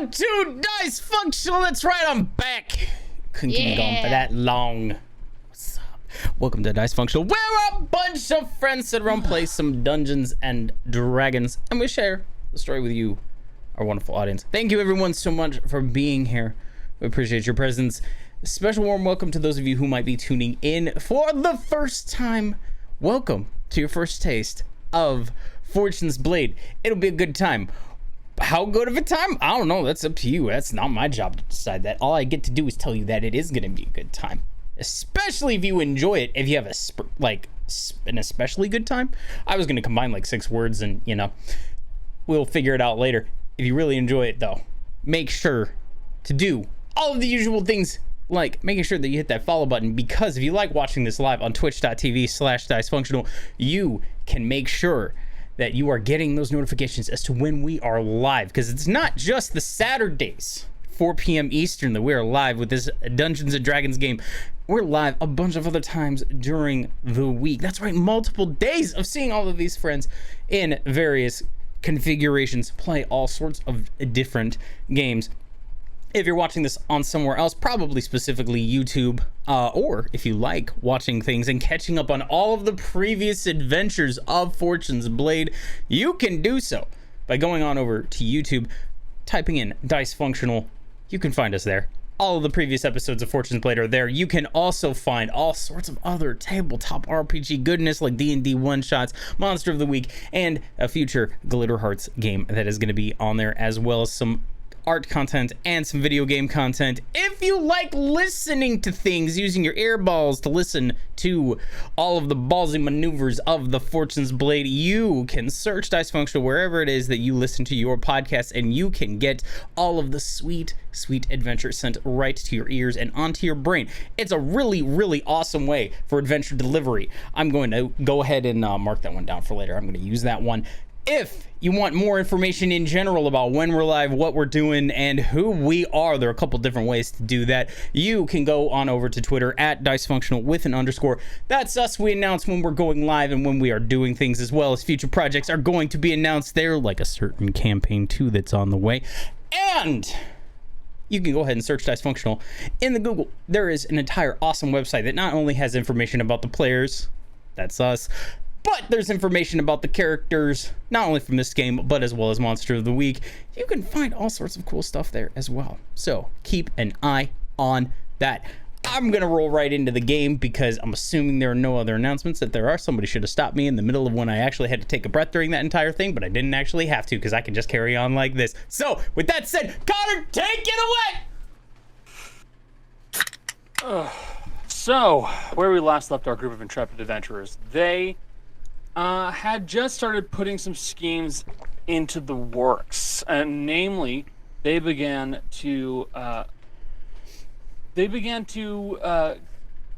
Welcome to Dicefunctional. That's right, I'm back. Couldn't keep me going for that long. What's up? Welcome to Dicefunctional, where a bunch of friends sit around, play some Dungeons and Dragons, and we share the story with you, our wonderful audience. Thank you, everyone, so much for being here. We appreciate your presence. A special warm welcome to those of you who might be tuning in for the first time. Welcome to your first taste of Fortune's Blade. It'll be a good time. How good of a time? I don't know. That's up to you. That's not my job to decide that. All I get to do is tell you that it is going to be a good time, especially if you enjoy it. If you have an especially good time, I was going to combine like 6 words, and we'll figure it out later. If you really enjoy it, though, make sure to do all of the usual things, like making sure that you hit that follow button, because if you like watching this live on twitch.tv/dicefunctional, you can make sure that you are getting those notifications as to when we are live, because it's not just the Saturdays, 4 p.m. Eastern, that we are live with this Dungeons and Dragons game. We're live a bunch of other times during the week. That's right, multiple days of seeing all of these friends in various configurations play all sorts of different games. If you're watching this on somewhere else, probably specifically YouTube, or if you like watching things and catching up on all of the previous adventures of Fortune's Blade, you can do so by going on over to YouTube, typing in Dicefunctional. You can find us there. All of the previous episodes of Fortune's Blade are there. You can also find all sorts of other tabletop RPG goodness like D&D one-shots, Monster of the Week, and a future Glitter Hearts game that is going to be on there, as well as some art content and some video game content. If you like listening to things, using your earballs to listen to all of the ballsy maneuvers of the Fortune's Blade, you can search Dicefunctional wherever it is that you listen to your podcast, and you can get all of the sweet adventure sent right to your ears and onto your brain. It's a really awesome way for adventure delivery. I'm going to go ahead and mark that one down for later. I'm going to use that one. If you want more information in general about when we're live, what we're doing, and who we are, there are a couple different ways to do that. You can go on over to Twitter at Dicefunctional with an underscore. That's us. We announce when we're going live and when we are doing things, as well as future projects are going to be announced there, like a certain campaign too that's on the way. And you can go ahead and search Dicefunctional in the Google. There is an entire awesome website that not only has information about the players, that's us, but there's information about the characters, not only from this game, but as well as Monster of the Week. You can find all sorts of cool stuff there as well. So keep an eye on that. I'm going to roll right into the game because I'm assuming there are no other announcements. If there are, somebody should have stopped me in the middle of when I actually had to take a breath during that entire thing, but I didn't actually have to because I can just carry on like this. So with that said, Connor, take it away! So, where we last left our group of intrepid adventurers, they had just started putting some schemes into the works, and namely, they began to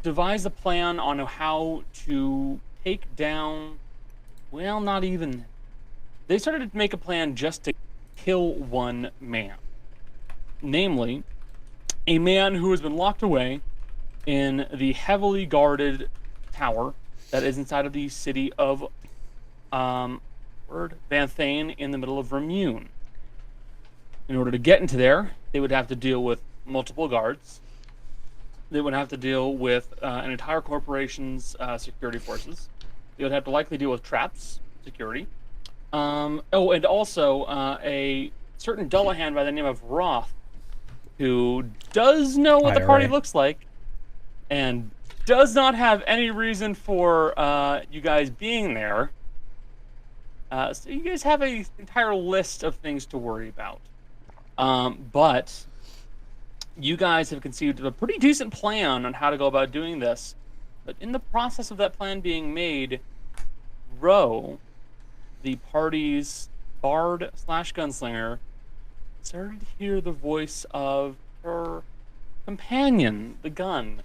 devise a plan on how to take down. Well, not even. They started to make a plan just to kill one man, namely, a man who has been locked away in the heavily guarded tower that is inside of the city of Van Thane in the middle of Vremune. In order to get into there, they would have to deal with multiple guards. They would have to deal with an entire corporation's security forces. They would have to likely deal with traps, security. And also a certain Dullahan by the name of Roth, who does know what the party looks like, and does not have any reason for you guys being there. So you guys have an entire list of things to worry about. But you guys have conceived of a pretty decent plan on how to go about doing this. But in the process of that plan being made, Ro, the party's bard/gunslinger, started to hear the voice of her companion, the gun,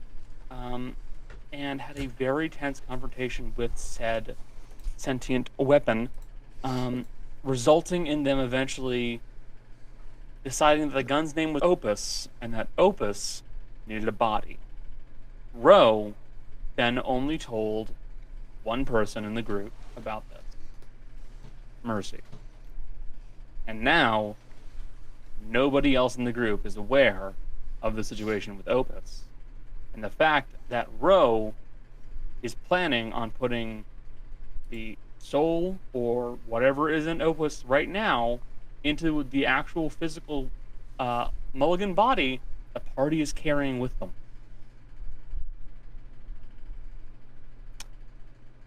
and had a very tense confrontation with said sentient weapon, resulting in them eventually deciding that the gun's name was Opus, and that Opus needed a body. Ro then only told one person in the group about this. Mercy. And now, nobody else in the group is aware of the situation with Opus. And the fact that Ro is planning on putting the soul or whatever is in Opus right now into the actual physical Mulligan body the party is carrying with them.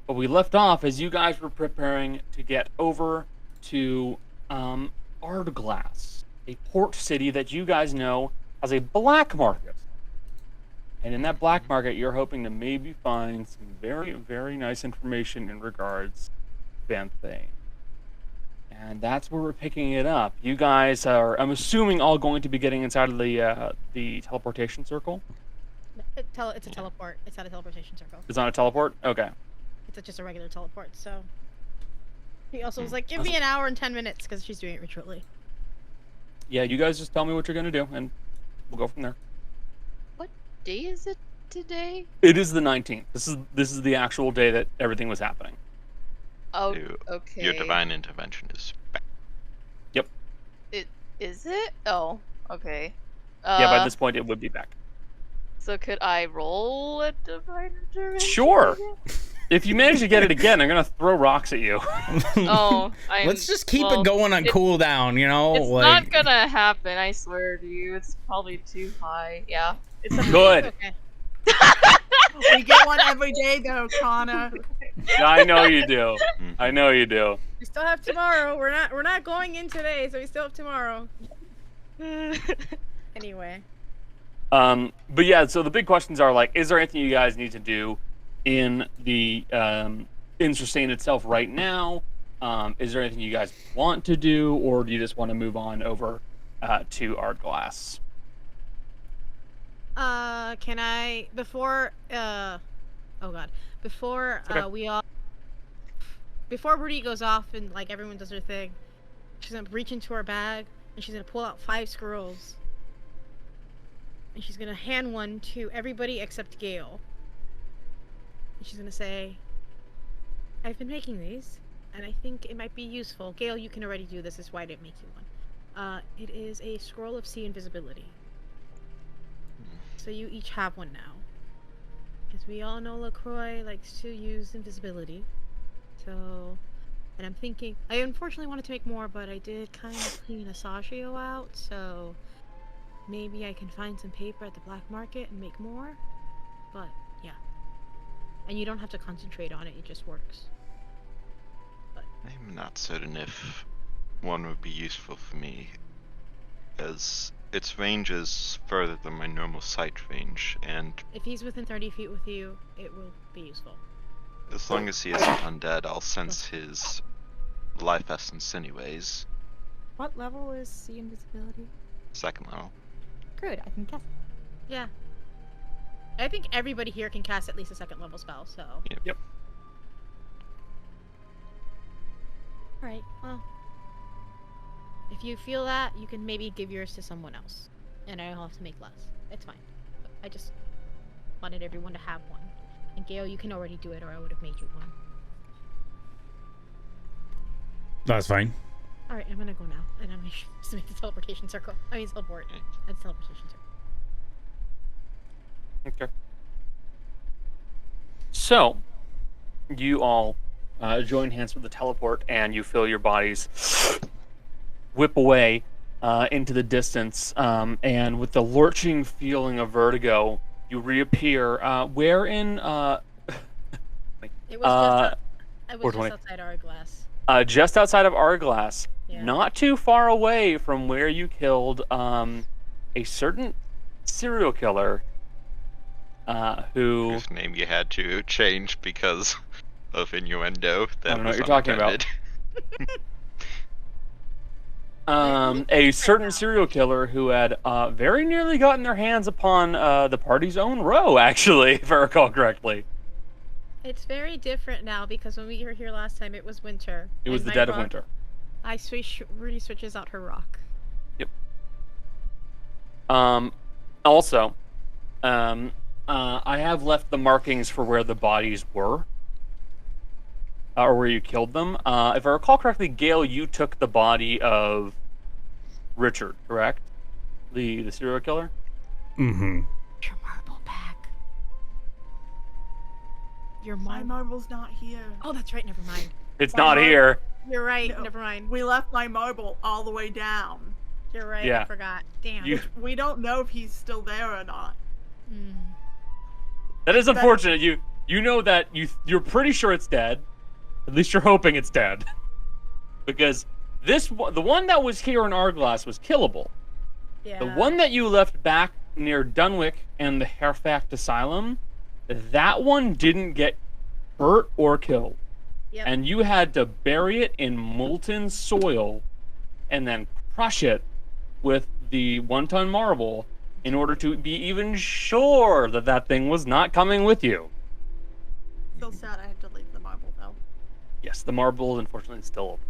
But we left off as you guys were preparing to get over to Ardglass, a port city that you guys know has a black market. And in that black market, you're hoping to maybe find some very, very nice information in regards to Banthane. And that's where we're picking it up. You guys are, I'm assuming, all going to be getting inside of the teleportation circle? It's a teleport. It's not a teleportation circle. It's not a teleport? Okay. It's just a regular teleport, so... He also was like, give me an hour and 10 minutes, because she's doing it ritually. Yeah, you guys just tell me what you're going to do, and we'll go from there. What day is it today? It is the 19th. This is the actual day that everything was happening. Oh, okay. Your divine intervention is back. Yep. Is it? Oh, okay. Yeah, by this point it would be back. So could I roll a divine intervention? Sure. If you manage to get it again, I'm gonna throw rocks at you. Oh, Let's just keep it going on cooldown, you know? It's not gonna happen, I swear to you. It's probably too high. Yeah. It's Good. Okay. We get one every day, though, Kana. I know you do. I know you do. We still have tomorrow. We're not going in today, so we still have tomorrow. Anyway. But yeah, so the big questions are like, is there anything you guys need to do in the in Srecane itself right now? Is there anything you guys want to do, or do you just want to move on over to Ardglass? Can I before oh god, before Okay. before Rudy goes off and like everyone does their thing, she's gonna reach into her bag and she's gonna pull out 5 scrolls. And she's gonna hand one to everybody except Gale. And she's gonna say, I've been making these, and I think it might be useful. Gale, you can already do this, is why I didn't make you one. It is a scroll of sea invisibility. So you each have one now. Because we all know LaCroix likes to use invisibility. So, and I'm thinking, I unfortunately wanted to make more, but I did kind of clean Asagio out, so maybe I can find some paper at the black market and make more. But, yeah. And you don't have to concentrate on it, it just works. But I'm not certain if one would be useful for me, as its range is further than my normal sight range, and if he's within 30 feet with you, it will be useful. as long as he isn't undead, I'll sense his life essence anyways. What level is sea invisibility? 2nd level. Good, I can cast it. Yeah. I think everybody here can cast at least a 2nd level spell, so... Yep. Alright, well... if you feel that, you can maybe give yours to someone else. And I'll have to make less. It's fine. But I just wanted everyone to have one. And Gale, you can already do it, or I would have made you one. That's fine. Alright, I'm gonna go now. And I'm gonna just make the teleportation circle. I mean, teleport. That's teleportation circle. Okay. So, you all join hands with the teleport, and you feel your bodies whip away into the distance, and with the lurching feeling of vertigo, you reappear. Where in? It was just 420. outside Ardglass. Just outside of Ardglass, Yeah. not too far away from where you killed a certain serial killer who... Whose name you had to change because of innuendo. That I don't know was what you're talking about. unintended. A certain serial killer who had very nearly gotten their hands upon the party's own Ro, actually, if I recall correctly. It's very different now because when we were here last time, it was winter. It was and the my dead of rock- winter. Rudy switches out her rock. Yep. Also, I have left the markings for where the bodies were, or where you killed them. If I recall correctly, Gale, you took the body of Richard, correct? The serial killer? Mm-hmm. Your marble back. Your My marble. marble's not here. Oh, that's right. Never mind. It's My not marble- here. You're right. No. Never mind. We left my marble all the way down. You're right. Yeah. I forgot. Damn. You- We don't know if he's still there or not. Hmm. That is unfortunate. You know that you're pretty sure it's dead. At least you're hoping it's dead. Because the one that was here in Arglass was killable. Yeah. The one that you left back near Dunwick and the Harefact Asylum, that one didn't get hurt or killed. Yep. And you had to bury it in molten soil and then crush it with the 1-ton marble in order to be even sure that that thing was not coming with you. Still sad I had to leave the marble though. Yes, the marble, unfortunately, is still open.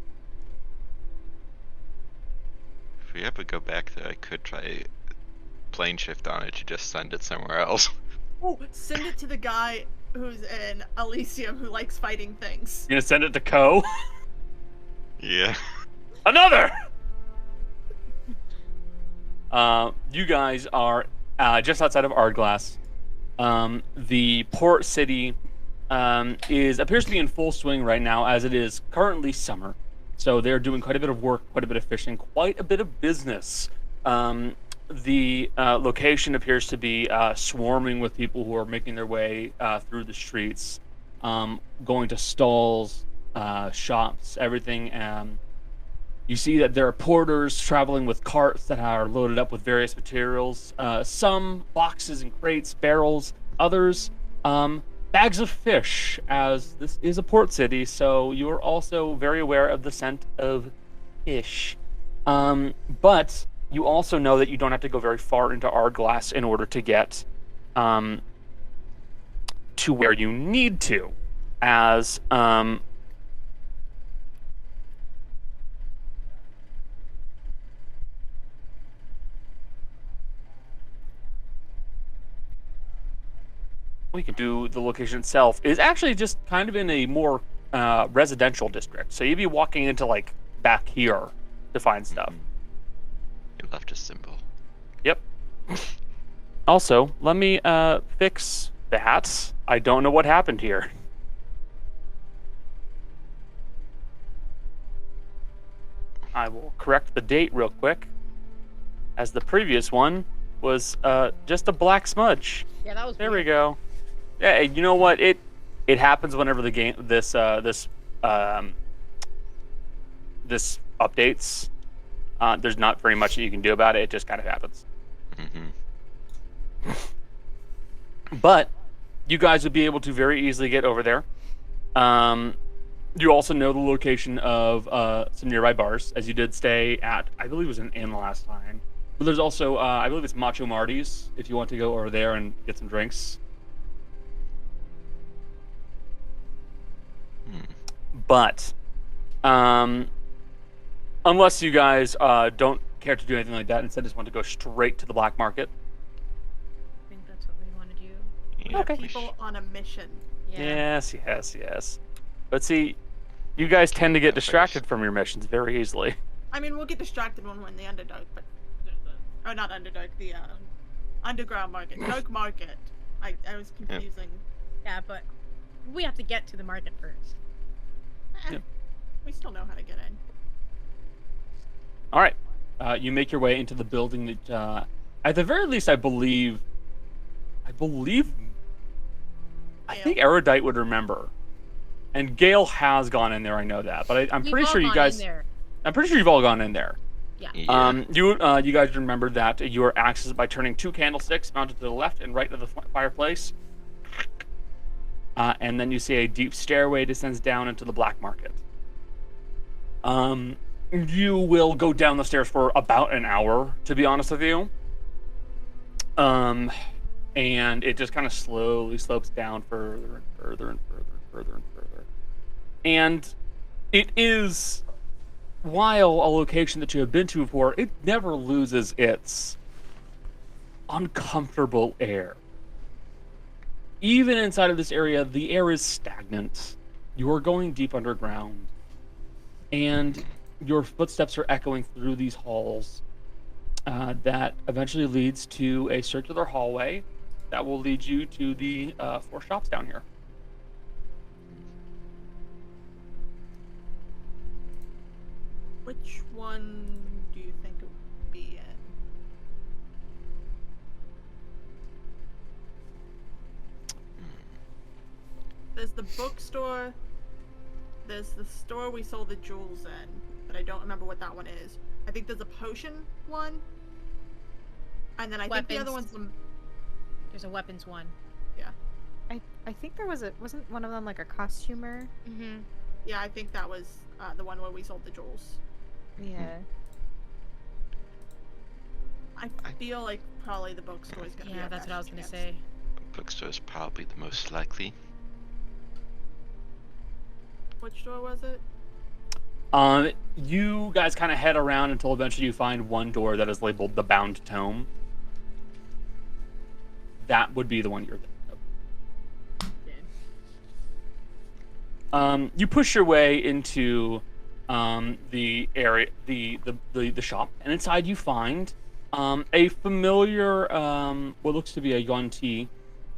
If we ever go back there, I could try plane shift on it to just send it somewhere else. Oh, send it to the guy who's in Elysium who likes fighting things. You gonna send it to Co? Yeah. Another! You guys are just outside of Ardglass. The port city appears to be in full swing right now, as it is currently summer. So they're doing quite a bit of work, quite a bit of fishing, quite a bit of business. The location appears to be swarming with people who are making their way through the streets, going to stalls, shops, everything. You see that there are porters traveling with carts that are loaded up with various materials. Some boxes and crates, barrels, others bags of fish, as this is a port city, so you are also very aware of the scent of fish. But you also know that you don't have to go very far into Ardglass in order to get to where you need to, as we can do the location itself is actually just kind of in a more residential district. So you'd be walking into like back here to find stuff. You left a symbol. Yep. Also, let me fix that. I don't know what happened here. I will correct the date real quick, as the previous one was just a black smudge. Yeah, that was There weird. we go. Yeah, you know what? It happens whenever the game this updates. There's not very much that you can do about it. It just kind of happens. Mm-hmm. But you guys would be able to very easily get over there. You also know the location of some nearby bars, as you did stay at, I believe it was an inn last time. But there's also, I believe it's Macho Marty's, if you want to go over there and get some drinks. But, unless you guys don't care to do anything like that, instead just want to go straight to the black market. I think that's what we want to do. Yeah, Okay. we People on a mission. Yeah. Yes. But see, you guys tend to get distracted from your missions very easily. I mean, we'll get distracted when we're in the Underdark, but or not Underdark, the underground market, dark market. I was confusing. Yeah, but we have to get to the market first. Yep. We still know how to get in. All right, you make your way into the building that, at the very least, I believe, I think Erudite would remember, and Gale has gone in there. I know that, but I'm We've pretty all sure you gone guys. in there. I'm pretty sure you've all gone in there. Yeah. Yeah. You guys remember that you are accessed by turning 2 candlesticks mounted to the left and right of the fireplace. And then you see a deep stairway descends down into the black market. You will go down the stairs for about an hour, to be honest with you. And it just kind of slowly slopes down further and further and further and further and further. And it is, while a location that you have been to before, it never loses its uncomfortable air. Even inside of this area, the air is stagnant. You are going deep underground, and your footsteps are echoing through these halls that eventually leads to a circular hallway that will lead you to the 4 shops down here. Which one do you think it would be in? There's the bookstore. There's the store we sold the jewels in, but I don't remember what that one is. I think there's a potion one. And then I think the other one's the... There's a weapons one. Yeah. I think there wasn't one of them like a costumer? Mm-hmm. Yeah, I think that was the one where we sold the jewels. Yeah. I feel like probably the bookstore is gonna be Yeah, our that's what I was best gonna chance. say. Bookstore is probably the most likely. Which store was it? You guys kind of head around until eventually you find one door that is labeled the Bound Tome. That would be the one you're thinking of. You push your way into the area, the shop, and inside you find a familiar, what looks to be a Yuan-Ti,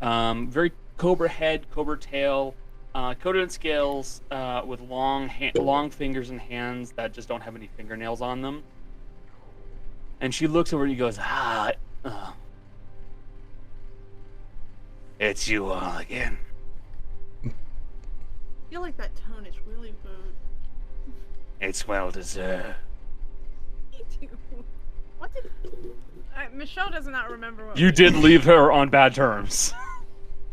very cobra head, cobra tail, coated in scales, with long fingers and hands that just don't have any fingernails on them. And she looks over and you goes, it's you all again. I feel like that tone is really rude. It's well deserved. Me too. What did... Michelle does not remember what You we did leave her on bad terms.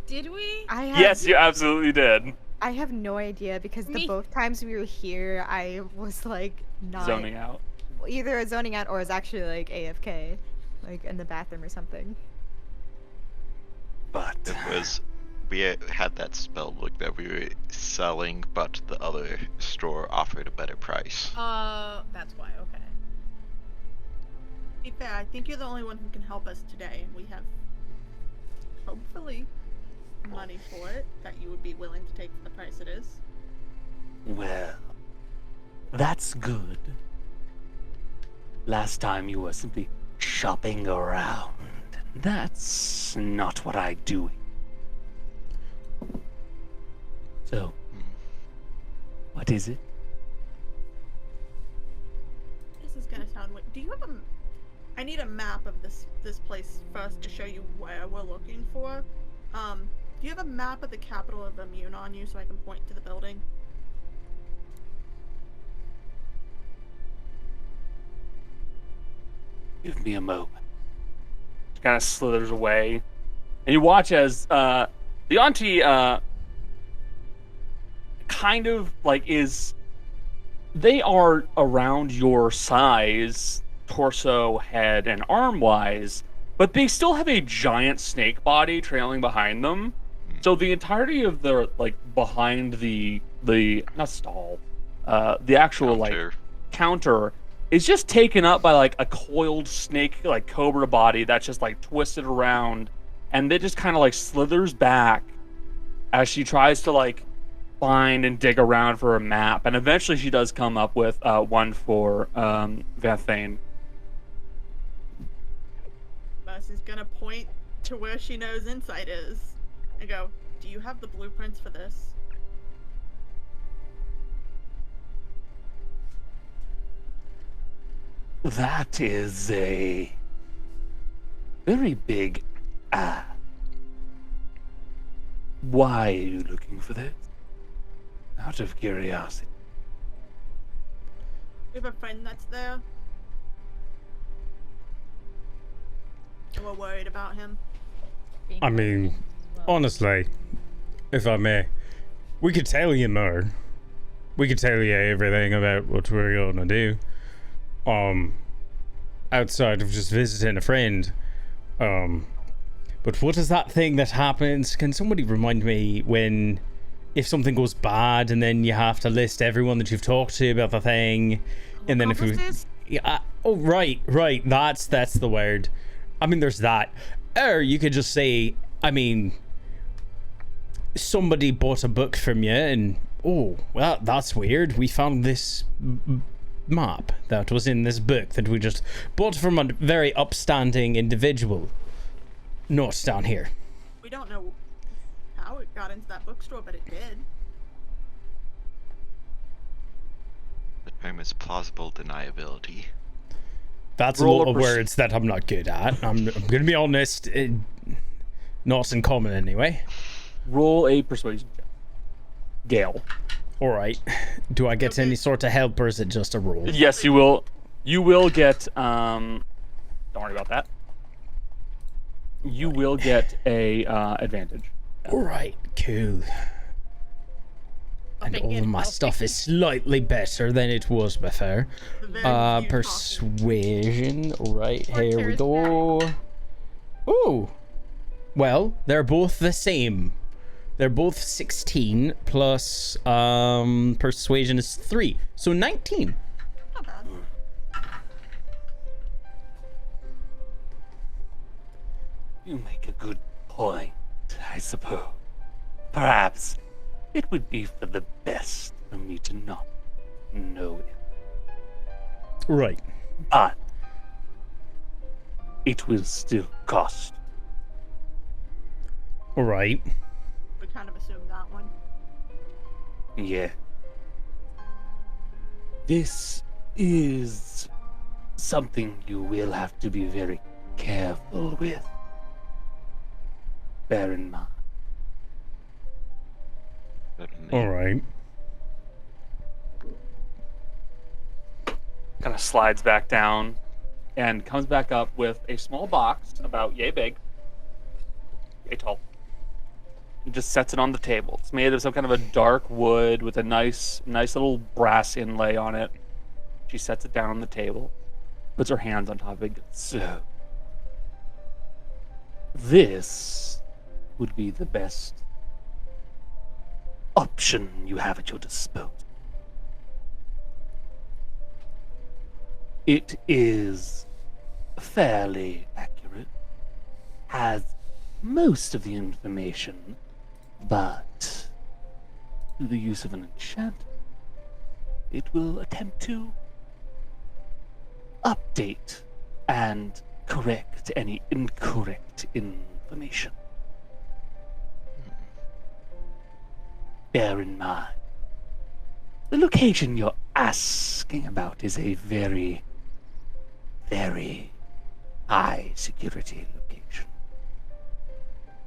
Did we? Yes, you absolutely did. I have no idea because Me- both times we were here, I was like not Zoning out. either zoning out or was actually like AFK, like in the bathroom or something. But It was... We had that spell book that we were selling, but the other store offered a better price. That's why, okay. To be fair, I think you're the only one who can help us today, and we have, hopefully, money for it that you would be willing to take for the price it is. well, that's good. Last time you were simply shopping around. That's not what I do. So, what is it? This is gonna sound weird. Do you have a... I need a map of this place first to show you where we're looking for. Do you have a map of the capital of Vremune on you so I can point to the building? Give me a moment. She kind of slithers away, and you watch as the auntie kind of like is. They are around your size, torso, head, and arm wise, but they still have a giant snake body trailing behind them. So the entirety of the behind the not stall, the actual Counter. counter is just taken up by a coiled snake cobra body that's just twisted around, and it just kind of slithers back as she tries to find and dig around for a map, and eventually she does come up with one for Vathane. Mercy's gonna point to where she knows insight is and go, do you have the blueprints for this? That is a very big Why are you looking for this? Out of curiosity. We have a friend that's there. And we're worried about him. I mean, honestly, if I may, we could tell you more. We could tell you everything about what we're gonna do. Outside of just visiting a friend. But what is that thing that happens? Can somebody remind me if something goes bad and then you have to list everyone that you've talked to about the thing, and then if we, yeah, oh right, that's the word. I mean, there's that. Or you could just say, I mean, somebody bought a book from you and, oh, well, that's weird. We found this map that was in this book that we just bought from a very upstanding individual. Not down here. We don't know how it got into that bookstore, but it did. The term is plausible deniability. That's Roll a lot a of words that I'm not good at. I'm going to be honest. Not in common anyway. Roll a persuasion check. Gale. All right. Do I get any sort of help, or is it just a roll? Yes, you will. You will get. Don't worry about that. You will get a advantage. All right, cool. And all of my stuff is slightly better than it was before. The very few Persuasion. Right, Or here we go. Ooh. Well, they're both the same. They're both 16 plus persuasion is 3. So 19. Not bad. You make a good point, I suppose. Perhaps it would be for the best for me to not know it. Right. But it will still cost. All right. We kind of assumed that one. Yeah. This is something you will have to be very careful with. Bear in mind. Certainly. All right. Kind of slides back down and comes back up with a small box about yay big, yay tall. And just sets it on the table. It's made of some kind of a dark wood with a nice little brass inlay on it. She sets it down on the table, puts her hands on top of it. So, this would be the best option you have at your disposal. It is fairly accurate, has most of the information, but through the use of an enchantment, it will attempt to update and correct any incorrect information. Bear in mind, the location you're asking about is a very, very high security location.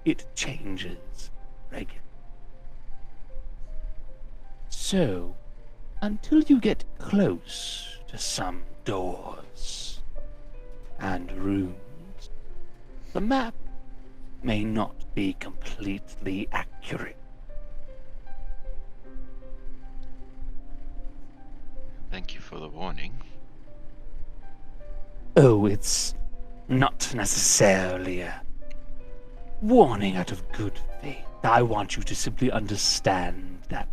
It changes regularly. So, until you get close to some doors and rooms, the map may not be completely accurate. Thank you for the warning. Oh, it's not necessarily a warning out of good faith. I want you to simply understand that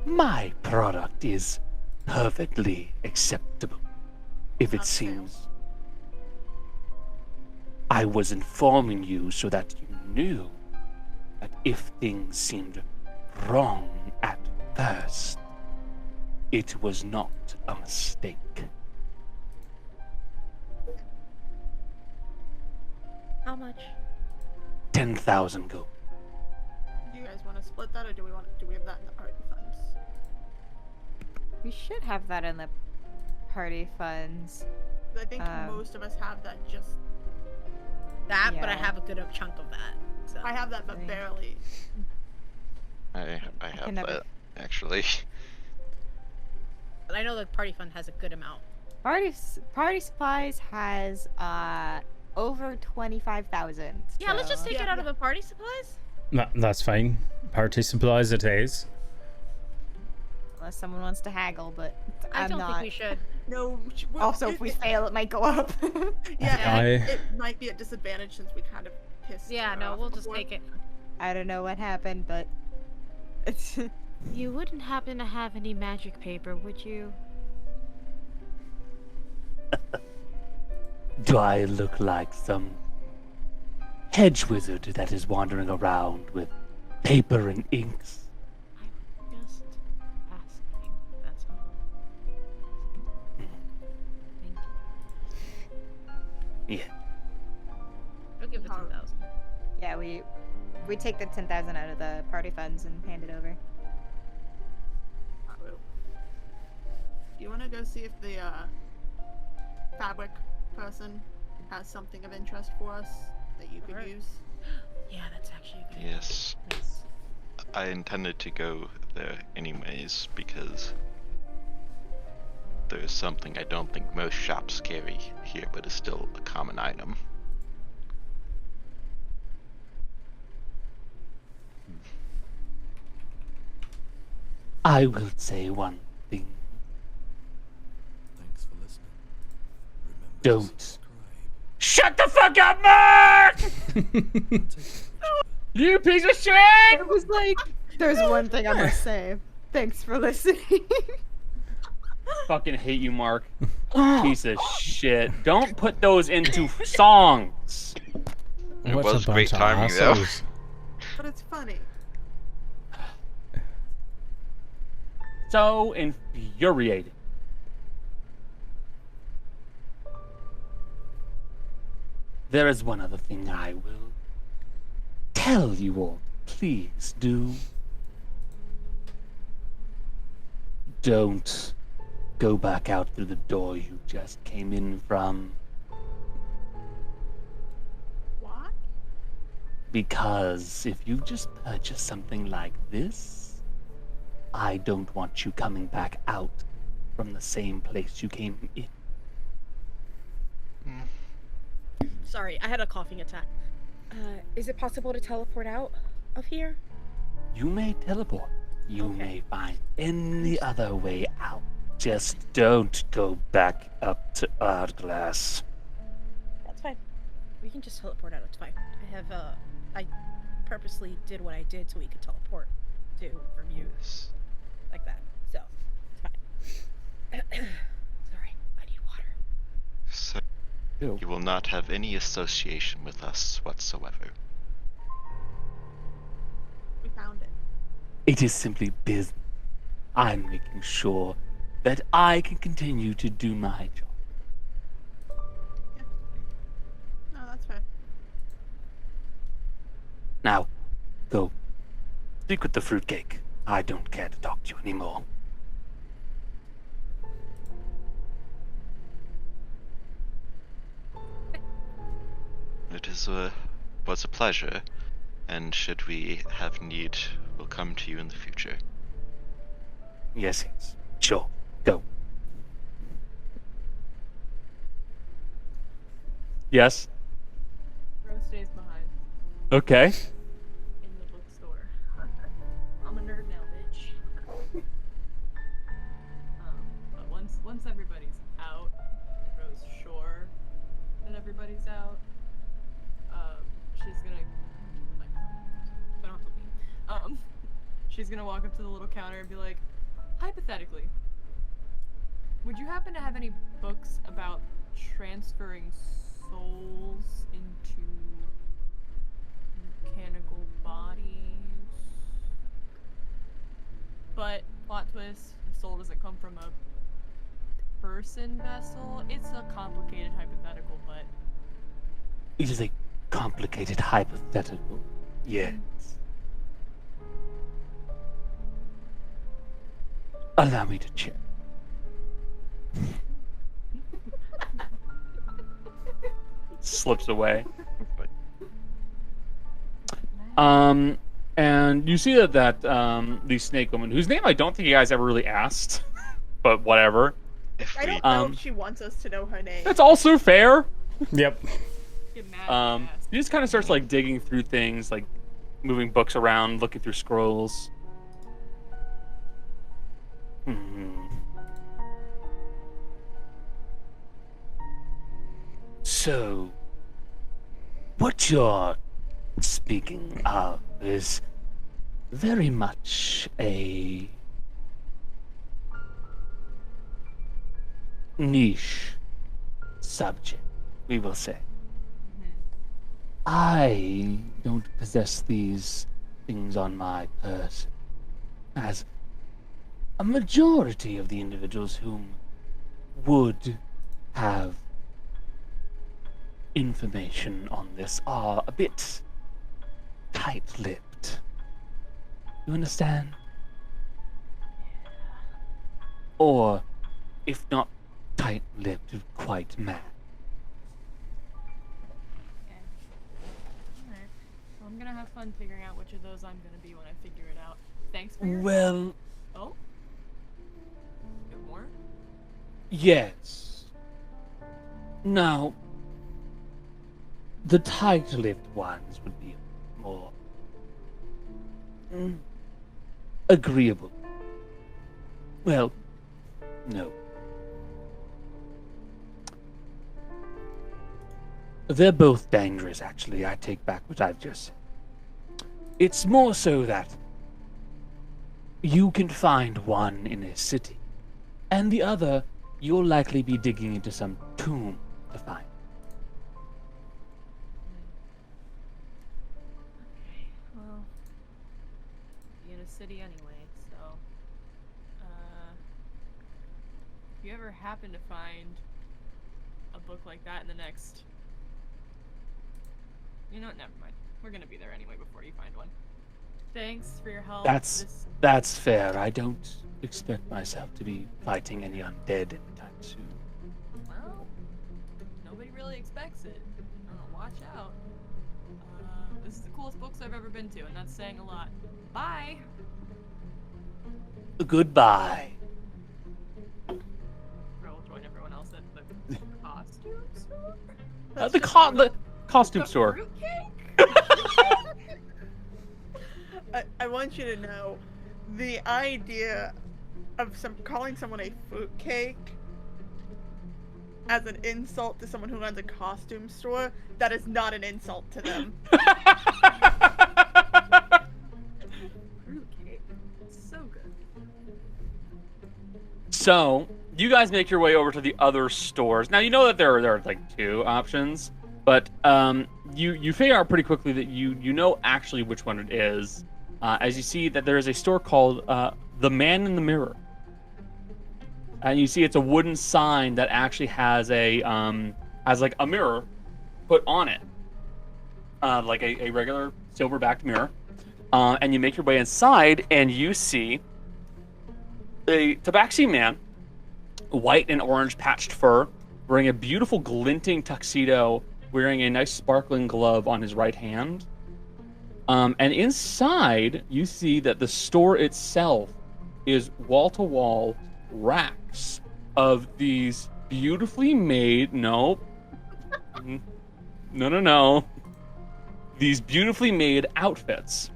my product is perfectly acceptable. If it seems I was informing you so that you knew that if things seemed wrong at first, it was not a mistake. How much? 10,000 gold. Do you guys want to split that, or do we have that in the party funds? We should have that in the party funds. 'Cause I think most of us have that. Just That, but I Yeah. have a good chunk of that. So. I have that, but Right. barely. I have can never- that, actually. But I know the party fund has a good amount. Party supplies has over 25,000. Yeah, let's just so- take it out of the party supplies. That's fine. Party supplies it is. Unless someone wants to haggle, but I I'm don't not. think we should. No. Also, if we fail, it might go up. Yeah, I- it might be at disadvantage since we kind of pissed. Yeah, her no, off we'll just before. take it. I don't know what happened, but it's You wouldn't happen to have any magic paper, would you? Do I look like some hedge wizard that is wandering around with paper and inks? I'm just asking. That's all. Yeah. I'll give the 10,000. Yeah, we take the 10,000 out of the party funds and hand it over. Do you want to go see if the fabric person has something of interest for us that you could Alright. use? Yeah, that's actually a good idea. Yes. Nice. I intended to go there anyways because there's something I don't think most shops carry here, but is still a common item. I will say one thing. Thanks for listening. Remember Don't. to subscribe. Shut the fuck up, Mark! Take care of each other. You piece of shit! I was like, there's one thing I must say. Thanks for listening. Fucking hate you, Mark. Piece of shit. Don't put those into songs. It What was a great bunch of timing, though. assholes. But it's funny. So infuriating. There is one other thing I will tell you all. Please do. Don't go back out through the door you just came in from. What? Because if you just purchase something like this, I don't want you coming back out from the same place you came in. Sorry, I had a coughing attack. Is it possible to teleport out of here? You may teleport. You Okay. may find any other way out. Just don't go back up to Ardglass. That's fine. We can just teleport out. It's fine. I purposely did what I did so we could teleport to Vremune like that. So, it's fine. Sorry, I need water. So Ew. you will not have any association with us whatsoever. We found it. It is simply business. I'm making sure that I can continue to do my job. No, that's fair. Now, go. Speak with the fruitcake. I don't care to talk to you anymore. It was a pleasure, and should we have need, we'll come to you in the future. Yes, yes. Sure. Go. Yes. Rose stays behind Okay. in the bookstore. I'm a nerd now, bitch. But once everybody's out, and Rose sure that everybody's out, she's gonna like, don't have to leave. She's gonna walk up to the little counter and be like, hypothetically, would you happen to have any books about transferring souls into mechanical bodies? But plot twist, the soul doesn't come from a person vessel. It's a complicated hypothetical, but It is a complicated hypothetical. Yes. Allow me to check. Slips away. But And you see that the snake woman, whose name I don't think you guys ever really asked, but whatever. if I we don't know if she wants us to know her name. That's also fair. Yep. get mad at ass. He just kind of starts like digging through things, like moving books around, looking through scrolls. So, what you're speaking of is very much a niche subject, we will say. I don't possess these things on my person, as a majority of the individuals whom would have information on this are a bit tight-lipped. You understand? Or, if not tight-lipped, quite mad. Okay. Alright. Well, I'm gonna have fun figuring out which of those I'm gonna be when I figure it out. Thanks for your Well, Oh? You have more? yes. Now, the tight-lipped ones would be more agreeable. Well, no. They're both dangerous, actually. I take back what I've just said. It's more so that you can find one in a city, and the other you'll likely be digging into some tomb to find. Okay, well, be in a city anyway, so, if you ever happen to find a book like that in the next, you know what, never mind. We're gonna be there anyway before you find one. Thanks for your help. That's fair. I don't expect myself to be fighting any undead anytime soon. Well, nobody really expects it. Watch out. This is the coolest books I've ever been to, and that's saying a lot. Bye! Goodbye. We'll join everyone else at the costume store. The costume store. Fruitcake? I want you to know, the idea of calling someone a fruitcake as an insult to someone who runs a costume store, that is not an insult to them. Fruitcake. So good. So, you guys make your way over to the other stores. Now, you know that there are like two options, but you figure out pretty quickly that you know actually which one it is, as you see that there is a store called The Man in the Mirror. And you see it's a wooden sign that actually has like a mirror put on it, like a regular silver-backed mirror. And you make your way inside, and you see a tabaxi man, white and orange patched fur, wearing a beautiful glinting tuxedo, wearing a nice sparkling glove on his right hand. And inside, you see that the store itself is wall-to-wall racks of these beautifully made, these beautifully made outfits.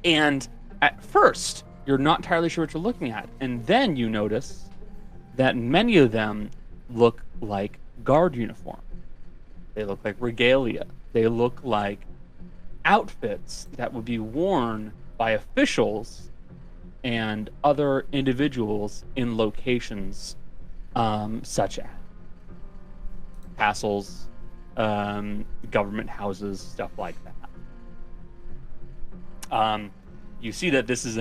And at first, you're not entirely sure what you're looking at. And then you notice that many of them look like guard uniform. They look like regalia. They look like outfits that would be worn by officials and other individuals in locations such as castles, government houses, stuff like that. You see that this is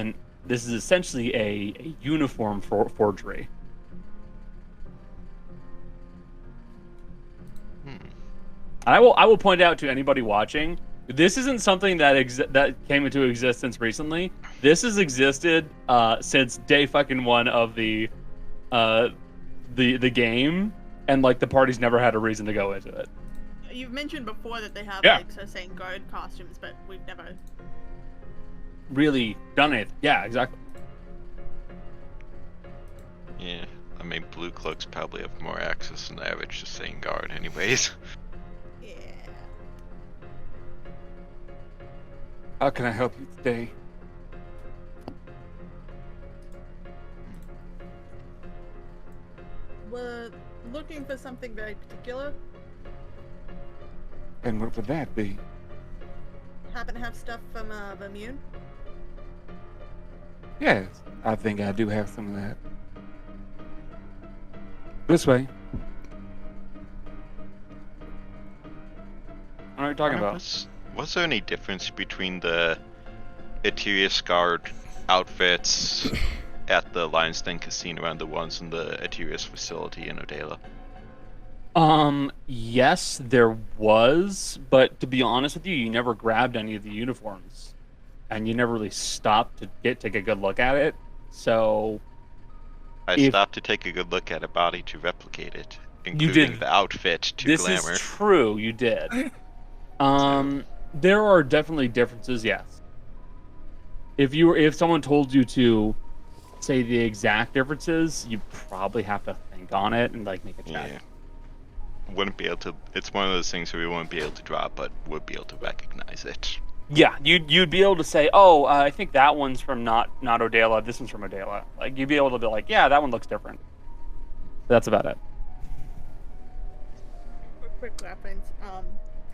essentially a uniform forgery. And I will point out to anybody watching, this isn't something that came into existence recently. This has existed since day fucking one of the game, and like the party's never had a reason to go into it. You've mentioned before that they have like saying guard costumes, but we've never really done it. Yeah, exactly. Yeah, I mean, blue cloaks probably have more access than average to saying guard anyways. Yeah. How can I help you today? We're looking for something very particular. And what would that be? Happen to have stuff from Vremune? Yes, I think I do have some of that. This way. What are you talking about? Was there any difference between the Eterius Guard outfits at the Lion's Den Casino and the ones in the Eterius facility in Odela? Yes, there was, but to be honest with you, you never grabbed any of the uniforms, and you never really stopped to take a good look at it. So I If- stopped to take a good look at a body to replicate it, did. including the outfit to this glamour. is true. You did. There are definitely differences. Yes. If someone told you to say the exact differences, you probably have to think on it and like make a check. Yeah. Wouldn't be able to. It's one of those things where we wouldn't be able to draw, but would be able to recognize it. Yeah, you'd be able to say, oh, I think that one's from not Odela, this one's from Odela. Like you'd be able to be like, yeah, that one looks different. That's about it. For quick reference,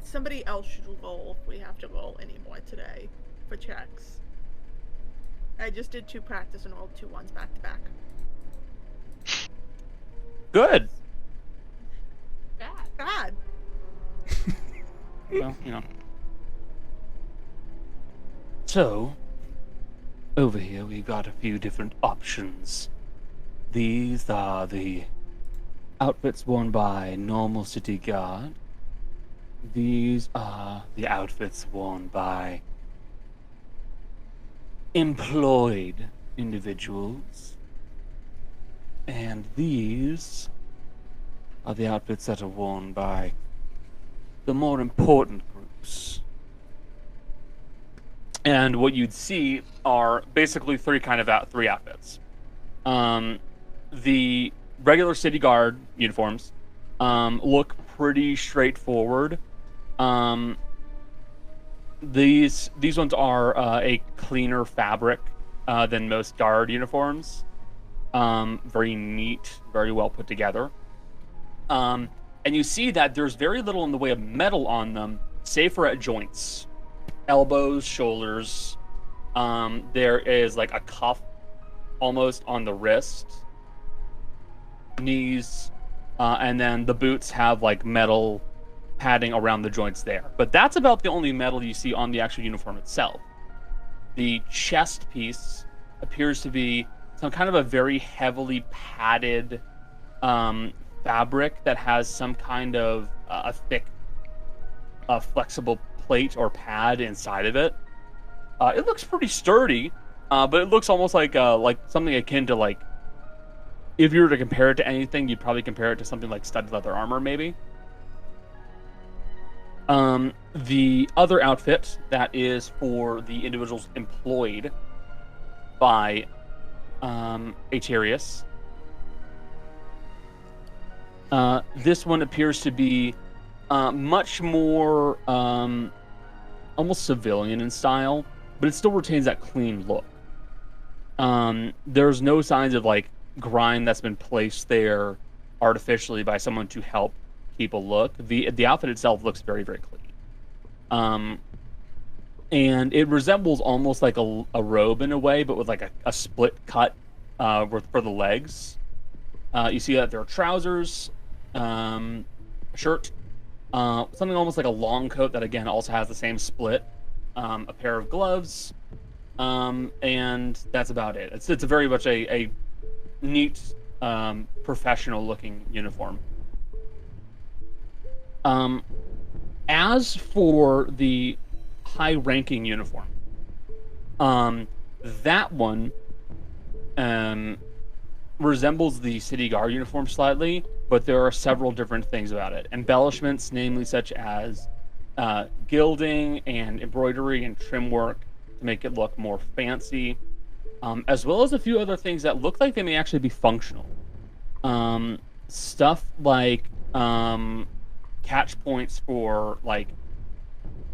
somebody else should roll if we have to roll anymore today for checks. I just did 2 practice and rolled 2 ones back to back. Good. Bad. Well, you know. So, over here we've got a few different options. These are the outfits worn by normal city guard. These are the outfits worn by employed individuals. And these are the outfits that are worn by the more important groups. And what you'd see are basically three outfits. The regular city guard uniforms look pretty straightforward. These ones are a cleaner fabric than most guard uniforms. Very neat, very well put together. And you see that there's very little in the way of metal on them, save for at joints. Elbows, shoulders. There is like a cuff almost on the wrist. Knees. And then the boots have like metal padding around the joints there. But that's about the only metal you see on the actual uniform itself. The chest piece appears to be some kind of a very heavily padded fabric that has some kind of a thick, flexible plate or pad inside of it. It looks pretty sturdy, but it looks almost like something akin to like, if you were to compare it to anything, you'd probably compare it to something like studded leather armor, maybe. The other outfit that is for the individuals employed by Aterius. This one appears to be much more almost civilian in style, but it still retains that clean look. There's no signs of like grime that's been placed there artificially by someone to help keep a look. The outfit itself looks very, very clean. And it resembles almost like a robe in a way, but with like a split cut for the legs. You see that there are trousers, shirt, something almost like a long coat that again also has the same split, a pair of gloves, and that's about it. It's very much a neat, professional looking uniform. As for the high-ranking uniform, that one resembles the city guard uniform slightly, but there are several different things about it. Embellishments, namely such as gilding and embroidery and trim work to make it look more fancy, as well as a few other things that look like they may actually be functional. Stuff like catch points for like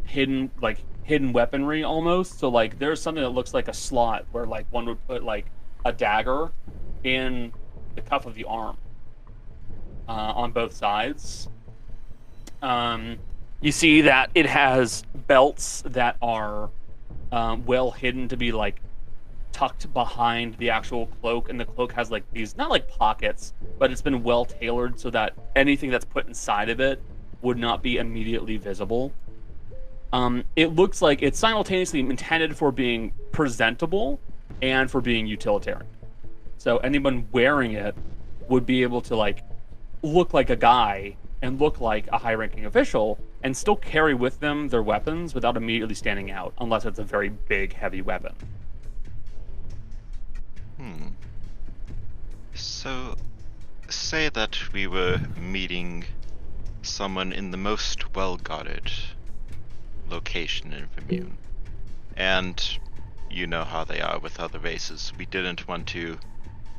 hidden weaponry almost. So like there's something that looks like a slot where like one would put like a dagger in the cuff of the arm on both sides. You see that it has belts that are well hidden to be like tucked behind the actual cloak, and the cloak has like these, not like pockets, but it's been well tailored so that anything that's put inside of it would not be immediately visible. It looks like it's simultaneously intended for being presentable and for being utilitarian. So anyone wearing it would be able to like look like a guy and look like a high-ranking official and still carry with them their weapons without immediately standing out, unless it's a very big, heavy weapon. So, say that we were meeting someone in the most well-guarded location in Vremune, and you know how they are with other races. We didn't want to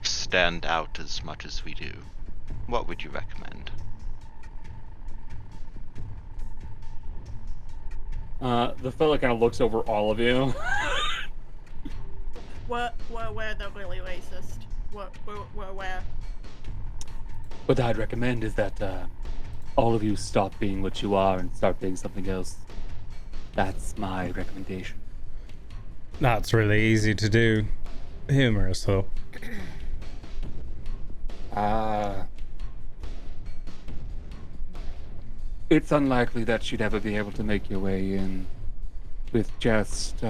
stand out as much as we do. What would you recommend? The fella kind of looks over all of you. We're the really racist. We're where? What I'd recommend is that all of you stop being what you are and start being something else. That's my recommendation. That's really easy to do. Humorous, though. It's unlikely that you'd ever be able to make your way in with just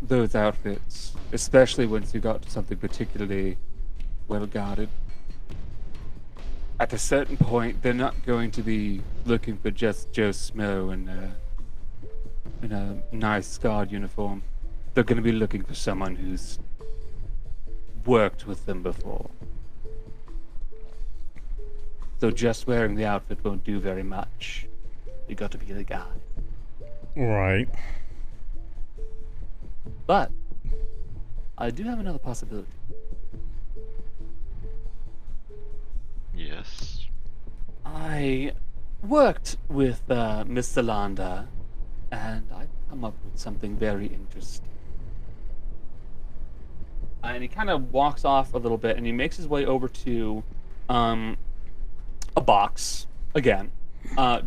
those outfits, especially once you got to something particularly well guarded. At a certain point, they're not going to be looking for just Joe Smo in a nice guard uniform. They're going to be looking for someone who's worked with them before. So just wearing the outfit won't do very much. You got to be the guy. Right. But I do have another possibility. Yes. I worked with Miss Zalanda, and I've come up with something very interesting. And he kind of walks off a little bit, and he makes his way over to a box again,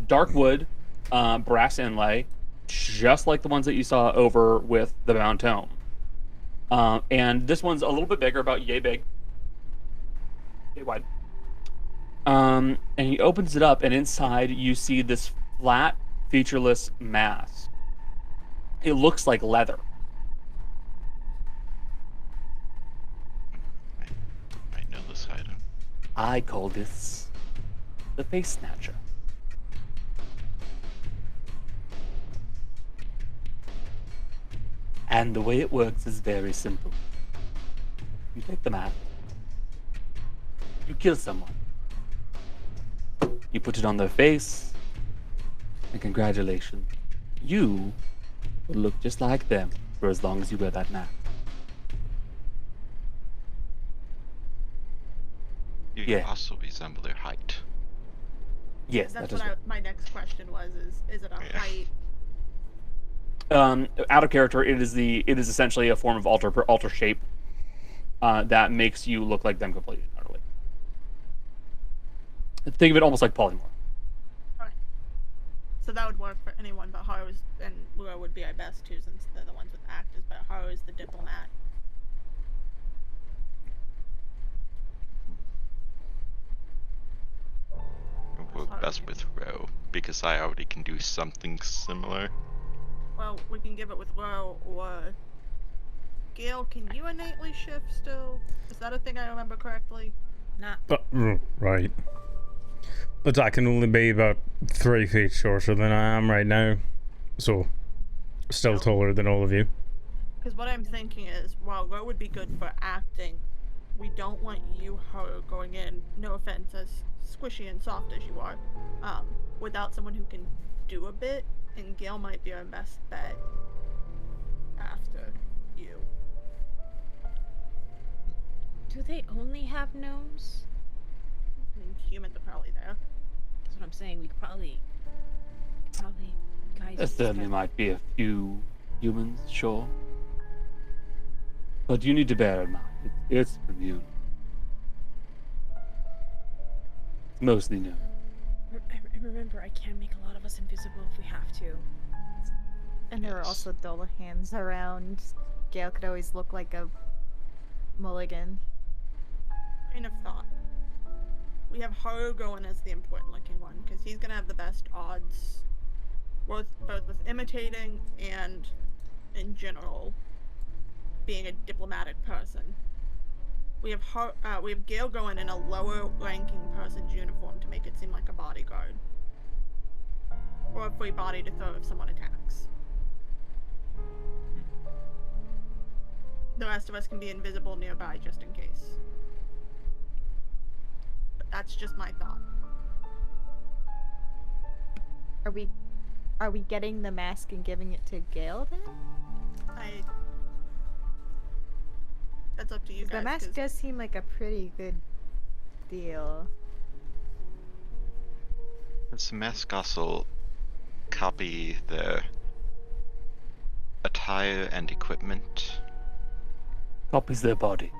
dark wood, brass inlay, just like the ones that you saw over with the Bound Tome. And this one's a little bit bigger, about yay big, yay wide. And he opens it up, and inside you see this flat, featureless mask. It looks like leather. I know this item. I call this the Face Snatcher. And the way it works is very simple. You take the mask, you kill someone, you put it on their face, and congratulations, you will look just like them for as long as you wear that mask. You Yeah. also resemble their height. Yes, That's that is what my next question was. Is it a Yeah. height? Out of character, it is essentially a form of alter shape that makes you look like them completely and utterly. Think of it almost like polymorph. Alright. So that would work for anyone, but Haru's and Lua would be our best too, since they're the ones with actors. But Haru's the diplomat. We'll work best with Ro, because I already can do something similar. Well, we can give it with Ro or Gale. Can you innately shift still? Is that a thing I remember correctly? Not. Right. But I can only be about 3 feet shorter than I am right now. So, still taller than all of you. Because what I'm thinking is, while Ro would be good for acting, we don't want you, Haru, going in, no offense, as squishy and soft as you are, without someone who can do a bit, and Gale might be our best bet after you. Do they only have gnomes? I mean, humans are probably there. That's what I'm saying. We could probably guys. There certainly might be a few humans, sure. But you need to bear in mind, it's Vremune. It's mostly known. Remember, I can make a lot of us invisible if we have to. And there are also dull hands around. Gale could always look like a mulligan. Train of thought. We have Haru going as the important looking one, because he's gonna have the best odds, both with imitating and in general being a diplomatic person. we have Gale going in a lower ranking person's uniform to make it seem like a bodyguard. Or a free body to throw if someone attacks. The rest of us can be invisible nearby just in case. But that's just my thought. Are we getting the mask and giving it to Gale then? That's up to you guys. The mask 'cause does seem like a pretty good deal. Does the mask also copy the attire and equipment? Copies their body.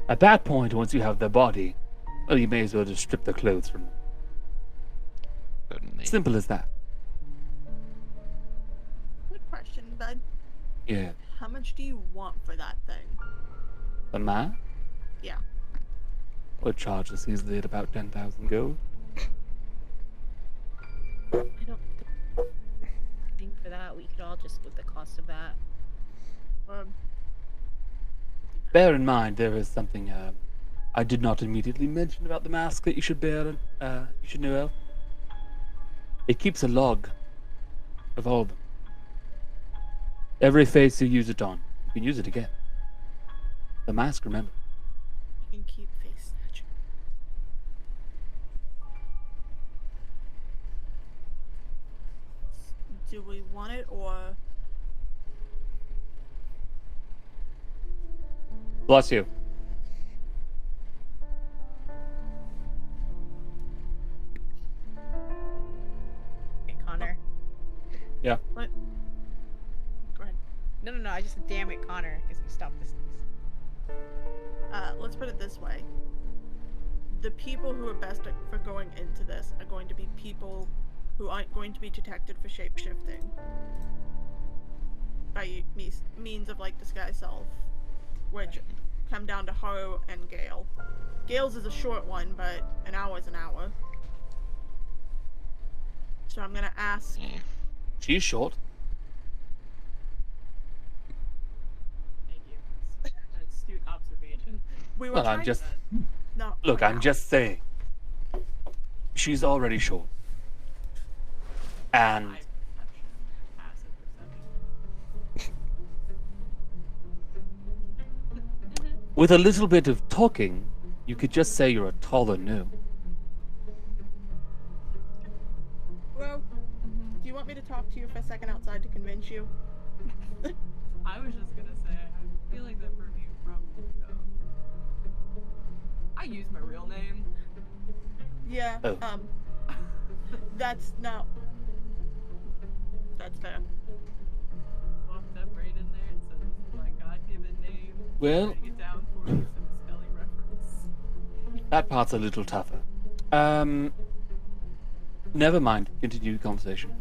At that point, once you have their body, well, you may as well just strip their clothes from them. Certainly. Simple as that. Good question, bud. Yeah. How much do you want for that thing? The man? Yeah. Would charge us easily at about 10,000 gold. I don't think for that we could all just split the cost of that. Bear in mind, there is something I did not immediately mention about the mask that you should you should know of. It keeps a log of all of them. Every face you use it on, you can use it again. The mask, remember. You can keep face snatching. Do we want it or? Bless you. Okay, Connor. Yeah. What? Go ahead. No, I just said damn it, Connor, because you stopped this. Let's put it this way. The people who are best for going into this are going to be people who aren't going to be detected for shape-shifting. By means of, like, disguise self. Which come down to Haru and Gale. Gale's is a short one, but an hour is an hour. So I'm gonna ask... Yeah. She's short. Thank you. That's an astute observation. We were Well, trying I'm just... No, Look, for I'm now. just saying. She's already short. And High perception, passive perception. with a little bit of talking, you could just say you're a taller gnome. Well, do you want me to talk to you for a second outside to convince you? I was just gonna say, I feel like that Vremune probably go. I use my real name. Yeah, Oh. that's not... That's fair. Walk that right in there and said, this is my God-given name. Well- Write it down for you, some spelling reference. That part's a little tougher. Never mind. Continue the conversation.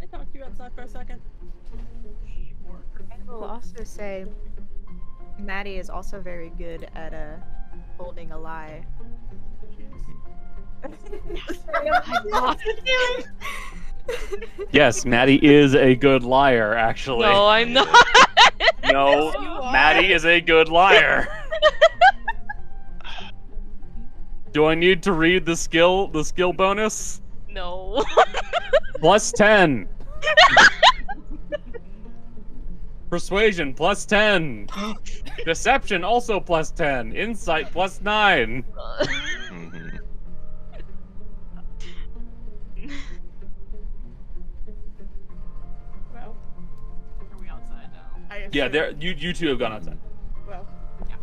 Can I talk to you outside for a second? Sure. I will also say, Maddie is also very good at holding a lie. Yes, Maddie is a good liar, actually. No, I'm not. No, Yes, you are. Maddie is a good liar. Do I need to read the skill bonus? No. Plus 10. Persuasion plus 10. Deception also plus 10. Insight plus 9. Mhm. Well, Are we outside now? I Yeah, assume- there. You two have gone outside. Well, Yeah.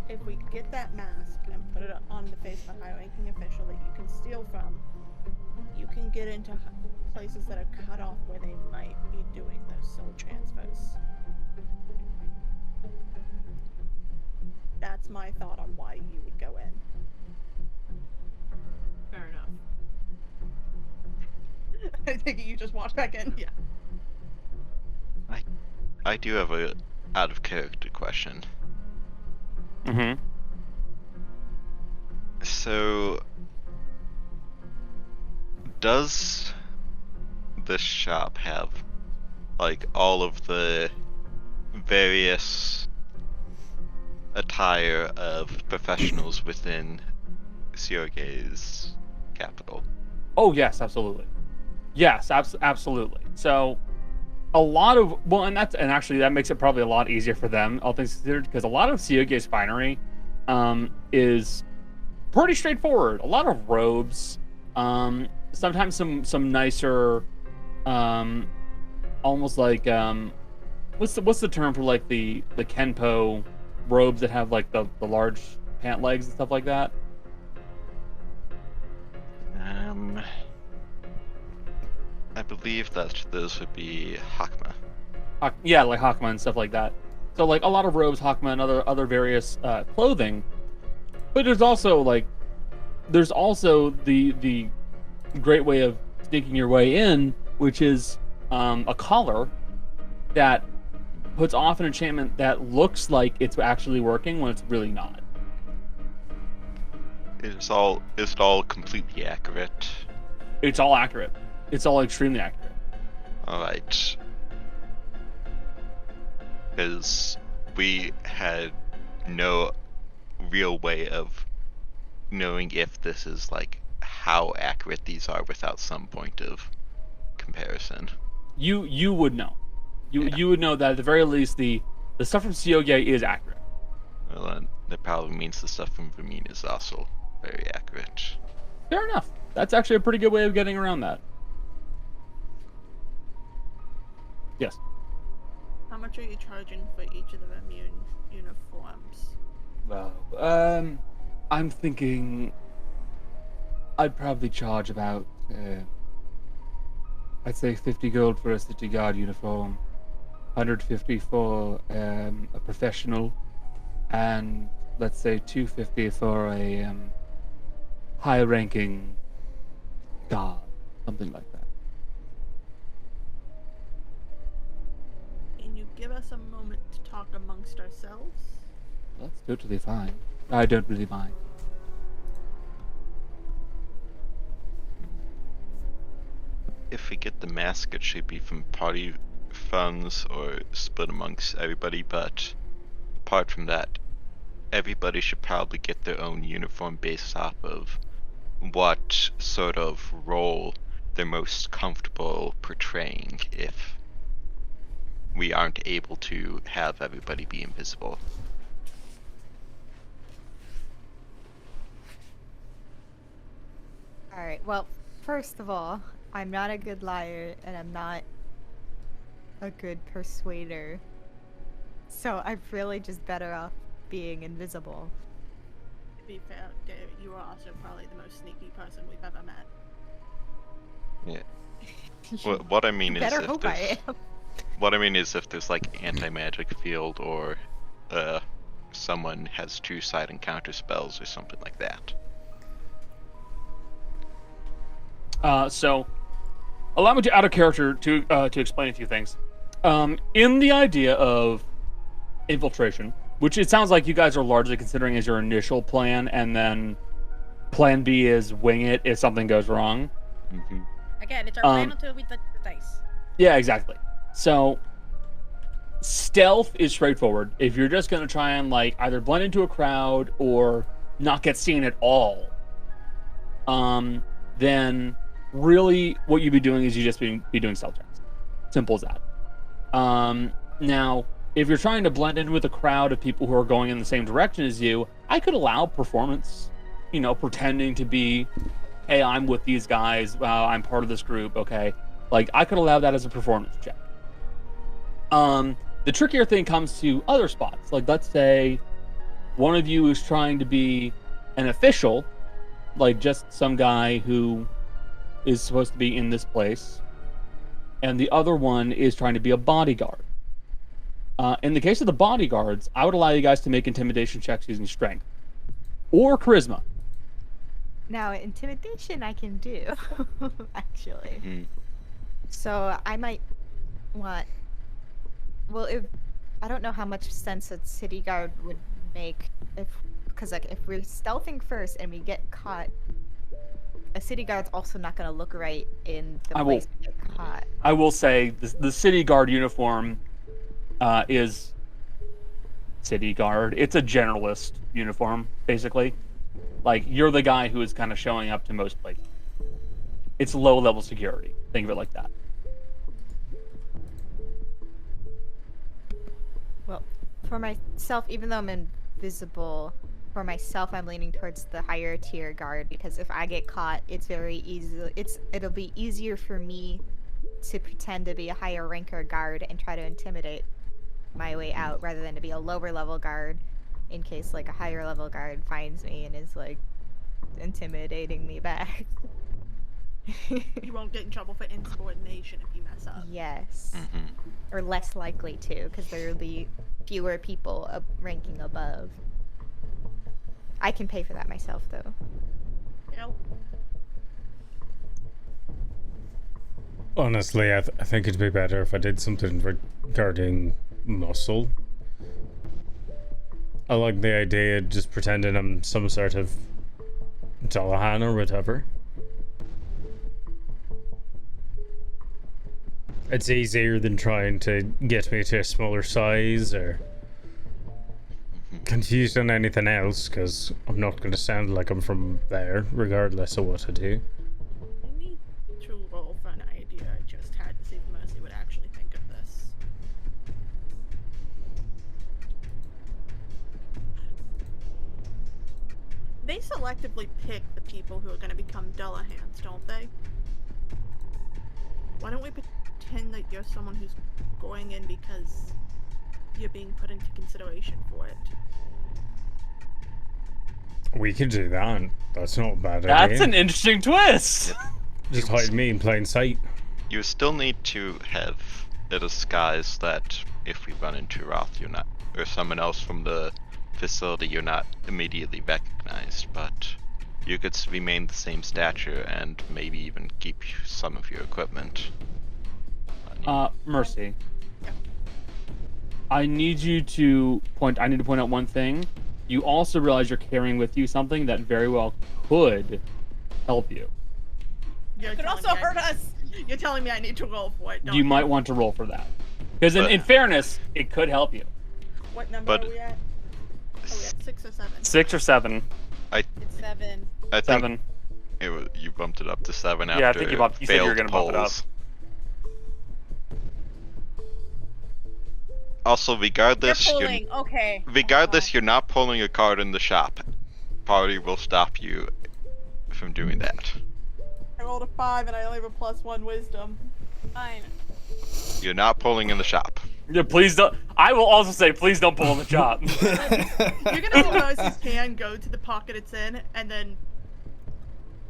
if we get that mask and put it on the face of a high-ranking official that you can steal from, you can get into places that are cut off where they might be doing those soul transfers. That's my thought on why you would go in. Fair enough. I think you just walked back in. Yeah. I do have a out of character question. Mm-hmm. So, does this shop have like all of the various attire of professionals within Srecane's capital. Oh yes, absolutely. Yes, absolutely. So a lot of and actually that makes it probably a lot easier for them, all things considered, because a lot of Srecane's finery is pretty straightforward. A lot of robes, sometimes some nicer, almost like what's the term for like the kenpo robes that have like the large pant legs and stuff like that? I believe that those would be Hakma. Yeah, like Hakma and stuff like that. So like a lot of robes, Hakma, and other various clothing. But there's also the great way of sneaking your way in, which is a collar that puts off an enchantment that looks like it's actually working when it's really not. Is it all completely accurate? It's all accurate. It's all extremely accurate. Alright. Because we had no real way of knowing if this is like how accurate these are without some point of comparison. You would know. You would know that at the very least the stuff from Siga is accurate. Well, then that probably means the stuff from Vremune is also very accurate. Fair enough. That's actually a pretty good way of getting around that. Yes. How much are you charging for each of the Vremune uniforms? Well, I'm thinking I'd probably charge about, I'd say 50 gold for a city guard uniform, 150 for a professional, and let's say 250 for a high-ranking guard, something like that. Can you give us a moment to talk amongst ourselves? That's totally fine. I don't really mind. If we get the mask, it should be from party funds or split amongst everybody, but apart from that, everybody should probably get their own uniform based off of what sort of role they're most comfortable portraying if we aren't able to have everybody be invisible. Alright, well, first of all, I'm not a good liar and I'm not a good persuader. So I'm really just better off being invisible. To be fair, Dave, you are also probably the most sneaky person we've ever met. Yeah. What I mean is Better if hope I am. what I mean is if there's like anti-magic field or someone has two-side encounter spells or something like that. So allow me to out of character to explain a few things. In the idea of infiltration, which it sounds like you guys are largely considering as your initial plan, and then plan B is wing it if something goes wrong. Mm-hmm. Again, it's our plan until we touch the dice. Yeah, exactly. So stealth is straightforward. If you're just going to try and like either blend into a crowd or not get seen at all, then really what you'd be doing is you just be doing stealth checks. Simple as that. Now, if you're trying to blend in with a crowd of people who are going in the same direction as you, I could allow performance, pretending to be, hey, I'm with these guys, I'm part of this group, okay? Like, I could allow that as a performance check. The trickier thing comes to other spots. Like, let's say one of you is trying to be an official, like just some guy who is supposed to be in this place, and the other one is trying to be a bodyguard. In the case of the bodyguards, I would allow you guys to make intimidation checks using strength or charisma. Now, intimidation I can do, actually. Mm-hmm. So I might want. Well, if I don't know how much sense a city guard would make because if we're stealthing first and we get caught, a city guard's also not going to look right in the place we get caught. I will say the city guard uniform is city guard. It's a generalist uniform, basically. Like, you're the guy who is kind of showing up to most places. It's low-level security. Think of it like that. Well, for myself, even though I'm invisible, for myself, I'm leaning towards the higher tier guard because if I get caught, it's very easy. It'll be easier for me to pretend to be a higher ranker guard and try to intimidate my way out rather than to be a lower level guard in case like a higher level guard finds me and is like intimidating me back. You won't get in trouble for insubordination if you mess up. Yes. Mm-hmm. Or less likely to, because there will be fewer people ranking above. I can pay for that myself, though. Yep. Honestly, I think it'd be better if I did something regarding muscle. I like the idea of just pretending I'm some sort of Dullahan or whatever. It's easier than trying to get me to a smaller size or confused on anything else, because I'm not going to sound like I'm from there, regardless of what I do. I need to roll for an idea I just had to see if Mercy would actually think of this. They selectively pick the people who are going to become Dullahans, don't they? Why don't we pretend that you're someone who's going in because you're being put into consideration for it? We could do that. That's not a bad idea. That's an interesting twist! Just hide me in plain sight. You still need to have a disguise that if we run into Roth, you're not, or someone else from the facility, you're not immediately recognized, but you could remain the same stature and maybe even keep some of your equipment. Mercy. I need to point out one thing. You also realize you're carrying with you something that very well could help you. It could also hurt us. You're telling me I need to roll for it. You might want to roll for that. Because in fairness, it could help you. What number But- are we at? Are we at 6 or 7? 6 or 7. It's 7. I think 7. it was, you bumped it up to 7 after Yeah, I think you said you were failed gonna bump it up. polls. Also, regardless, Okay. regardless, you're not pulling a card in the shop. Party will stop you from doing that. I rolled a 5 and I only have a +1 wisdom. Fine. You're not pulling in the shop. Yeah, please don't. I will also say, please don't pull on the chop. You're gonna see Mercy's hand go to the pocket it's in and then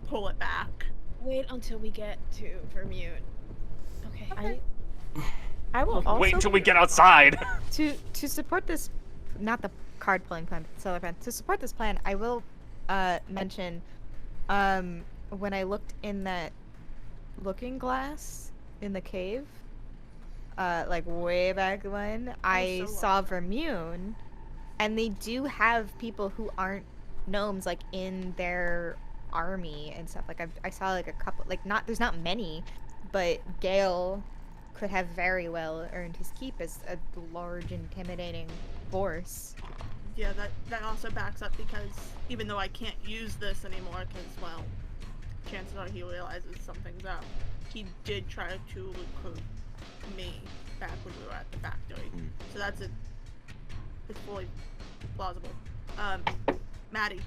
pull it back. Wait until we get to Vremune. Okay. I will also Wait until we get outside. to support this, not the card pulling plan, but the seller plan. To support this plan, I will mention when I looked in that looking glass in the cave, like way back when, I saw Vremune, and they do have people who aren't gnomes like in their army and stuff. Like I saw like a couple, like there's not many, but Gale could have very well earned his keep as a large, intimidating force. Yeah, that also backs up because even though I can't use this anymore, because, well, chances are he realizes something's up, he did try to recruit me back when we were at the factory. So it's fully plausible. Maddie,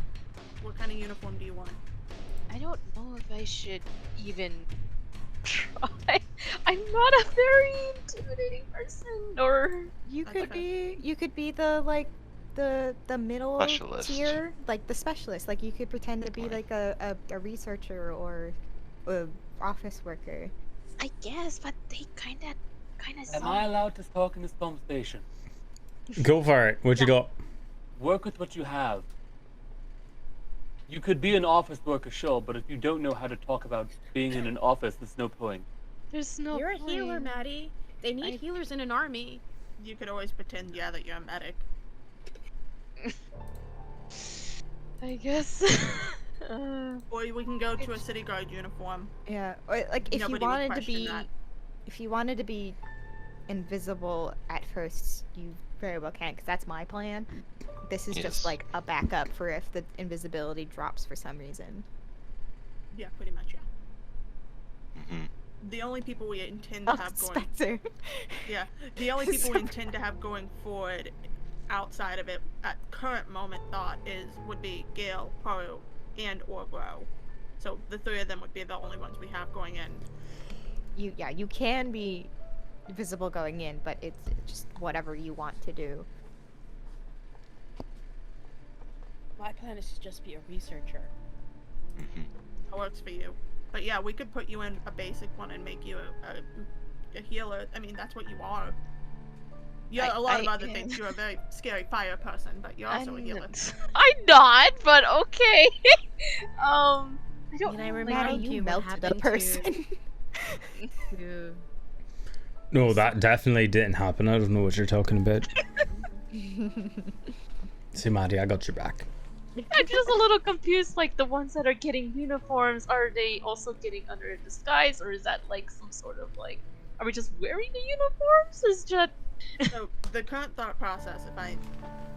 what kind of uniform do you want? I don't know if I should even try. I'm not a very intimidating person, or You That's could okay. be the like the middle Specialist. tier, like the specialist. Like you could pretend to be like a researcher or a office worker. I guess, but they kinda Am I allowed to talk in this conversation? Go for it. What you got? Work with what you have. You could be an office worker, sure, but if you don't know how to talk about being in an office, there's no point. There's no You're a point. healer, Maddie. They need I- healers in an army. You could always pretend, yeah, that you're a medic. I guess. Or we can go to a city guard uniform. Yeah, or like if Nobody you would wanted to question be, that. if you wanted to be invisible at first, you very well can, because that's my plan. This is Yes. just like a backup for if the invisibility drops for some reason. Yeah, pretty much, yeah. Hmm. The only people we intend to Oh, have going... Spencer. Yeah, the only people we intend to have going forward outside of it at current moment thought would be Gale, Haru, and or Bro. So the three of them would be the only ones we have going in. You can be visible going in, but it's just whatever you want to do. My plan is to just be a researcher. Hmm. That works for you. But yeah, we could put you in a basic one and make you a healer. I mean, that's what you are. You're a lot of other things. You're a very scary fire person, but you're also a healer. I'm not, but okay. I don't. And I know, remind Maddie, you you what melted a happened person. to No, that definitely didn't happen. I don't know what you're talking about. See, Maddie, I got your back. I'm just a little confused. Like the ones that are getting uniforms, are they also getting under a disguise, or is that like some sort of like, are we just wearing the uniforms? Is just So the current thought process, if I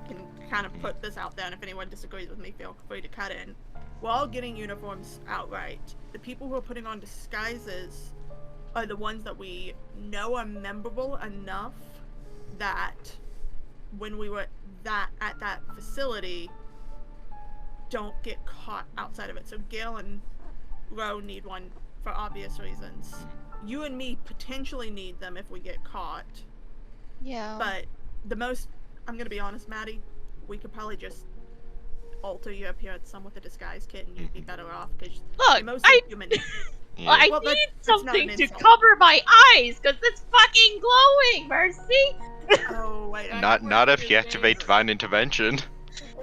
can kind of put this out there, and if anyone disagrees with me, feel free to cut in. We're all getting uniforms outright. The people who are putting on disguises are the ones that we know are memorable enough that when we were at that facility, don't get caught outside of it. So Gale and Ro need one for obvious reasons. You and me potentially need them if we get caught. yeah. But the most, I'm gonna be honest, Maddie, we could probably just alter your appearance some with a disguise kit and you'd be better off because Look, you're mostly human. Yeah. I Well, need that's not something an to insult. cover my eyes because it's fucking glowing, Mercy. Oh, wait. Not if you activate divine intervention.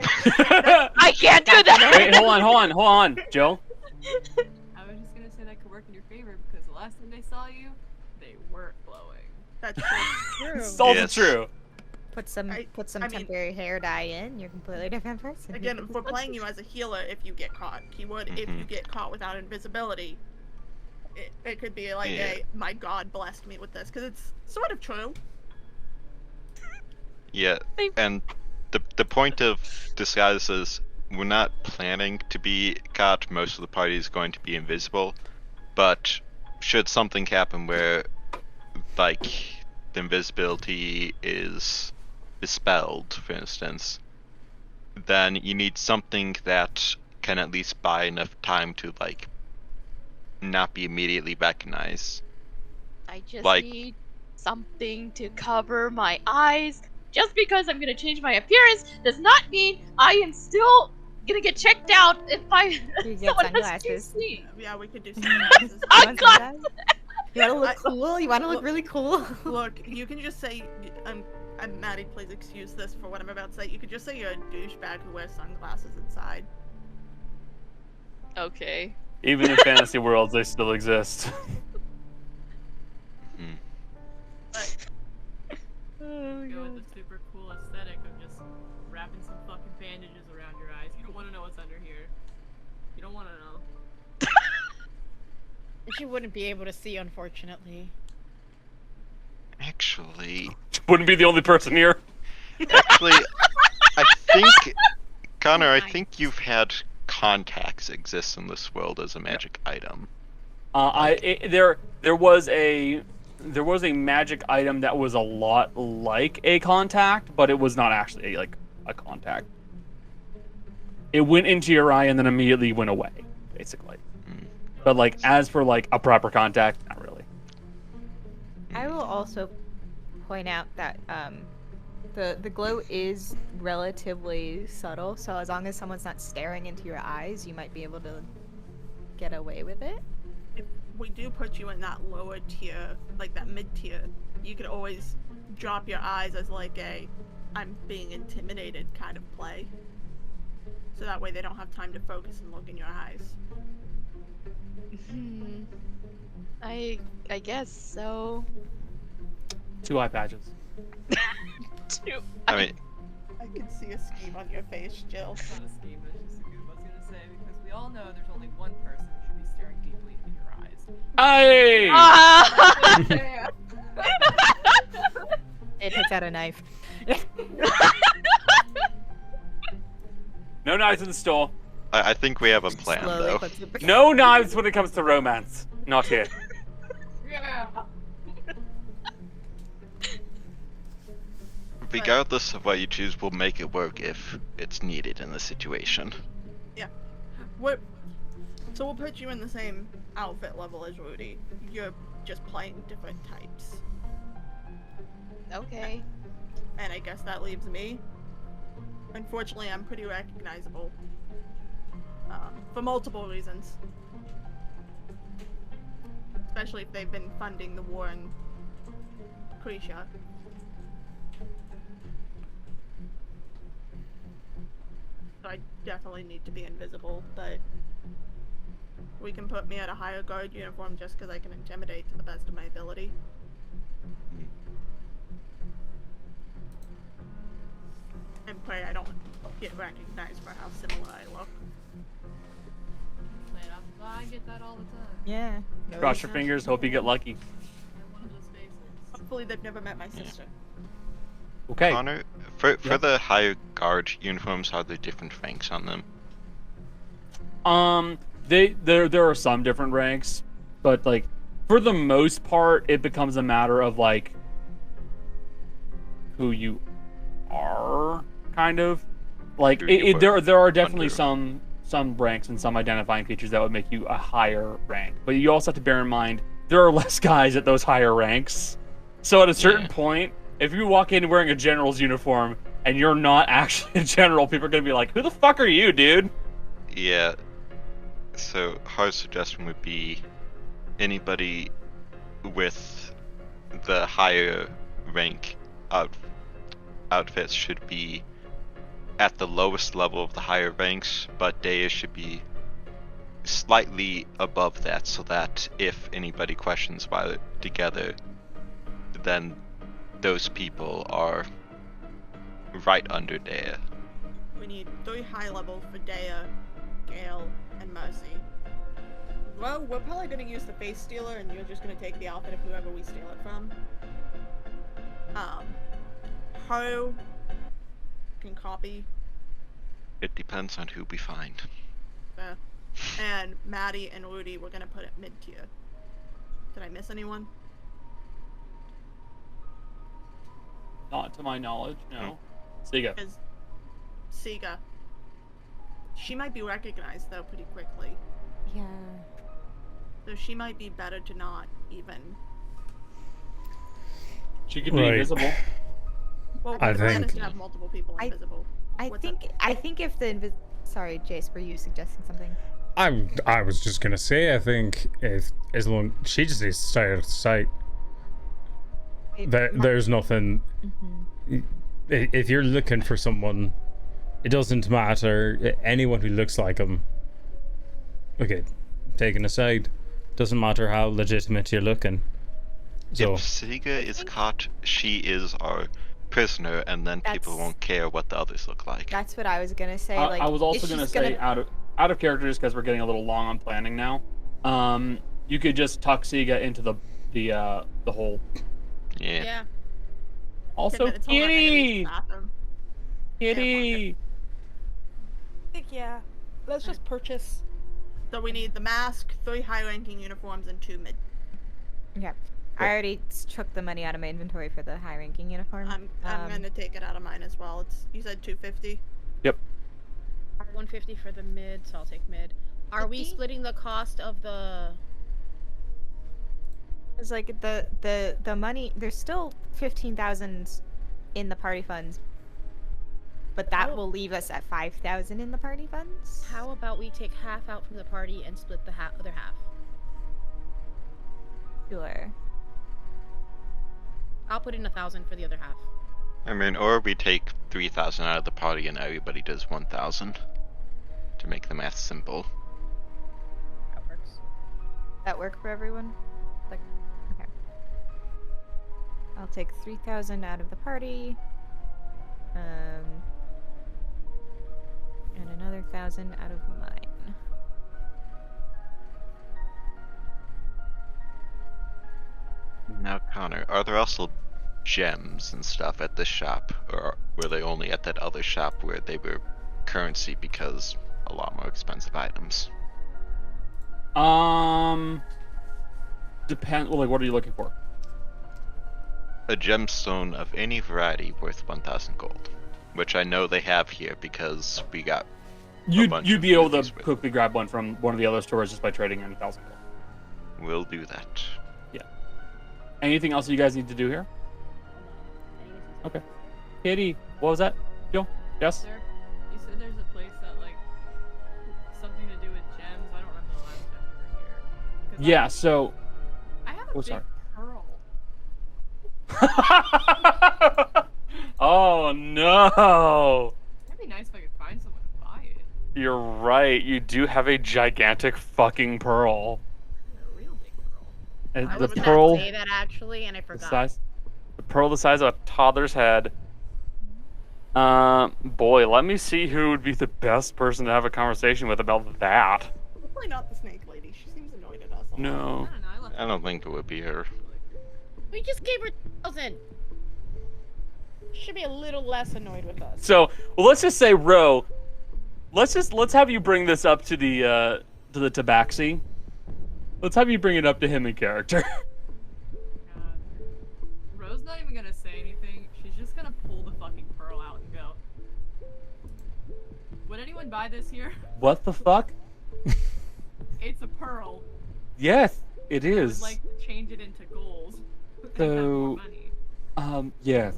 I can't do that. Wait, hold on, Joe. I was just gonna say that could work in your favor because the last time they saw you, they weren't glowing. That's true. It's also Yes. true. Put some I mean- temporary hair dye in. You're a completely different person. Again, if we're playing you as a healer, if you get caught, keyword, if you get caught without invisibility, it could be like Yeah. my god blessed me with this, because it's sort of true. Yeah, and the point of disguise is we're not planning to be caught. Most of the party is going to be invisible, but should something happen where, like, the invisibility is dispelled, for instance, then you need something that can at least buy enough time to, like, not be immediately recognized. I just Like- need something to cover my eyes. Just because I'm gonna change my appearance does not mean I am still gonna get checked out if You get someone has sunglasses. QC. Yeah, we could do sunglasses. Sunglasses. You wanna look I- cool? You wanna look really cool? Look, you can just say, Maddie, please excuse this for what I'm about to say. You could just say you're a douchebag who wears sunglasses inside. Okay. Even in fantasy worlds, they still exist. Hmm. Go with the super cool aesthetic of just wrapping some fucking bandages around your eyes. You don't want to know what's under here. You don't want to know. Which you wouldn't be able to see, unfortunately. Actually, Wouldn't be the only person here. I think, Connor, I think you've had contacts exist in this world as a magic item. There was a magic item that was a lot like a contact, but it was not actually like a contact. It went into your eye and then immediately went away, basically. Hmm. But like as for like a proper contact, not really. I will also point out that the glow is relatively subtle, so as long as someone's not staring into your eyes, you might be able to get away with it. If we do put you in that lower tier, like that mid tier, you could always drop your eyes as like a I'm being intimidated kind of play. So that way they don't have time to focus and look in your eyes. I guess so. 2 eye patches. I mean, I can see a scheme on your face, Jill. It's not a scheme, but it's just a goof I was gonna say because we all know there's only one person who should be staring deeply into your eyes. Hey! Ah! Jay takes out a knife. No knives in the store. I think we have a plan, Slowly though. puts it back. No knives when it comes to romance. Not here. Regardless of what you choose, we'll make it work if it's needed in the situation. So we'll put you in the same outfit level as Rudy. You're just playing different types. Okay. And I guess that leaves me. Unfortunately, I'm pretty recognizable. For multiple reasons. Especially if they've been funding the war in Croatia. So I definitely need to be invisible, but we can put me at a higher guard uniform just because I can intimidate to the best of my ability. And pray I don't get recognized for how similar I look. Man, I get that all the time. Yeah. Cross your fingers, hope you get lucky. I'm one of those faces. Hopefully they've never met my sister. Okay. Connor, for Yep. the higher guard uniforms, are there different ranks on them? There are some different ranks, but like for the most part, it becomes a matter of like who you are, kind of. Like Who you there are definitely under. some ranks and some identifying features that would make you a higher rank, but you also have to bear in mind there are less guys at those higher ranks. So at a certain point, if you walk in wearing a general's uniform and you're not actually a general, people are gonna be like, "Who the fuck are you, dude?" Yeah. So, our suggestion would be anybody with the higher rank outfits should be at the lowest level of the higher ranks, but Dea should be slightly above that, so that if anybody questions why they're together, then those people are right under Dea. We need 3 high levels for Dea, Gale, and Mercy. Well, we're probably gonna use the face stealer, and you're just gonna take the outfit of whoever we steal it from. Ho can copy, It depends on who we find. and Maddie and Rudy we're gonna put at mid tier. Did I miss anyone? Not to my knowledge, no. Siga. Because Siga, she might be recognized though pretty quickly, Yeah. so she might be better to not even. She could be Right. invisible. Well, I the plan is think- to have multiple people I- invisible. I What's up? think if the sorry, Jace, were you suggesting something? I was just gonna say, I think if as long she just needs to stay out of sight. There's nothing. If you're looking for someone, it doesn't matter. Anyone who looks like them. Okay, taken aside, doesn't matter how legitimate you're looking. So If Siga is caught, she is our prisoner, and then people That's- won't care what the others look like. That's what I was gonna say. I was also it's gonna just say out of character, just because we're getting a little long on planning now. You could just tuck Siga into the hole. Yeah. Yeah. Also, It's all that Kitty, enemy's bathroom. Kitty. Yeah. Let's just purchase. So we need the mask, 3 high-ranking uniforms, and 2 mid. Yeah. I already took the money out of my inventory for the high-ranking uniform. I'm gonna take it out of mine as well. You said 250. 150 for the mid, so I'll take mid. Are we 50? splitting the cost of the? It's like the money. There's still 15,000 in the party funds, but that Oh. will leave us at 5,000 in the party funds. How about we take half out from the party and split the other half? Sure. I'll put in 1,000 for the other half. I mean, or we take 3,000 out of the party and everybody does 1,000 to make the math simple. That works. That work for everyone? Like, okay. I'll take 3,000 out of the party. And another 1,000 out of mine. Now, Connor, are there also gems and stuff at this shop, or were they only at that other shop where they were currency because a lot more expensive items? Depend. Well, like, what are you looking for? A gemstone of any variety worth 1,000 gold, which I know they have here because we got. You'd be able to movies with quickly grab one from one of the other stores just by trading in 1,000 gold. We'll do that. Yeah. Anything else you guys need to do here? Okay. Katie, what was that? Joe? Yes? There, you said there's a place that like something to do with gems. I don't remember the last time we were here. 'Cause Yeah. So. I have a Oh, big sorry. pearl. Oh no! That'd be nice if I could find someone to buy it. You're right. You do have a gigantic fucking pearl. A real big pearl. And I the was about pearl, to say that actually, and I the forgot. pearl the size of a toddler's head. Boy, let me see who would be the best person to have a conversation with about that. Hopefully not the snake lady. She seems annoyed at us. a lot. No. I don't know. I left I don't think it would be her. We just gave her 1,000. Should be a little less annoyed with us. So, well, let's just say, Ro. Let's have you bring this up to the Tabaxi. Let's have you bring it up to him in character. God. Ro's not even gonna say anything. She's just gonna pull the fucking pearl out and go. Would anyone buy this here? What the fuck? It's a pearl. Yes, it I would is. like to change it into gold. and have So- more money. Yes.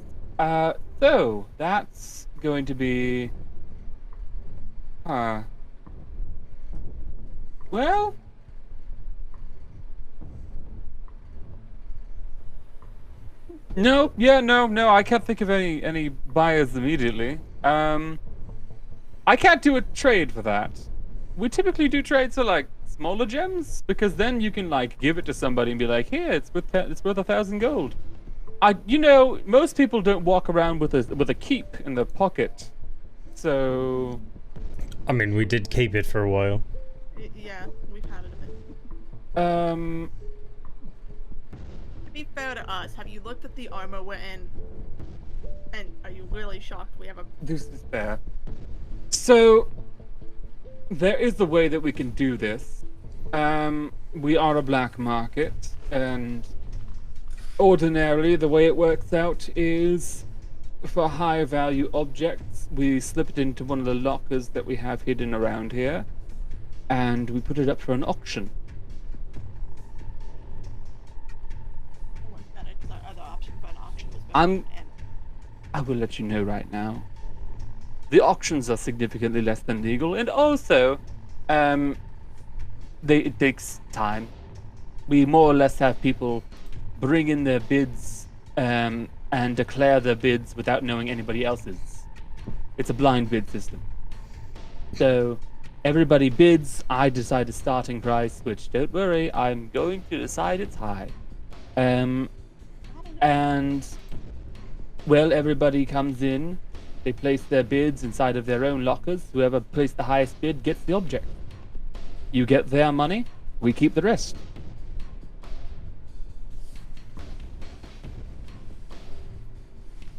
So that's going to be. Well. No, yeah, no, I can't think of any buyers immediately. I can't do a trade for that. We typically do trades for like smaller gems because then you can like give it to somebody and be like, here, it's worth 1,000 gold. Most people don't walk around with a keep in their pocket, so. I mean, we did keep it for a while. Yeah, we've had it a bit. To be fair to us, have you looked at the armor we're in? And are you really shocked we have a... This is fair. So, there is a way that we can do this. We are a black market, and ordinarily the way it works out is for high value objects, we slip it into one of the lockers that we have hidden around here, and we put it up for an auction. I like that, because our other option for an auction was... I will let you know right now. The auctions are significantly less than legal, and also, it takes time. We more or less have people bring in their bids and declare their bids without knowing anybody else's. It's a blind bid system. So everybody bids, I decide a starting price, which, don't worry, I'm going to decide it's high. And, well, everybody comes in, they place their bids inside of their own lockers. Whoever placed the highest bid gets the object. You get their money, we keep the rest.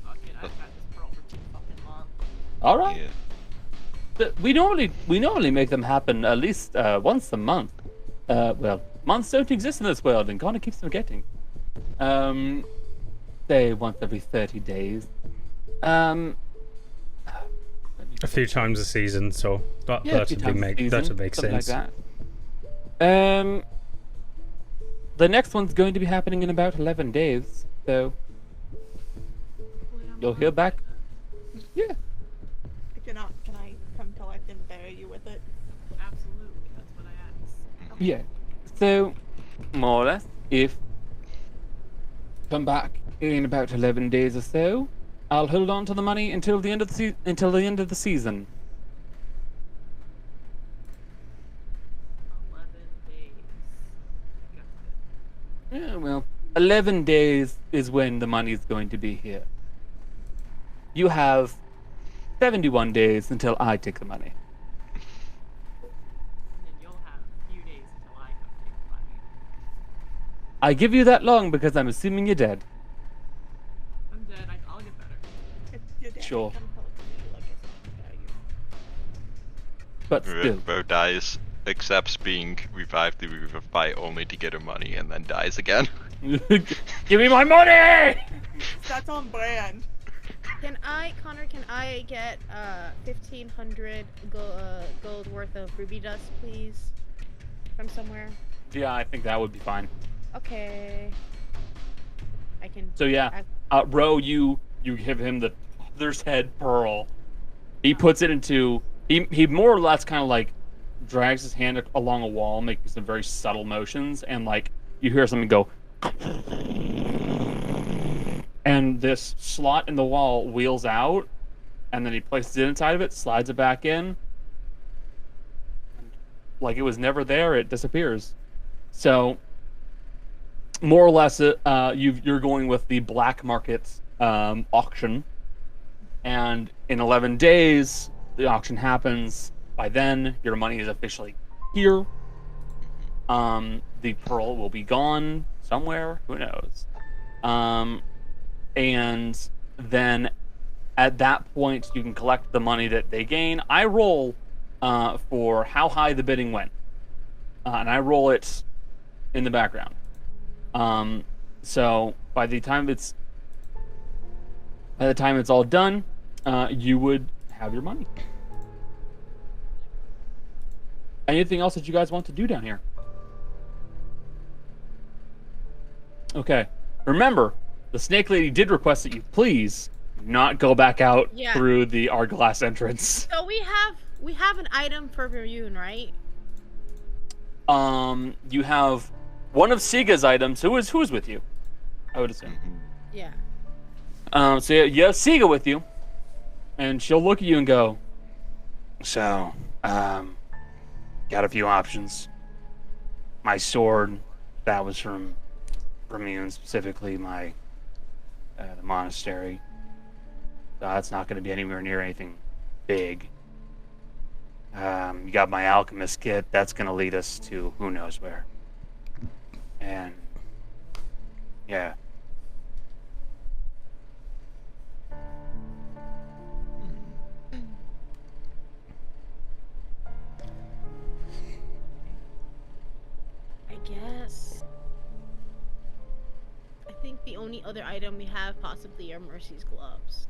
Fuck it, I've had this pearl for too fucking long. All right. Yeah. We normally make them happen at least once a month. Well, months don't exist in this world, and Connor keeps forgetting. Say once every 30 days. A few times a season, so that A few would times a make season, sense. something like that. The next one's going to be happening in about 11 days, so you'll hear back. Yeah. Can I come collect and bury you with it? Absolutely, that's what I asked. Yeah. So, more or less, if come back in about 11 days or so, I'll hold on to the money until the end of the season. 11 days. Got it. Yeah, well, 11 days is when the money's going to be here. You have 71 days until I take the money. And then you'll have a few days until I come take the money. I give you that long because I'm assuming you're dead. sure. Some pelican maybe, like I said, value. But still, Ro dies, accepts being revived through Revivify only to get her money, and then dies again. give me my money! That's on brand. Connor, can I get 1,500 gold worth of ruby dust, please? From somewhere? Yeah, I think that would be fine. Okay. I can. So yeah, Ro, you give him the other's head pearl. He puts it into. He more or less kind of like drags his hand along a wall, making some very subtle motions, and like you hear something go. And this slot in the wall wheels out, and then he places it inside of it, slides it back in. Like it was never there, it disappears. So, more or less, you're going with the black market auction. And in 11 days, the auction happens. By then, your money is officially here. The pearl will be gone somewhere. Who knows? And then at that point, you can collect the money that they gain. I roll for how high the bidding went, and I roll it in the background. So by the time it's all done, you would have your money. Anything else that you guys want to do down here? Okay. Remember, the Snake Lady did request that you please not go back out through the Arglass entrance. So we have an item for Vremunian, right? You have one of Siga's items. Who is with you? I would assume. Yeah. So you have Siga with you, and she'll look at you and go, "So, got a few options. My sword, that was from Vremune, specifically the monastery. That's not going to be anywhere near anything big. You got my alchemist kit. That's going to lead us to who knows where. And yeah." I guess. I think the only other item we have possibly are Mercy's gloves.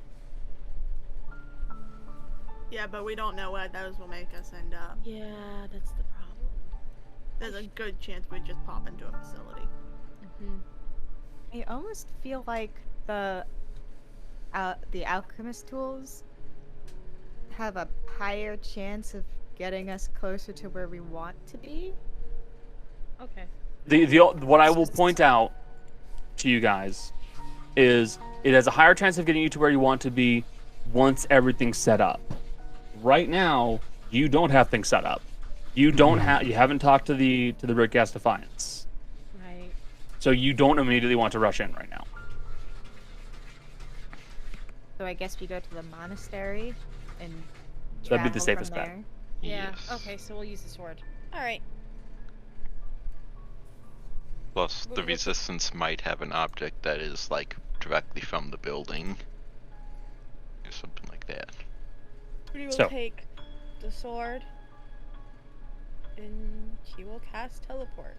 Yeah, but we don't know where those will make us end up. Yeah, that's the problem. There's a good chance we'd just pop into a facility. Mm-hmm. I almost feel like the alchemist tools have a higher chance of getting us closer to where we want to be. Okay. What I will point out to you guys is it has a higher chance of getting you to where you want to be once everything's set up. Right now, you don't have things set up. You haven't talked to the Rickgas Defiance. Right. So you don't immediately want to rush in right now. So I guess we go to the monastery and That'd be the travel safest from bet. there. Yeah. Yes. Okay, so we'll use the sword. All right. Plus, the We'll- resistance might have an object that is like directly from the building, or something like that. Rudy will So. take the sword, and she will cast teleport.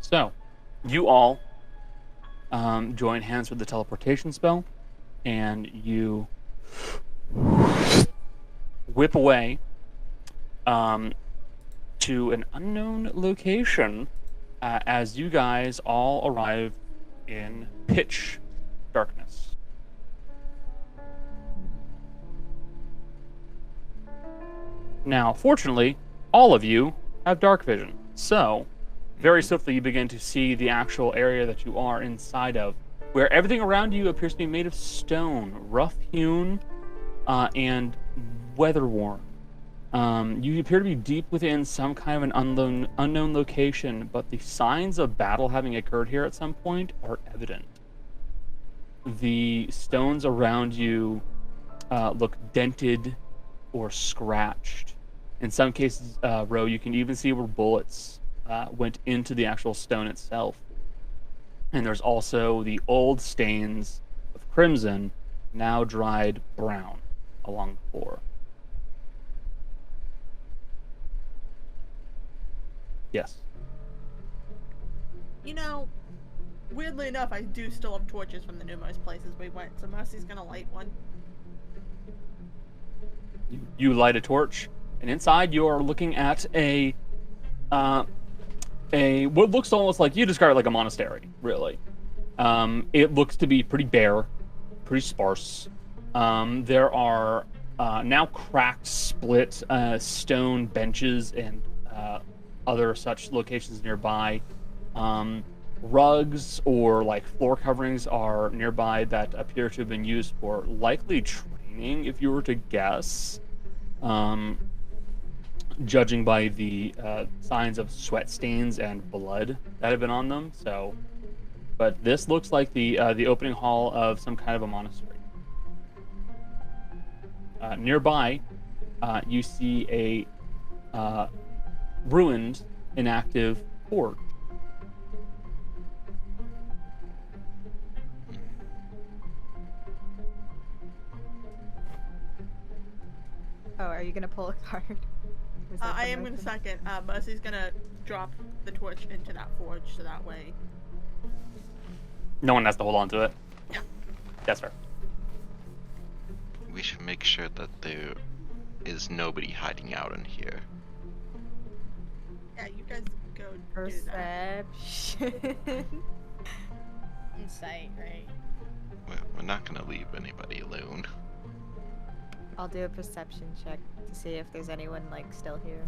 So, you all join hands with the teleportation spell, and you whip away to an unknown location as you guys all arrive in pitch darkness. Now, fortunately, all of you have dark vision, so very swiftly you begin to see the actual area that you are inside of, where everything around you appears to be made of stone, rough-hewn, and weather-worn. You appear to be deep within some kind of an unknown location, but the signs of battle having occurred here at some point are evident. The stones around you look dented or scratched. In some cases, Ro, you can even see where bullets went into the actual stone itself. And there's also the old stains of crimson now dried brown along the floor. Yes. You know, weirdly enough, I do still have torches from the numerous places we went, so Mercy's gonna light one. You light a torch, and inside you are looking at a what looks almost like, you describe it like a monastery, really. It looks to be pretty bare, pretty sparse. There are now cracked, split stone benches and other such locations nearby. Rugs or like floor coverings are nearby that appear to have been used for likely training, if you were to guess. Judging by the signs of sweat stains and blood that have been on them. So, but this looks like the opening hall of some kind of a monastery. Nearby, you see a ruined, inactive forge. Oh, are you gonna pull a card? Was that I the am in a motion? second. Mercy's gonna drop the torch into that forge, so that way. No one has to hold on to it. Yeah. That's fair. We should make sure that there is nobody hiding out in here. Yeah, you guys go do that. Perception. Insight, right? We're not gonna leave anybody alone. I'll do a perception check to see if there's anyone like still here.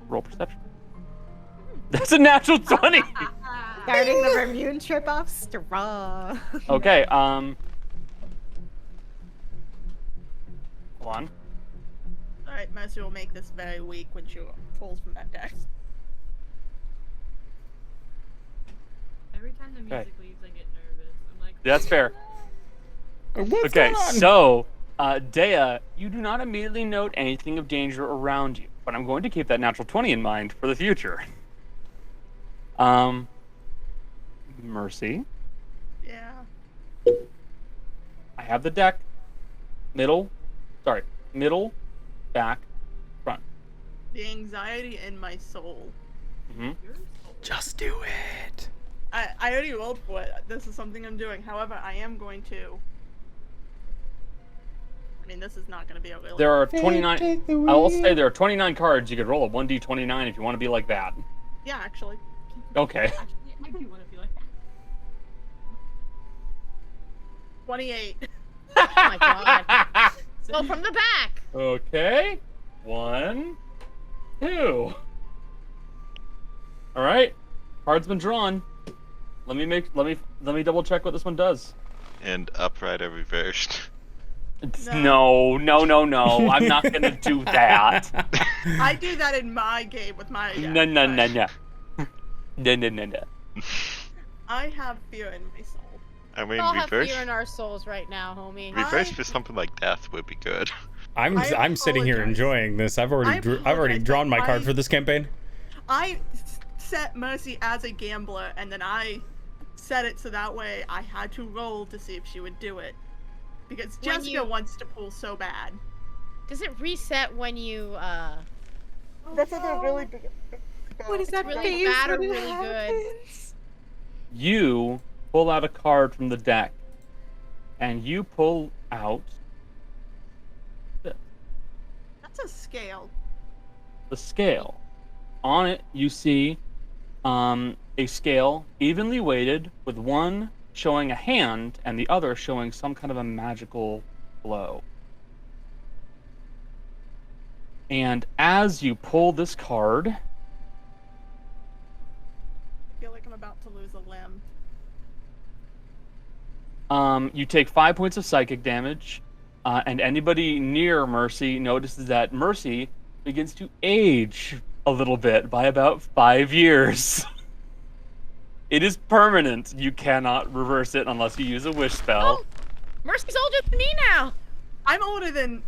Roll perception. That's a natural 20. Starting the Vremune trip off strong. Okay. Hold on. Alright, Mercy will make this very weak when she pulls from that deck. Every time the music leaves, I get nervous. I'm like, That's fair. What's Okay, going on? so, Dea, you do not immediately note anything of danger around you, but I'm going to keep that natural 20 in mind for the future. Mercy. Yeah. I have the deck. Middle, back, front. The anxiety in my soul. Mm-hmm. Just do it. I already rolled for it. This is something I'm doing. However, I am going to. I mean, this is not going to be a really. There are 29. I will say there are 29 cards. You could roll a 1d29 if you want to be like that. Yeah, actually. Okay. actually, I do want to be like that. 28. Oh my god. Go from the back. Okay. 1, 2. All right. Card's been drawn. Let me double check what this one does. And upright or reversed. No. I'm not gonna do that. I do that in my game with my. No. No. I have fear in my soul. I We mean, all have reverse. fear in our souls right now, homie. Reverse for something like death would be good. I'm sitting here apologize. enjoying this. I've already apologize, drawn my but card for this campaign. I set Mercy as a gambler, and then I set it so that way I had to roll to see if she would do it. Because When Jessica you- wants to pull so bad. Does it reset when you That's a really big. What is that really face bad or when it really good? happens? You pull out a card from the deck, and you pull out That's a scale. the scale. On it, you see a scale evenly weighted, with one showing a hand and the other showing some kind of a magical blow. And as you pull this card, I feel like I'm about to lose a limb. you take 5 points of psychic damage, and anybody near Mercy notices that Mercy begins to age a little bit by about 5 years. It is permanent. You cannot reverse it unless you use a wish spell. Oh, Mercy's older than me now. I'm older than.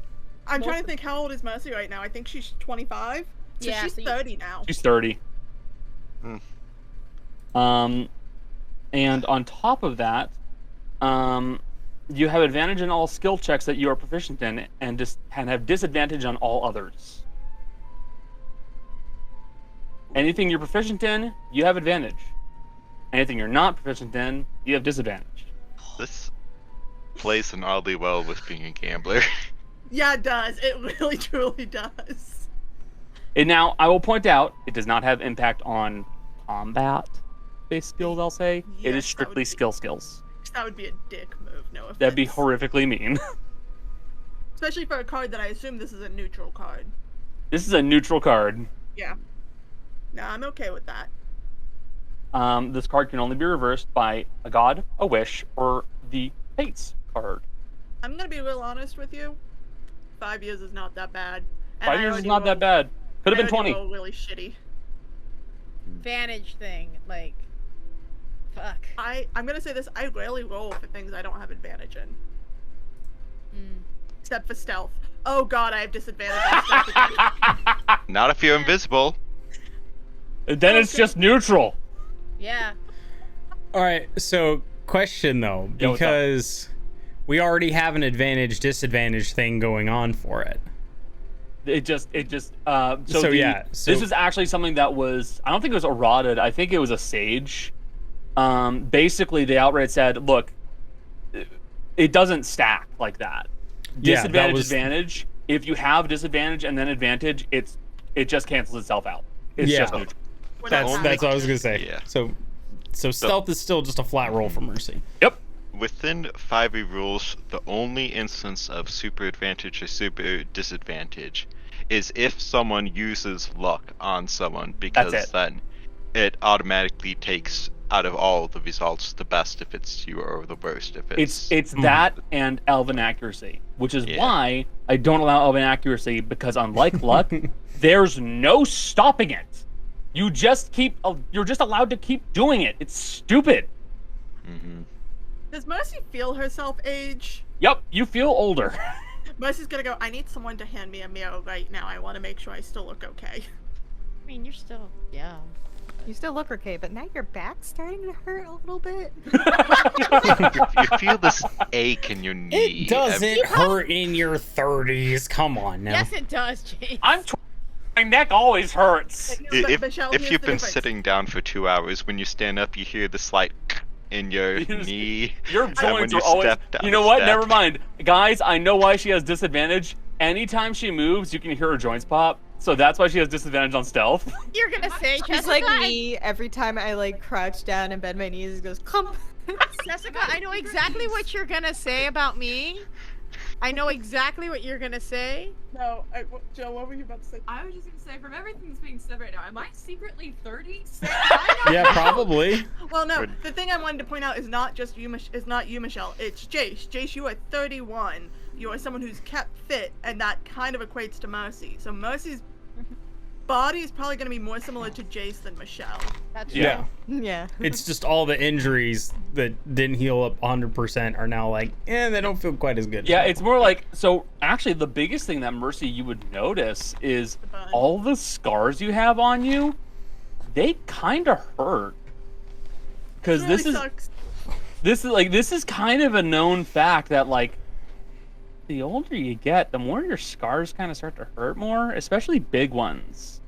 I'm trying Most- to think how old is Mercy right now. I think she's 25. So Yeah, she's so you- 30 now. She's 30. Hmm. And on top of that, You have advantage in all skill checks that you are proficient in, and have disadvantage on all others. Anything you're proficient in, you have advantage. Anything you're not proficient in, you have disadvantage. This plays an oddly well with being a gambler. Yeah, it does. It really, truly does. And now, I will point out, it does not have impact on combat-based skills, I'll say. Yes, It is that strictly would be- skills. That would be a dick move, no offense. That'd be horrifically mean. Especially for a card that I assume this is a neutral card. This is a neutral card. Yeah. No, I'm okay with that. This card can only be reversed by a god, a wish, or the fates card. I'm gonna be real honest with you. 5 years is not that bad. And 5 I years is already not that rolled- bad. Could have I been already 20. rolled really shitty. Advantage thing, like, fuck. I'm gonna say this, I rarely roll for things I don't have advantage in. Except for stealth. Oh god, I have disadvantage on stealth again. Not if you're invisible. And then it's just neutral. Yeah. All right, so question though, Yeah, what's up? because we already have an advantage disadvantage thing going on for it. So yeah, this is actually something that was, I don't think it was eroded, I think it was a sage. Basically they outright said, look, it doesn't stack like that. Yeah, Disadvantage, that was- advantage, if you have disadvantage and then advantage, it just cancels itself out. It's Yeah. just neutral. We're not That's having what I was gonna say. Yeah. So stealth is still just a flat roll for mercy. Yep. Within 5e rules, the only instance of super advantage or super disadvantage is if someone uses luck on someone, because it. then it automatically takes out of all the results the best if it's you or the worst if It's that and elven accuracy, which is Yeah. why I don't allow elven accuracy, because unlike luck, there's no stopping it. You're just allowed to keep doing it. It's stupid. Mhm. Does Mercy feel herself age? Yep, you feel older. Mercy's gonna go, I need someone to hand me a mirror right now. I want to make sure I still look okay. I mean, you're still, yeah. You still look okay, but now your back's starting to hurt a little bit. You feel this ache in your knee. It doesn't hurt in your 30s. Come on now. Yes, it does, James. My neck always hurts. No, but If, Michelle, if here's you've the been difference. sitting down for 2 hours, when you stand up, you hear the slight in your knee. Your And when joints you are always. step down You know a what? step. Never mind, guys. I know why she has disadvantage. Anytime she moves, you can hear her joints pop. So that's why she has disadvantage on stealth. You're gonna say, She's Jessica, like me every time I like crouch down and bend my knees. It goes clump. Jessica, I know exactly what you're gonna say about me. I know exactly what you're gonna say. No, Joe, what were you about to say? I was just gonna say, from everything that's being said right now, am I secretly 30? Yeah, probably. Well, no, the thing I wanted to point out is not just you, is not you, Michelle. It's Jace. Jace, you are 31. You are someone who's kept fit, and that kind of equates to Mercy. So Mercy's body is probably going to be more similar to Jace than Michelle. That's Yeah. Yeah. It's just all the injuries that didn't heal up 100% are now like, they don't feel quite as good. Yeah, it's more like, so actually the biggest thing that Mercy you would notice is The bun. all the scars you have on you, they kind of hurt. Because It really this sucks. is kind of a known fact that like the older you get, the more your scars kind of start to hurt more, especially big ones.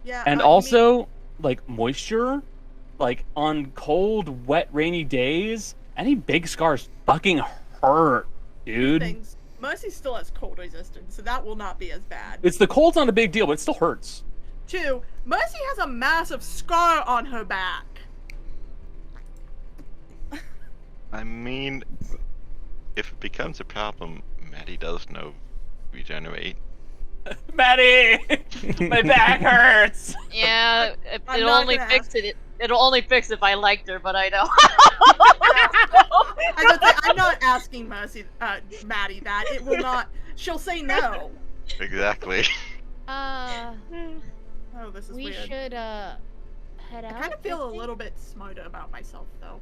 Yeah. And you mean- also like moisture, like on cold, wet, rainy days, any big scars fucking hurt, dude. things. Mercy still has cold resistance, so that will not be as bad. It's the cold's not a big deal, but it still hurts. 2, Mercy has a massive scar on her back. I mean, if it becomes a problem, Maddie does know regenerate. Maddie, my back hurts. Yeah, I'm it'll not only gonna fix it. It'll only fix if I liked her, but I know. I would say, I'm not asking Mercy, Maddie that. It will not. She'll say no. Exactly. Oh, this is we weird. should head out. I kind of feel a think. little bit smarter about myself, though.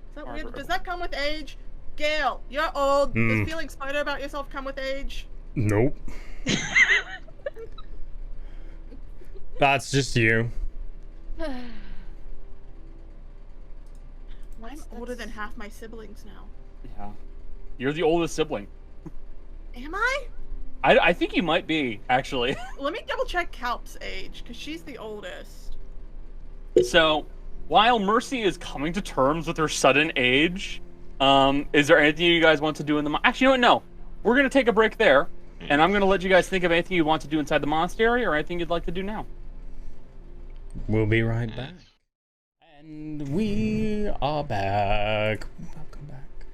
Is that Barbara. weird? Does that come with age? Gail, you're old. Hmm. Does feeling smarter about yourself come with age? Nope. That's just you. I'm older than half my siblings now. Yeah. You're the oldest sibling. Am I? I think you might be, actually. Let me double check Kalp's age, because she's the oldest. So, while Mercy is coming to terms with her sudden age, is there anything you guys want to do in the... Actually, you know what? No. We're going to take a break there, and I'm going to let you guys think of anything you want to do inside the monastery, or anything you'd like to do now. We'll be right back. And we are back. Welcome back.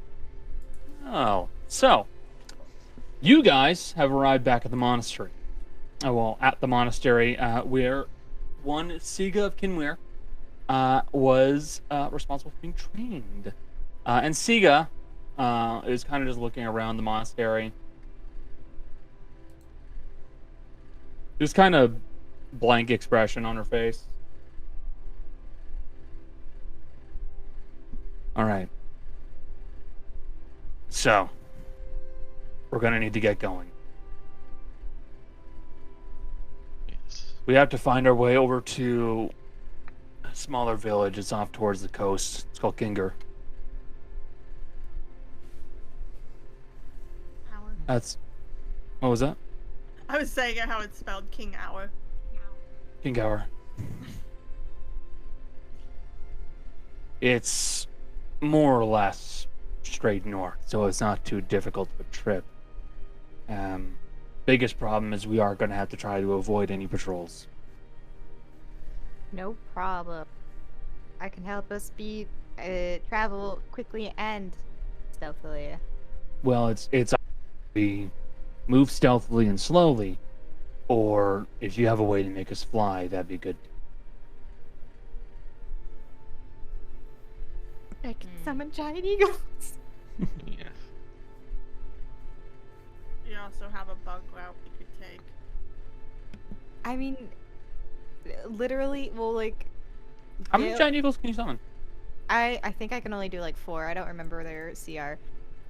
Oh, so you guys have arrived back at the monastery. Oh, well, at the monastery, where one Siga of Kinware was responsible for being trained. And Siga is kind of just looking around the monastery. Just kind of blank expression on her face. All right. So, we're going to need to get going. Yes. We have to find our way over to a smaller village. It's off towards the coast. It's called Kinger. Hour. That's... What was that? I was saying how it's spelled King Hour. Kingour. It's more or less straight north, so it's not too difficult of a trip. Biggest problem is we are going to have to try to avoid any patrols. No problem. I can help us travel quickly and stealthily. Well, it's we move stealthily and slowly, or if you have a way to make us fly, that'd be good. I can summon giant eagles. Yes. We also have a bug route we could take. I mean, literally, well, like... How many Gale- giant eagles can you summon? I think I can only do like 4. I don't remember their CR.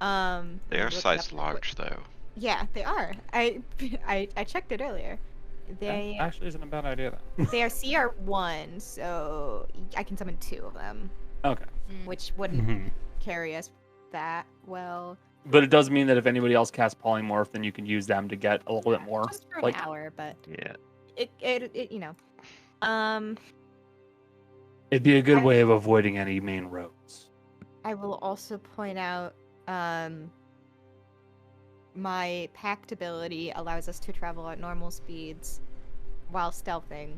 They are look it size up. large, though. Yeah, they are. I checked it earlier. They That actually isn't a bad idea, then. they are CR1, so I can summon 2 of them, Okay. which wouldn't carry us that well. But it does mean that if anybody else casts polymorph, then you can use them to get a little bit more. Just for Like, an hour, but Yeah. it you know. it'd be a good way of avoiding any main roads. I will also point out my pact ability allows us to travel at normal speeds while stealthing.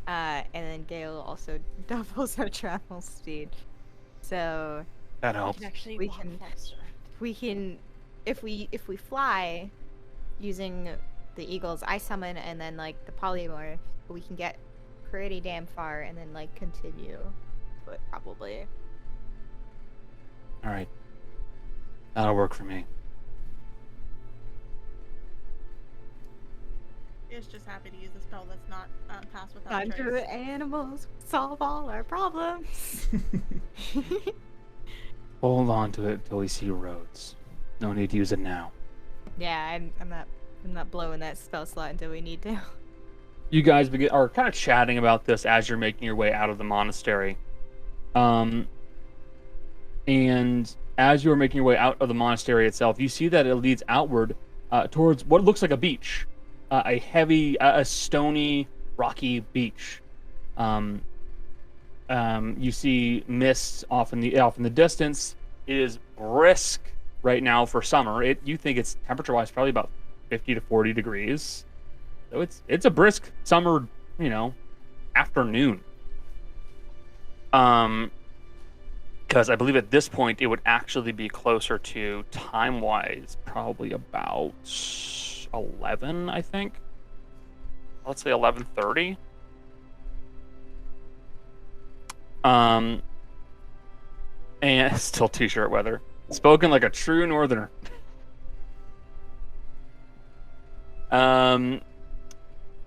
And then Gale also doubles our travel speed. So That helps. Actually, We walk can- faster. we can if we fly using the eagles I summon and then like the polymorph, we can get pretty damn far and then like continue foot probably. All right. That'll work for me. It's just happy to use a spell that's not passed without Conjure trace. animals, solve all our problems. Hold on to it till we see roads. No need to use it now. Yeah, I'm not blowing that spell slot until we need to. You guys are kind of chatting about this as you're making your way out of the monastery. And as you're making your way out of the monastery itself, you see that it leads outward towards what looks like a beach. A heavy, a stony, rocky beach. You see mist off in the distance. It is brisk right now for summer. You think it's temperature-wise probably about 50 to 40 degrees. So it's a brisk summer, afternoon. Because I believe at this point it would actually be closer to time-wise, probably about 11, I think. Let's say 11:30. And still t-shirt weather. Spoken like a true northerner. And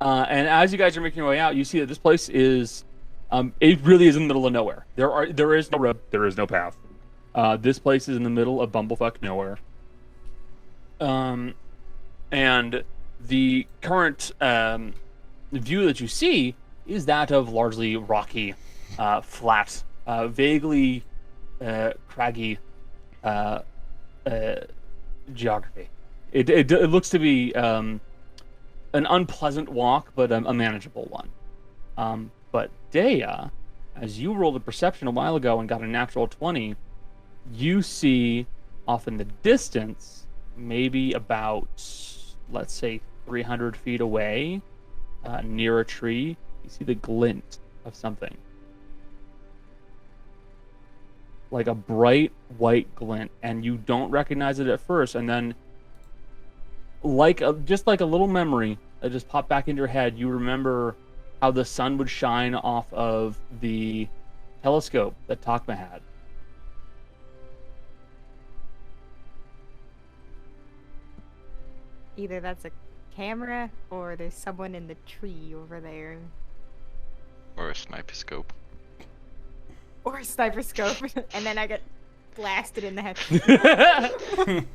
as you guys are making your way out, you see that this place is, it really is in the middle of nowhere. There is no road, there is no path. This place is in the middle of bumblefuck nowhere. And the current view that you see is that of largely rocky, flat vaguely craggy geography. It looks to be an unpleasant walk, but a manageable one. But Dea, as you rolled a perception a while ago and got a natural 20, you see off in the distance, maybe about, let's say, 300 feet away, near a tree, you see the glint of something. Like a bright white glint, and you don't recognize it at first, and then just like a little memory that just popped back into your head, you remember how the sun would shine off of the telescope that Takma had. Either that's a camera or there's someone in the tree over there. Or a sniper scope. Or a sniper scope, and then I get blasted in the head.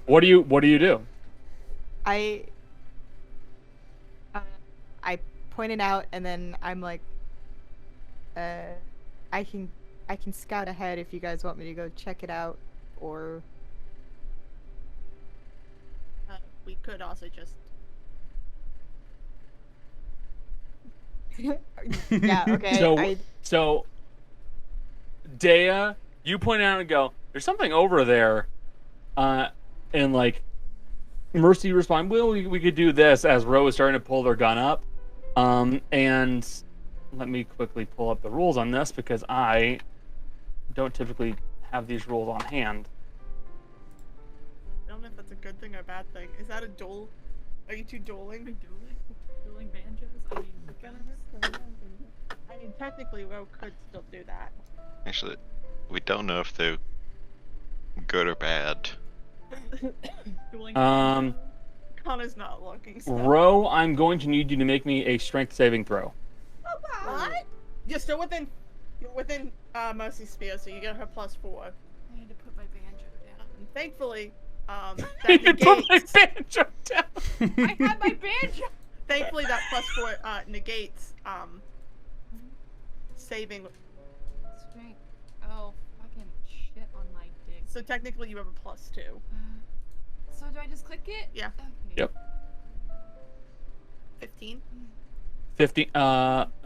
What do you do? I point it out, and then I'm like, I can scout ahead if you guys want me to go check it out, or We could also just. yeah, okay. So Dea, you point out and go, there's something over there, and like Mercy respond, well, we could do this, as Ro is starting to pull their gun up. And let me quickly pull up the rules on this, because I don't typically have these rules on hand. I don't know if that's a good thing or a bad thing. Is that a duel? Are you two dueling? Dueling banjos? I mean, technically, Ro could still do that. Actually, we don't know if they're good or bad. Dueling Connor's not looking. So. Ro, I'm going to need you to make me a strength saving throw. What? You're still within. You're within Mercy's spear, so you get her +4. I need to put my banjo down. And thankfully, I that need to put my negates. banjo down. I had my banjo! Thankfully, that +4 negates saving. Strength. Oh, fucking shit on my dick. So technically, you have a +2. So do I just click it? Yeah. Okay. Yep. 15. 15.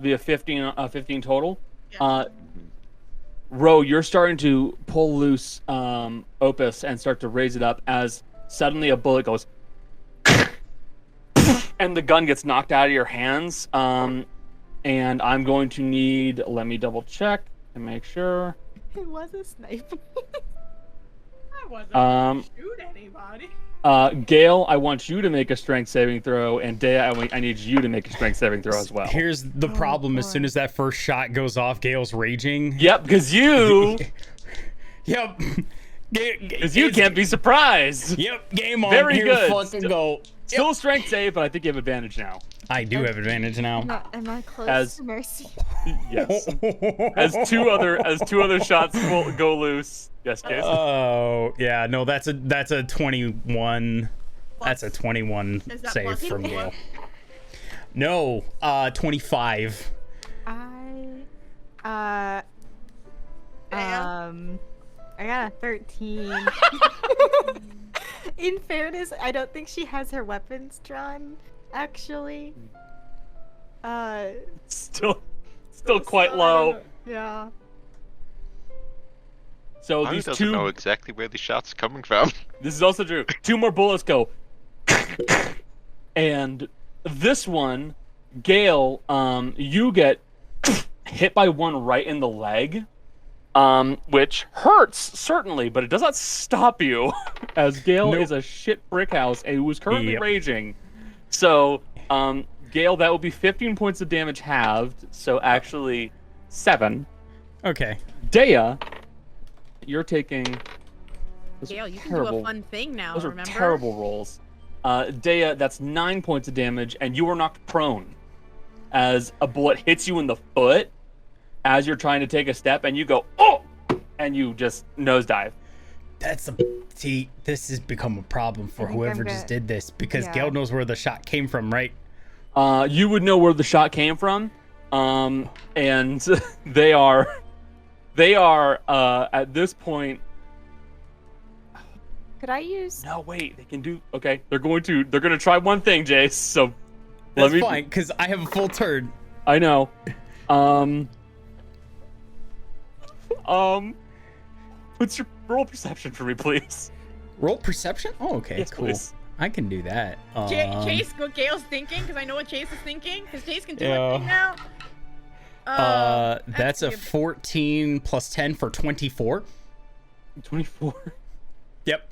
Be a 15 total. Yeah. Ro, you're starting to pull loose Opus and start to raise it up as suddenly a bullet goes, and the gun gets knocked out of your hands. And I'm going to need. Let me double check and make sure. It was a sniper. I wasn't gonna shoot anybody. Gale, I want you to make a strength saving throw, and Dea, I need you to make a strength saving throw as well. Here's the problem: as soon as that first shot goes off, Gale's raging. Yep, because you. Yep. Because you can't be surprised. Yep. Game on. Very Here good. Fucking go. Still strength save, but I think you have advantage now. I do have advantage now. Am I close As- to Mercy? Yes. As two other shots will go loose. Yes, Case. Oh yeah, no, that's a 21. That's a 21 Is that save plus from four? Gale. No, 25. I got a 13. In fairness, I don't think she has her weapons drawn, actually. Still quite low. Yeah. So Who these doesn't know two. exactly where the shots are coming from? This is also true. 2 more bullets go. And this one, Gale, you get hit by one right in the leg, which hurts, certainly, but it does not stop you, as Gale Nope. is a shit brick house and who is currently Yep. raging. So, Gale, that will be 15 points of damage halved, so actually 7. Okay. Dea, you're taking... those are Gail, you can terrible- do a fun thing now, Those are remember? terrible rolls. Dea, that's 9 points of damage, and you are knocked prone as a bullet hits you in the foot as you're trying to take a step, and you go, oh! And you just nosedive. See, this has become a problem for I think whoever I'm just gonna- did this, because Yeah. Gale knows where the shot came from, right? You would know where the shot came from, and they are They are at this point. Could I use? No, wait. They can do. Okay, they're gonna try one thing, Jace. So That's fine, because I have a full turn. I know. What's your roll perception for me, please? Roll perception? Oh, okay, Yes, cool. please. I can do that. Chase, what Gale's thinking, because I know what Chase is thinking, because Chase can do Yeah. a thing now. That's a good. 14 plus 10 for 24. 24. Yep.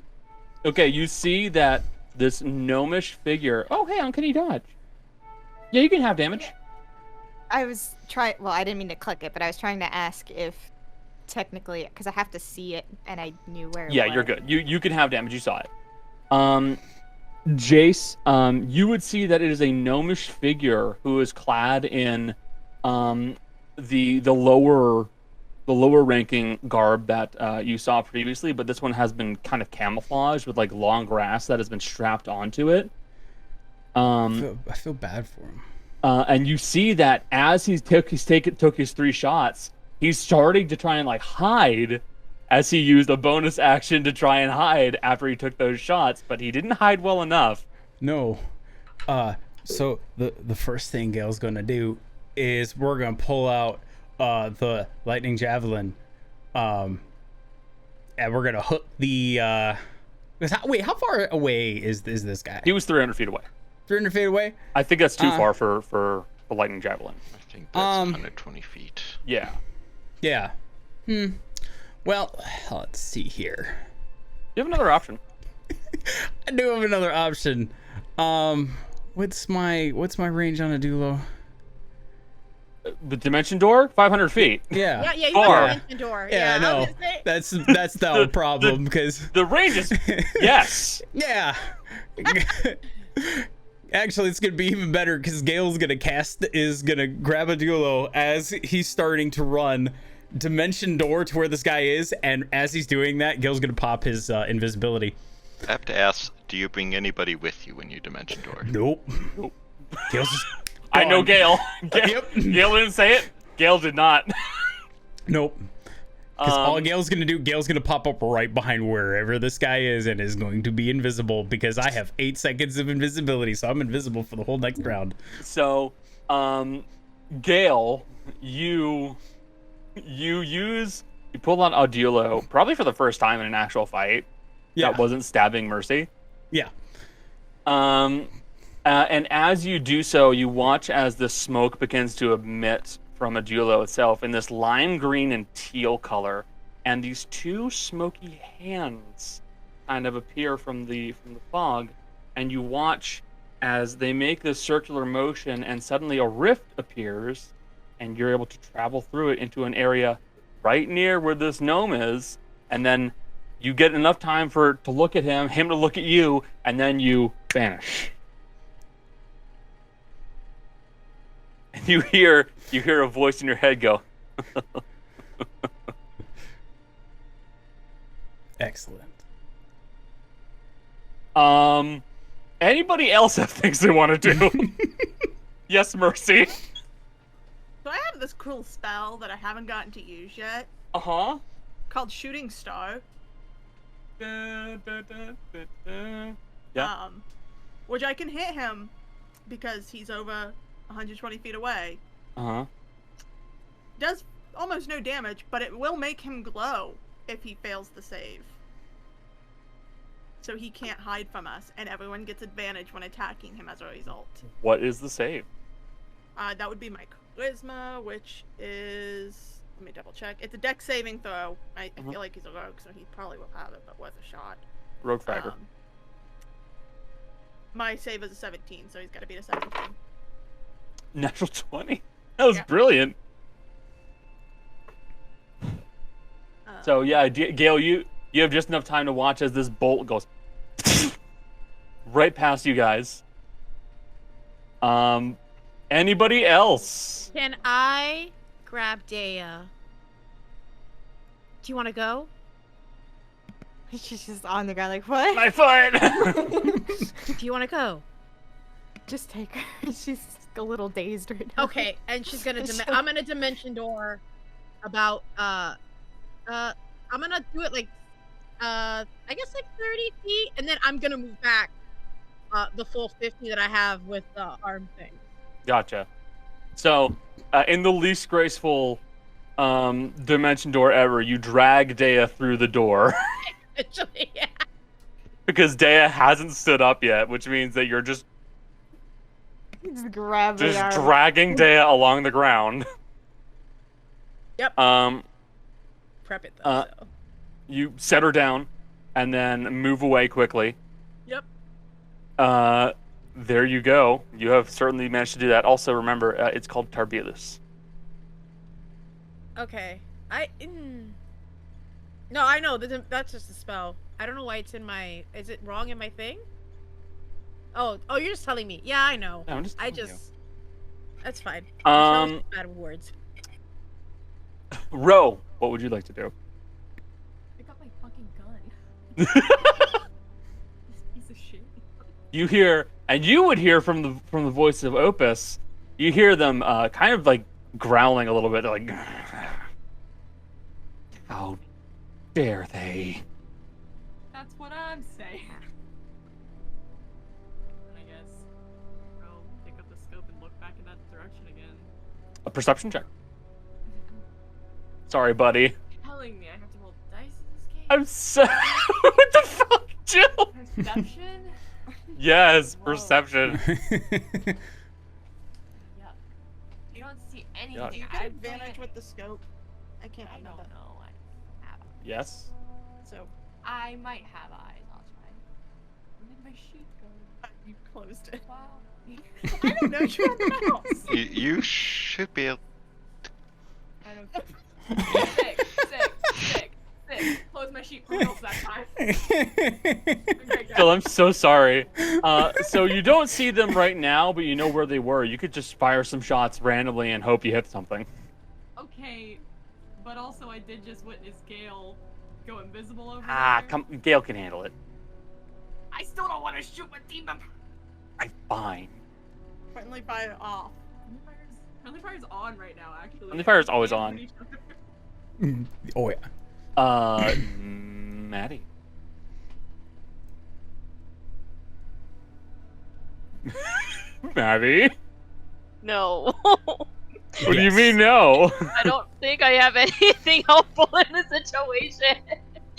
Okay, you see that this gnomish figure. Oh, hey, uncanny dodge. Yeah, you can have damage. I was trying. Well, I didn't mean to click it, but I was trying to ask if technically, because I have to see it, and I knew where. Yeah, it you're was. good. You can have damage. You saw it. Jace, you would see that it is a gnomish figure who is clad in the lower ranking garb that you saw previously, but this one has been kind of camouflaged with like long grass that has been strapped onto it. I feel bad for him. And you see that as he took his 3 shots, he's starting to try and like hide, as he used a bonus action to try and hide after he took those shots, but he didn't hide well enough. No. So the first thing Gale's gonna do is we're gonna pull out the lightning javelin, and we're gonna hook the. Wait, how far away is this guy? He was 300 feet away. 300 feet away. I think that's too far for the lightning javelin. I think that's 120 feet. Yeah. Yeah. Well, let's see here. You have another option. I do have another option. What's my range on a dulo? The dimension door, 500 feet. Yeah, you Far. want to the door. Yeah, I was know. gonna say- That's the problem because The range is yes. yeah. Actually, it's gonna be even better because Gale's gonna grab a dulo as he's starting to run dimension door to where this guy is, and as he's doing that, Gale's gonna pop his invisibility. I have to ask, do you bring anybody with you when you dimension door? Nope. Gale's just I know gone. Gale. Yep. Gale didn't say it. Gale did not. Nope. Because all Gale's gonna do, Gale's gonna pop up right behind wherever this guy is and is going to be invisible because I have 8 seconds of invisibility, so I'm invisible for the whole next round. So, Gale, you pull on Audulo probably for the first time in an actual fight. Yeah. That wasn't stabbing Mercy. Yeah. And as you do so, you watch as the smoke begins to emit from Audulo itself in this lime green and teal color, and these 2 smoky hands kind of appear from the fog, and you watch as they make this circular motion, and suddenly a rift appears, and you're able to travel through it into an area right near where this gnome is, and then you get enough time to look at him to look at you, and then you vanish. And you hear a voice in your head go, Excellent. anybody else have things they want to do? Yes, Mercy. So I have this cool spell that I haven't gotten to use yet, Uh-huh. called Shooting Star. Yeah. Which I can hit him because he's over 120 feet away. Uh-huh. Does almost no damage, but it will make him glow if he fails the save. So he can't hide from us, and everyone gets advantage when attacking him as a result. What is the save? That would be my charisma, which is... Let me double check. It's a dex saving throw. I feel like he's a rogue, so he probably will have it, but worth a shot. Rogue Fragger. My save is a 17, so he's got to beat a 17. Natural 20? That was Yeah. brilliant. So yeah, Gale, you have just enough time to watch as this bolt goes right past you guys. Anybody else? Can I grab Dea? Do you want to go? She's just on the ground like, what? My foot. Do you want to go? Just take her. She's a little dazed right now. Okay, and she's gonna. I'm gonna dimension door about I'm gonna do it like, I guess like 30 feet, and then I'm gonna move back, the full 50 that I have with the arm thing. Gotcha. So, in the least graceful dimension door ever, you drag Dea through the door. Actually, yeah. Because Dea hasn't stood up yet, which means that you're just Just grab the arm. dragging Dea along the ground. Yep. Prep it though. So. You set her down, and then move away quickly. Yep. There you go. You have certainly managed to do that. Also, remember, it's called Tarbilus. Okay. No, I know. That's just a spell. I don't know why it's in my... Is it wrong in my thing? Oh, you're just telling me. Yeah, I know. No, I'm just telling you. That's fine. Um, Bad words. Ro, what would you like to do? Pick up my fucking gun. This piece of shit. You hear, and you would hear from the voice of Opus, you hear them kind of like growling a little bit. They're like, how dare they? That's what I'm saying. I guess I'll pick up the scope and look back in that direction again. A perception check. Sorry, buddy. Telling me I have to roll dice in this game? I'm so. What the fuck, Jill? Perception? Yes, Whoa. perception. Yeah. You don't see anything. Do you get advantage with the scope? I can't I remember. don't know. I have. Yes. So I might have eyes. I'll try. Where did my sheet go? you closed it. Wow. I don't know. You have the mouse. You should be able. I don't. Sick. Close my sheet portals that time. Okay, Jill, I'm so sorry. So you don't see them right now, but you know where they were. You could just fire some shots randomly and hope you hit something. Okay, but also I did just witness Gale go invisible over Ah, there. come, Gale can handle it. I still don't want to shoot my team member. I'm fine. Friendly fire off. Friendly fire's on right now, actually. Friendly fire's always on. Oh yeah. Maddie. Maddie? No. What do you mean no? I don't think I have anything helpful in this situation.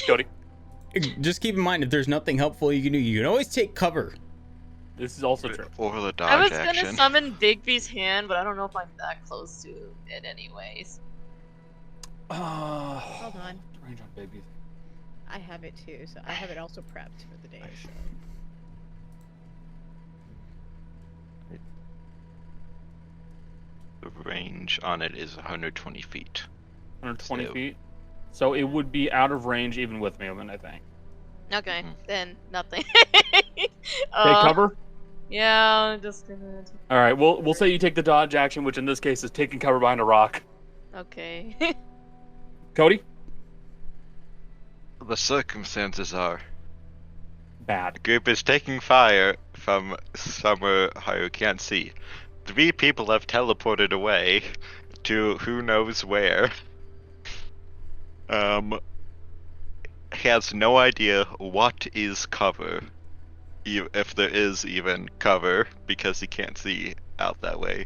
Cody. Just keep in mind, if there's nothing helpful you can do, you can always take cover. This is also true. Or the dodge I was action. gonna summon Digby's hand, but I don't know if I'm that close to it anyways. Hold on. Range on babies. I have it too, so I have it also prepped for the day. So. The range on it is 120 feet. 120 So- feet. So it would be out of range even with movement, I think. Okay, Mhm. then nothing. Take cover? Yeah, I'm just gonna. Alright, we'll say you take the dodge action, which in this case is taking cover behind a rock. Okay. Cody? The circumstances are Bad. the group is taking fire from somewhere you can't see. 3 people have teleported away to who knows where. Has no idea what is cover, if there is even cover, because he can't see out that way.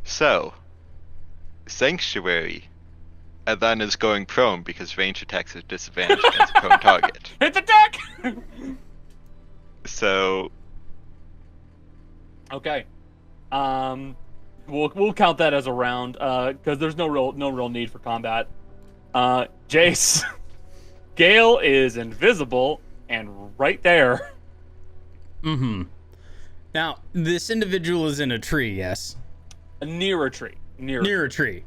So, Sanctuary, and then is going prone because range attacks are disadvantaged against a prone target. Hit the deck! So, Okay. We'll count that as a round, because there's no real need for combat. Jace, Gale is invisible and right there. Mm-hmm. Now, this individual is in a tree, yes? Near a tree. Near a tree.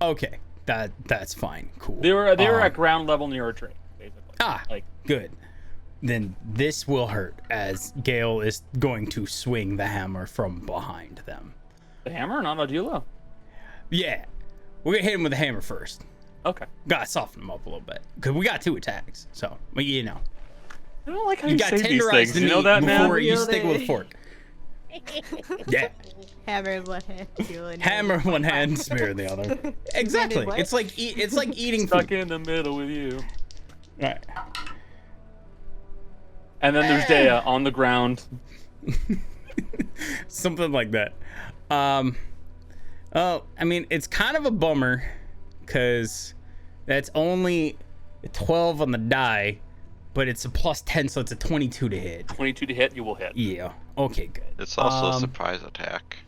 Okay. That's fine. Cool. They were at ground level near a tree, basically. Like, Good. Then this will hurt, as Gale is going to swing the hammer from behind them. the hammer, not a duelo. Yeah. We're gonna hit him with the hammer first. Okay. Gotta soften him up a little bit. Because we got 2 attacks. So, well, you know. I don't like how You you got say these tenderized things. the You know meat that, man? before you stick with a fork. Yeah. Hammer in one hand, duel in Hammer in one hand, spear in the other. Exactly. what? It's like eating Stuck food. in the middle with you. Right. And then there's Dea on the ground. Something like that. Oh, I mean, it's kind of a bummer because that's only 12 on the die, but it's a plus 10, so it's a 22 to hit. 22 to hit, you will hit. Yeah. Okay, good. It's also a surprise attack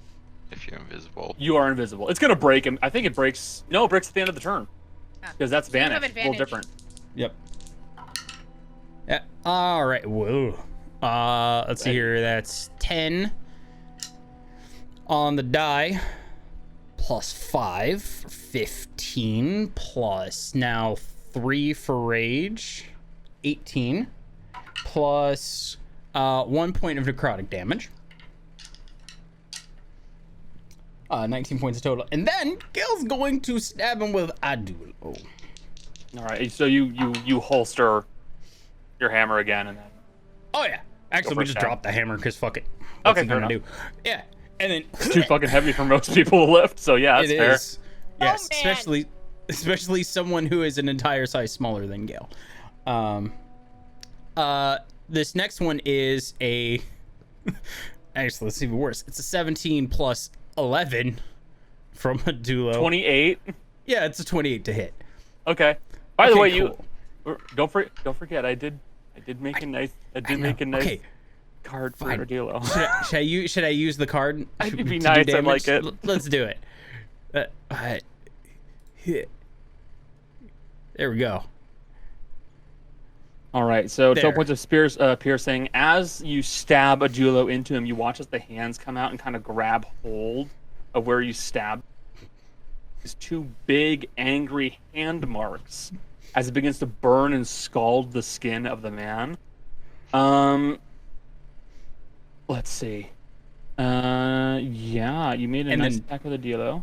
if you're invisible. You are invisible. It's gonna break him. I think it breaks. No, it breaks at the end of the turn. Ah. Because that's You have vanished. A little advantage. different. Yep. Yeah. All right. Whoa. Let's see here. That's 10 on the die. Plus 5, 15, plus now 3 for rage, 18, plus 1 point of necrotic damage. 19 points of total. And then Gil's going to stab him with Adul. Oh. All right. So you holster your hammer again, and then. Oh, yeah. Actually, for we a just stab. dropped the hammer because fuck it. What's Okay, he fair gonna enough. do? Yeah. And then It's too fucking heavy for most people to lift. So yeah, that's it fair. is. Yes, man. especially someone who is an entire size smaller than Gale. This next one is a actually, let's see even worse. It's a 17 plus 11 from a duo. 28. Yeah, it's a 28 to hit. Okay. By the Okay, way, cool. don't forget I did make a nice Okay, card for fine. Ardilo. should I use the card? It'd to be do nice, I'd damage? like it. Let's do it. There we go. All right, so 12 There. points of piercing. As you stab Adulo into him, you watch as the hands come out and kind of grab hold of where you stab. These two big, angry hand marks as it begins to burn and scald the skin of the man. Let's see. Yeah, you made a And nice then- attack with Adulo.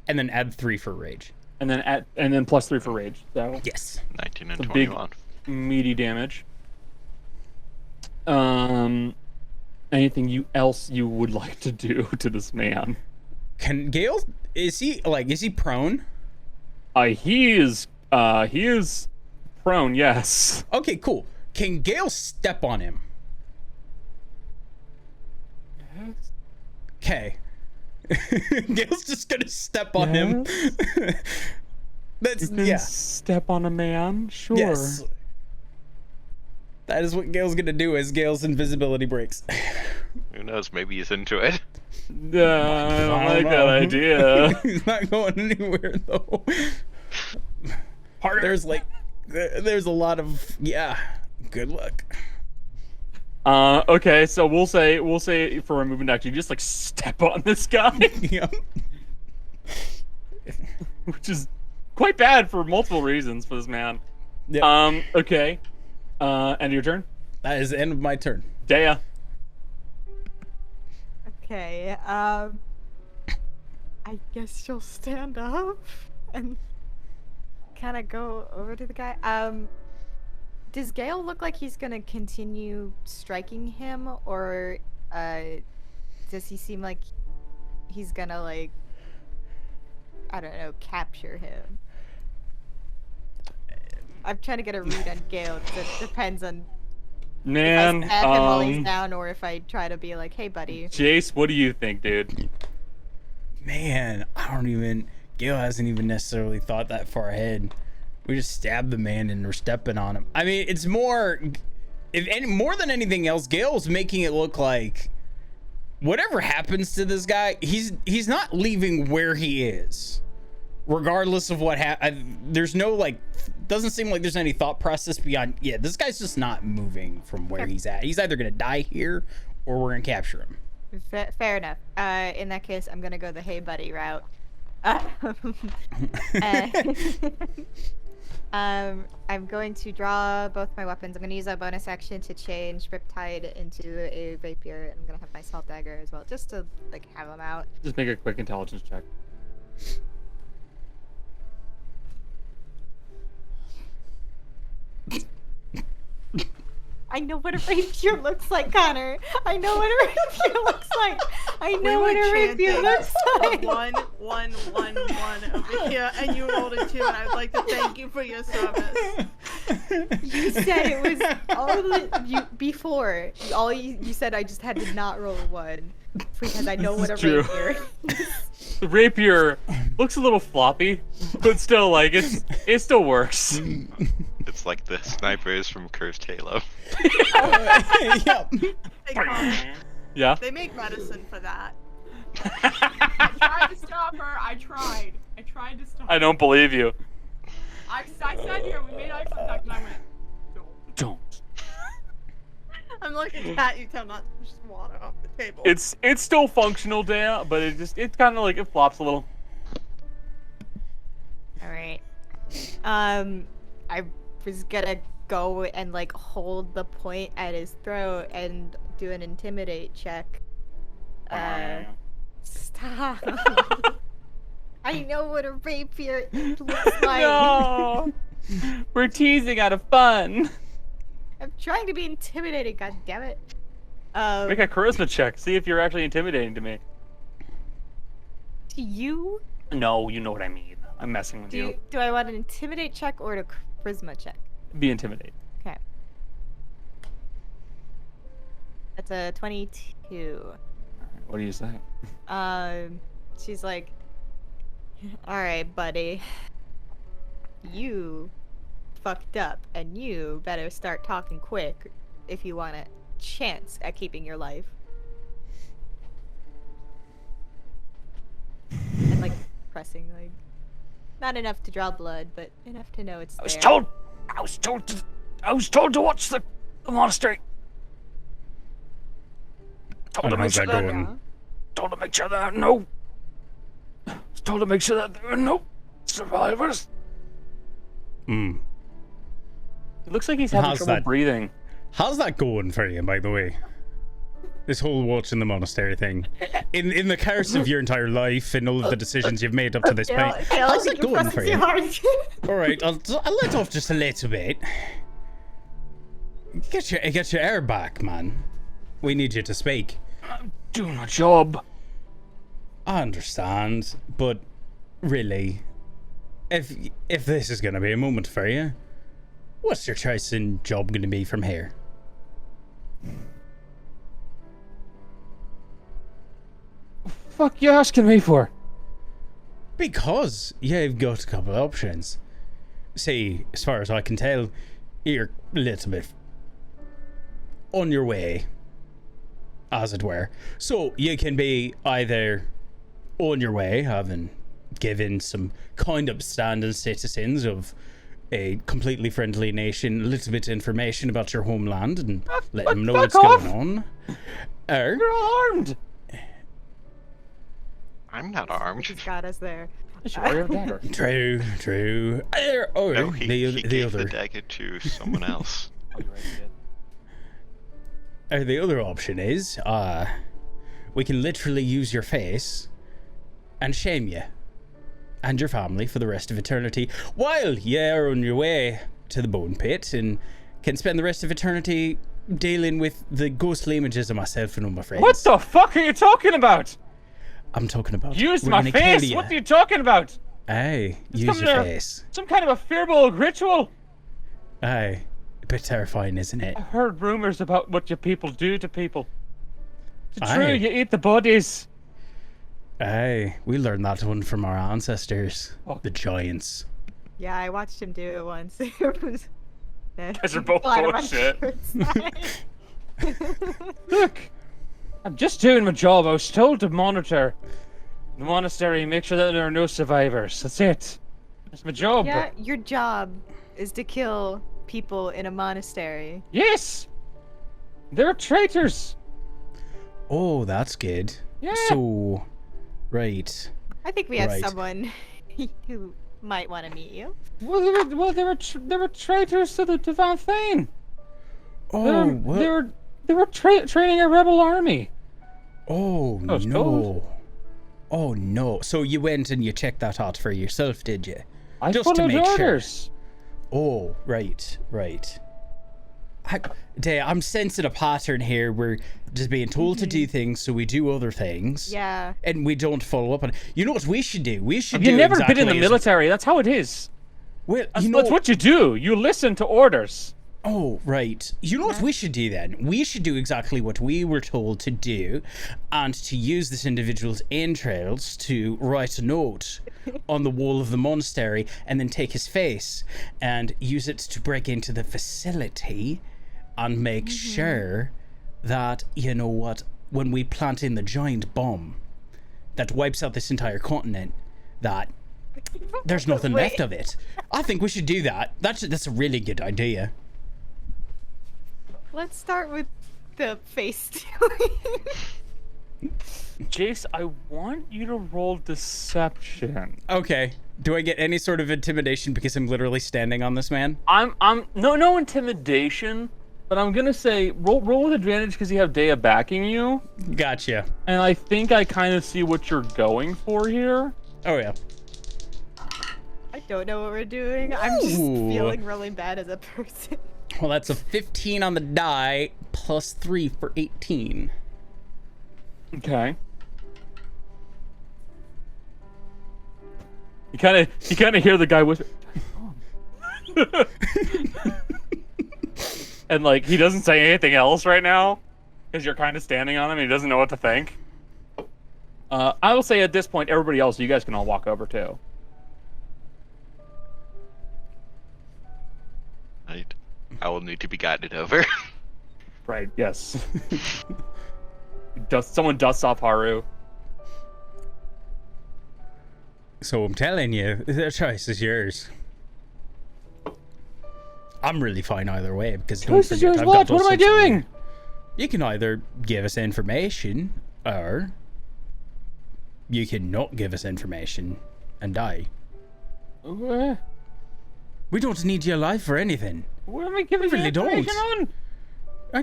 And then add 3 for rage. And then plus 3 for rage. So Yes. 19 and It's a big- 21. meaty damage. Anything else you would like to do to this man? Can Gale? Is he prone? He is prone. Yes. Okay, cool. Can Gale step on him? Okay. Gale's just gonna step on him. That's You can yeah. step on a man. Sure. Yes. That is what Gale's gonna do as Gale's invisibility breaks. Who knows? Maybe he's into it. I don't like that know. idea. He's not going anywhere though. There's there's a lot of good luck. Okay, so we'll say for a movement action, you just like step on this guy, Yep. which is quite bad for multiple reasons for this man. Yep. Okay. End of your turn. That is the end of my turn. Dea. Okay, I guess she'll stand up and kind of go over to the guy. Does Gale look like he's gonna continue striking him, or does he seem like he's gonna, like, I don't know, capture him? I'm trying to get a read on Gale, 'cause it depends on Man, if I stab him while he's down, or if I try to be like, hey buddy. Jace, what do you think, dude? Man, Gale hasn't even necessarily thought that far ahead. We just stabbed the man and we're stepping on him. I mean, it's more than anything else, Gale's making it look like whatever happens to this guy, he's not leaving where he is. Regardless of what there's no, doesn't seem like there's any thought process beyond, this guy's just not moving from where he's at. He's either going to die here or we're going to capture him. Fair enough. In that case, I'm gonna go the hey buddy route. I'm going to draw both my weapons. I'm gonna use a bonus action to change Riptide into a rapier, and I'm gonna have my salt dagger as well, just to have them out. Just make a quick intelligence check. I know what a rapier looks like, Connor. I know what a rapier looks like. I know what a rapier looks like. 1, 1, 1, 1 over here, and you rolled a 2, and I would like to thank you for your service. You said it was before. You said I just had to not roll a 1 because I know what a True. rapier. The rapier looks a little floppy, but still, like, it still works. It's like the snipers from Cursed Halo. Yep. Hey, Connor, Yeah? they make medicine for that. I tried to stop her. I tried to stop her. I don't believe you. I sat here, we made eye contact, and I went, don't. Don't. I'm looking at you, tell not to push water off the table. It's still functional, Dea, but it's kind of like it flops a little. All right. I was gonna go and like hold the point at his throat and do an intimidate check. Stop. I know what a rapier looks like. No! We're teasing out of fun. I'm trying to be intimidating, god damn it. Make a charisma check. See if you're actually intimidating to me. To you? No, you know what I mean. I'm messing with you. Do I want an intimidate check or a charisma check? Be intimidated. Okay. That's a 22. What do you say? She's like, alright, buddy. You fucked up, and you better start talking quick if you want a chance at keeping your life. And like, pressing, like, not enough to draw blood, but enough to know it's there. I was told to watch the monastery. Told to make sure that, told to make sure that no. Told to make sure that there are no survivors. Hmm. It looks like he's having How's trouble that? breathing. How's that going for you, by the way? This whole watching the monastery thing. In the course of your entire life and all of the decisions you've made up to this point. How's it going for you? Alright, I'll let off just a little bit. Get your air back, man. We need you to speak. I'm doing my job. I understand, but really, if this is gonna be a moment for you, what's your choice in job gonna be from here? Fuck you asking me for? Because you've got a couple of options. See, as far as I can tell, you're a little bit on your way, as it were. So you can be either on your way, having given some kind upstanding citizens of a completely friendly nation a little bit of information about your homeland and let them know what's going on. Or You're armed. I'm not armed. He's got us there. true. Oh, No, he the gave the other. dagger to someone else. The other option is, we can literally use your face and shame you and your family for the rest of eternity while you're on your way to the bone pit and can spend the rest of eternity dealing with the ghostly images of myself and all my friends. What the fuck are you talking about? I'm talking about. Use we're my gonna kill face? you. What are you talking about? Aye, It's use some your kind of- face. Some kind of a fearful ritual? Aye, a bit terrifying, isn't it? I've heard rumors about what your people do to people. It's Aye. true, you eat the bodies. Aye, we learned that one from our ancestors, Oh. the giants. Yeah, I watched him do it once. It was. Guys are both Glad my bullshit. shirt's Look, I'm just doing my job. I was told to monitor the monastery and make sure that there are no survivors. That's it. That's my job. Yeah, your job is to kill people in a monastery. Yes! They're traitors! Oh, that's good. Yeah. So, right. I think we have Right. someone who might want to meet you. Well, they were traitors to the Van Thane. Oh, what? They were training a rebel army. Oh, I was no. told. Oh, no. So you went and you checked that out for yourself, did you? I Just to followed make sure. orders. Oh, right. I'm sensing a pattern here. We're just being told to do things, so we do other things. Yeah. And we don't follow up on it. You know what we should do? We should You've do never exactly been in the as- military. That's how it is. Well, That's, you know... that's what you do. You listen to orders. Oh, right. You know what we should do then? We should do exactly what we were told to do and to use this individual's entrails to write a note on the wall of the monastery and then take his face and use it to break into the facility and make sure that, you know what, when we plant in the giant bomb that wipes out this entire continent, that there's nothing left of it. I think we should do that. That's a really good idea. Let's start with the face stealing. Jace, I want you to roll deception. Okay. Do I get any sort of intimidation because I'm literally standing on this man? I'm no intimidation, but I'm gonna say roll with advantage because you have Dea backing you, Gotcha. and I think I kind of see what you're going for here. Oh, yeah. I don't know what we're doing. I'm just Ooh. feeling really bad as a person. Well, that's a 15 on the die plus 3 for 18. Okay. You kind of hear the guy whisper, and like he doesn't say anything else right now because you're kind of standing on him and he doesn't know what to think. I will say at this point, everybody else, you guys can all walk over too. Right. I will need to be guided over. Right. Yes. Someone dusts off Haru. So I'm telling you, the choice is yours. I'm really fine either way because don't Choice is forget, yours. I've What? got What those am I sorts of- doing? You can either give us information or you can not give us information and die. What We don't need your life for anything. am I giving really you don't. information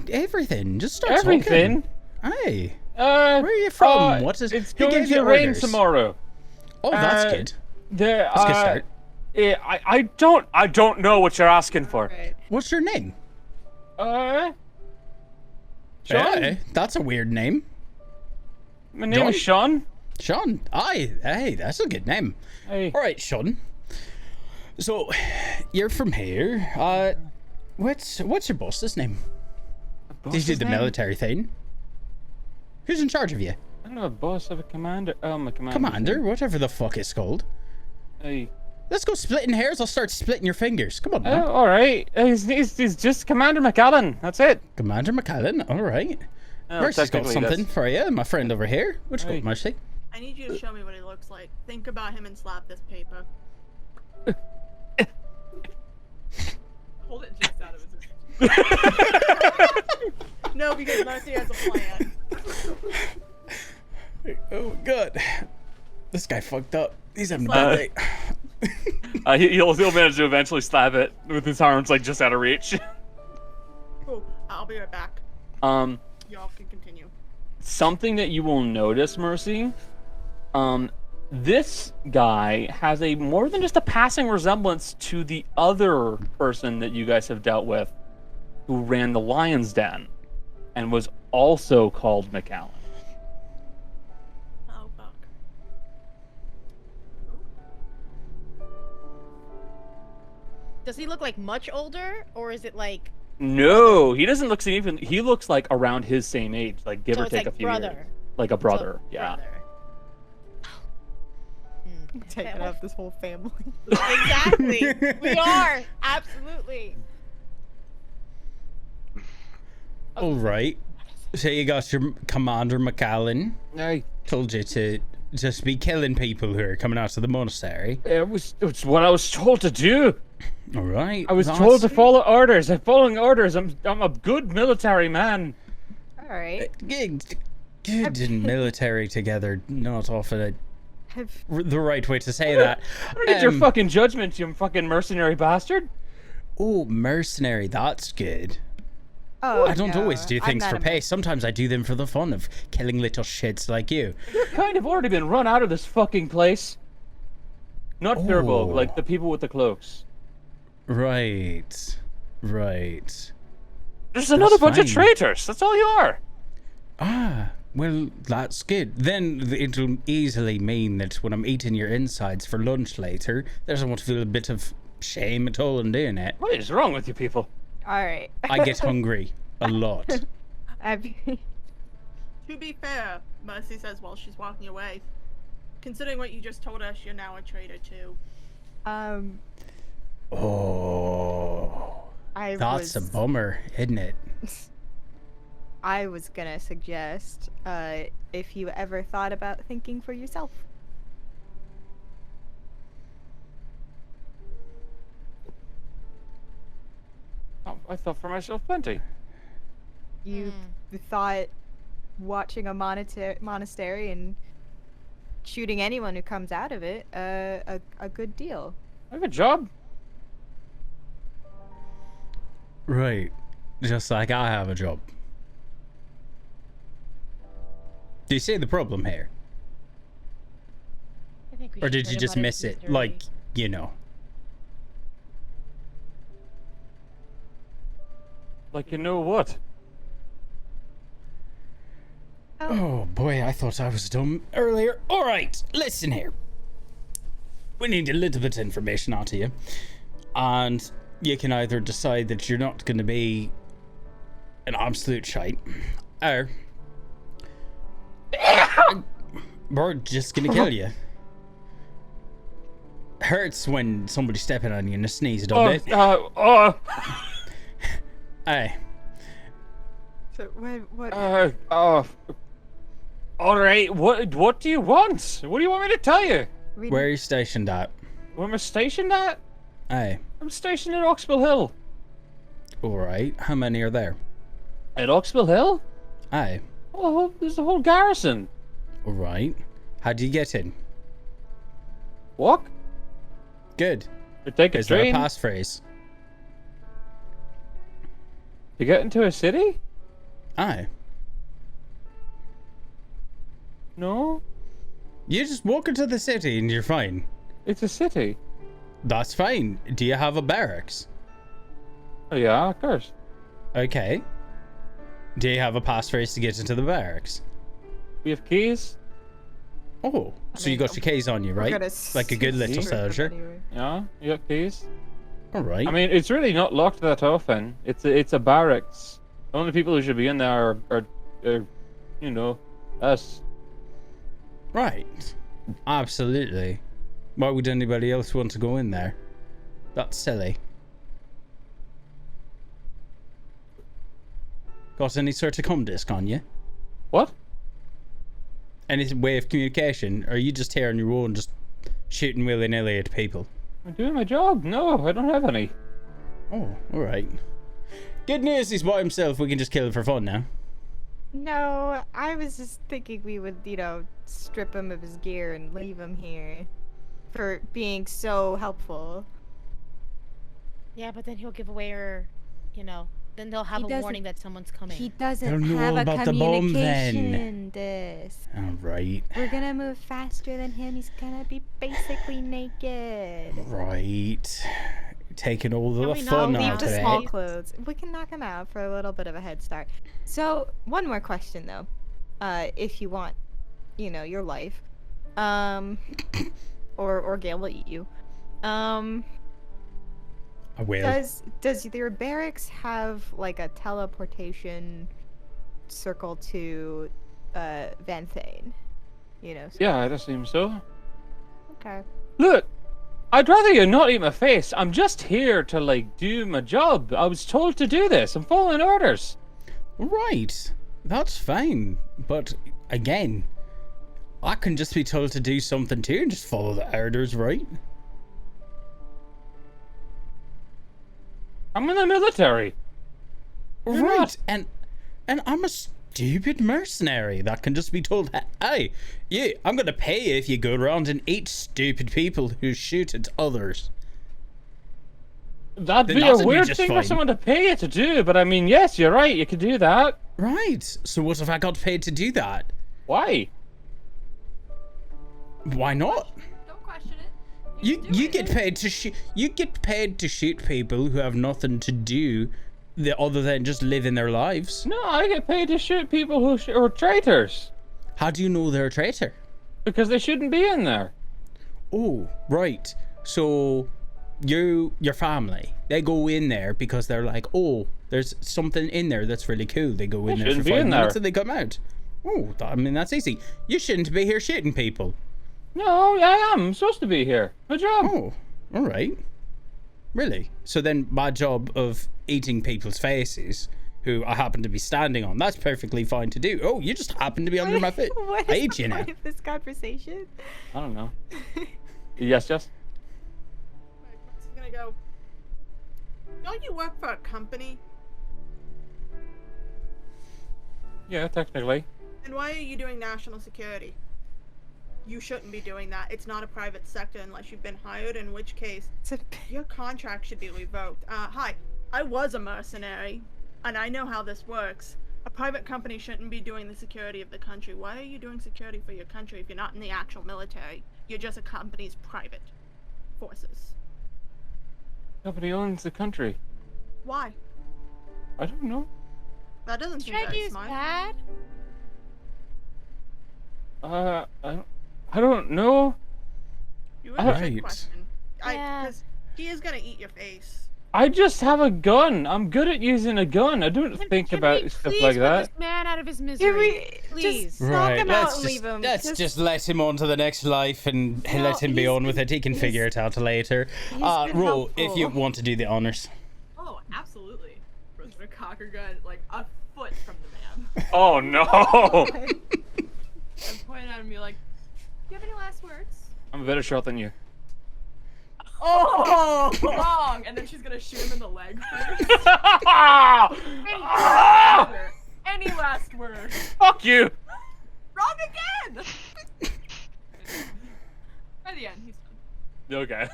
Everything. Just start on? Everything. talking. Hey. Where Where are you from? What is It's who going gave you to rain orders? tomorrow. Oh, that's Uh, good. There. That's a good start. I don't know what you're asking for. Right. What's your name? Sean? Hey, that's a weird name. My name is John? Sean. Sean. Aye, hey, that's a good name. Hey. All right, Sean. So, you're from here. What's your boss's name? Did you do the military thing? Who's in charge of you? I don't know, a boss of a commander. Oh, my commander. Commander, whatever the fuck it's called. Hey. Let's go splitting hairs. I'll start splitting your fingers. Come on, man. All right. He's just Commander McAllen. That's it. Commander McAllen. All right. Oh, Mercy's got technically something that's- for you, my friend over here. What you Hey. got, Mercy? I need you to show me what he looks like. Think about him and slap this paper. Hold it just out of his. No, because Mercy has a plan. Oh god, this guy fucked up. He's having a Uh, bad day. He'll manage to eventually stab it with his arms like just out of reach. Cool. I'll be right back. Y'all can continue. Something that you will notice, Mercy. This guy has a more than just a passing resemblance to the other person that you guys have dealt with, who ran the Lion's Den, and was also called McAllen. Oh fuck. Does he look like much older, or is it like No, he doesn't look significant. He looks like around his same age, like give so or it's take like a few brother? years. Like a brother, So, yeah. brother. Taking well- up this whole family. Exactly. We are absolutely. All right. So you got your Commander McAllen. Hey, Told you to just be killing people who are coming out of the monastery. it's what I was told to do. All right. I was told to follow orders. I'm following orders. I'm a good military man. All right. Good in military together. Not often Have the right way to say that. Where did your fucking judgment, you fucking mercenary bastard? Oh, mercenary. That's good. oh, I don't no, always do I'm things not for a pay. Sometimes I do them for the fun of killing little shits like you. You're kind of already been run out of this fucking place. Not Firbolg, Oh. like the people with the cloaks. Right. Right. Just another bunch of fine. traitors. That's all you are. Ah, well, that's good. Then it'll easily mean that when I'm eating your insides for lunch later, there's I won't feel a bit of shame at all in doing it. What is wrong with you people? Alright. I get hungry a lot. To be fair, Mercy says while she's walking away, considering what you just told us, you're now a traitor too. Oh, that's a bummer, isn't it? I was gonna suggest, if you ever thought about thinking for yourself. Oh, I thought for myself plenty. You thought watching a monastery and shooting anyone who comes out of it a good deal. I have a job. Right, just like I have a job. Do you see the problem here? I think we Or should did put you him just out of miss it? misery. Like, you know. Like you know what? Oh boy, I thought I was dumb earlier. Alright, listen here. We need a little bit of information out of you. And you can either decide that you're not going to be an absolute shite, or we're just going to kill you. Hurts when somebody's stepping on you and a sneeze, doesn't it? Aye. So what? All right. What do you want? What do you want me to tell you? Where are you stationed at? Where am I stationed at? Aye. I'm stationed at Oxbill Hill. Alright, how many are there? At Oxbill Hill? Aye. Oh, there's a whole garrison. Alright. How do you get in? Walk? Good. Or take a Is there a train? passphrase? To get into a city? Aye. No, You just walk into the city and you're fine. it's a city. That's fine. Do you have a barracks? Oh yeah, of course. Okay. Do you have a passphrase to get into the barracks? We have keys. Oh, so you mean, got your keys on you, We're right? gonna Like a good little strip them soldier. anyway. Yeah, you have keys. Alright. I mean, it's really not locked that often. It's a barracks. The only people who should be in there are you know, us. Right. Absolutely. Why would anybody else want to go in there? That's silly. Got any sort of comm disc on you? What? Any way of communication? Or are you just here on your own, just shooting willy-nilly at people? I'm doing my job. No, I don't have any. Oh, alright. Good news, he's by himself. We can just kill him for fun now. No, I was just thinking we would, strip him of his gear and leave him here for being so helpful. Yeah, but then he'll give away her, then they'll have He a doesn't- warning that someone's coming. He Don't doesn't know have all a about the bomb, then. communication disc. Alright. We're gonna move faster than him. He's gonna be basically naked. Right. Taking all Can the we not fun leave out The of the small it. clothes. We can knock him out for a little bit of a head start. So, one more question though. If you want, your life. Or Gale will eat you. I will. Does your barracks have like a teleportation circle to Van Thane? Yeah, I'd assume so. Okay. Look, I'd rather you not eat my face. I'm just here to do my job. I was told to do this. I'm following orders. Right. That's fine. But again, I can just be told to do something too and just follow the orders, right? I'm in the military. You're Right. not. And I'm a stupid mercenary that can just be told, hey, yeah, I'm gonna pay you if you go around and eat stupid people who shoot at others. That'd Then be a that'd be weird just thing fine. for someone to pay you to do, but I mean, yes, you're right. You could do that. Right. So what if I got paid to do that? Why? Why not? Don't question it. You can do you it. get paid to shoot. You get paid to shoot people who have nothing to do other than just living their lives. No, I get paid to shoot people who are traitors. How do you know they're a traitor? Because they shouldn't be in there. Oh, right. So your family, they go in there because they're like, oh, there's something in there that's really cool. They go in there for shouldn't be 5 in minutes there. and they come out. Oh, I mean, that's easy. You shouldn't be here shitting people. No, I am. I'm supposed to be here. Good job. Oh, all right. Really? So then my job of eating people's faces, who I happen to be standing on, that's perfectly fine to do. Oh, you just happen to be under my feet. What I is ate the you now. point of this conversation? I don't know. Yes, Jess? He's gonna go. Don't you work for a company? Yeah, technically. And why are you doing national security? You shouldn't be doing that. It's not a private sector unless you've been hired, in which case It's a your contract should be revoked. Hi, I was a mercenary, and I know how this works. A private company shouldn't be doing the security of the country. Why are you doing security for your country if you're not in the actual military? You're just a company's private forces. Nobody owns the country. Why? I don't know. That doesn't seem Should I very use smart. bad? I don't know. You really should Right. question. Yeah. Because he is gonna eat your face. I just have a gun. I'm good at using a gun. I don't think Can about we stuff please like put that. This man out of his misery. Can we Please. just knock him out and leave him? Let's just let him on to the next life and No, let him be he's on with been- it. He can he's- figure it out later. been Roll if you helpful. want to do the honors. Oh, absolutely. Bro's gonna cock her gun like a foot from the man. Oh no! And point at him and be like, "Do you have any last words?" I'm a better shot than you. Oh, wrong! And then she's gonna shoot him in the leg first. Any last words? Fuck you! Wrong again! By the end, he's done. Okay.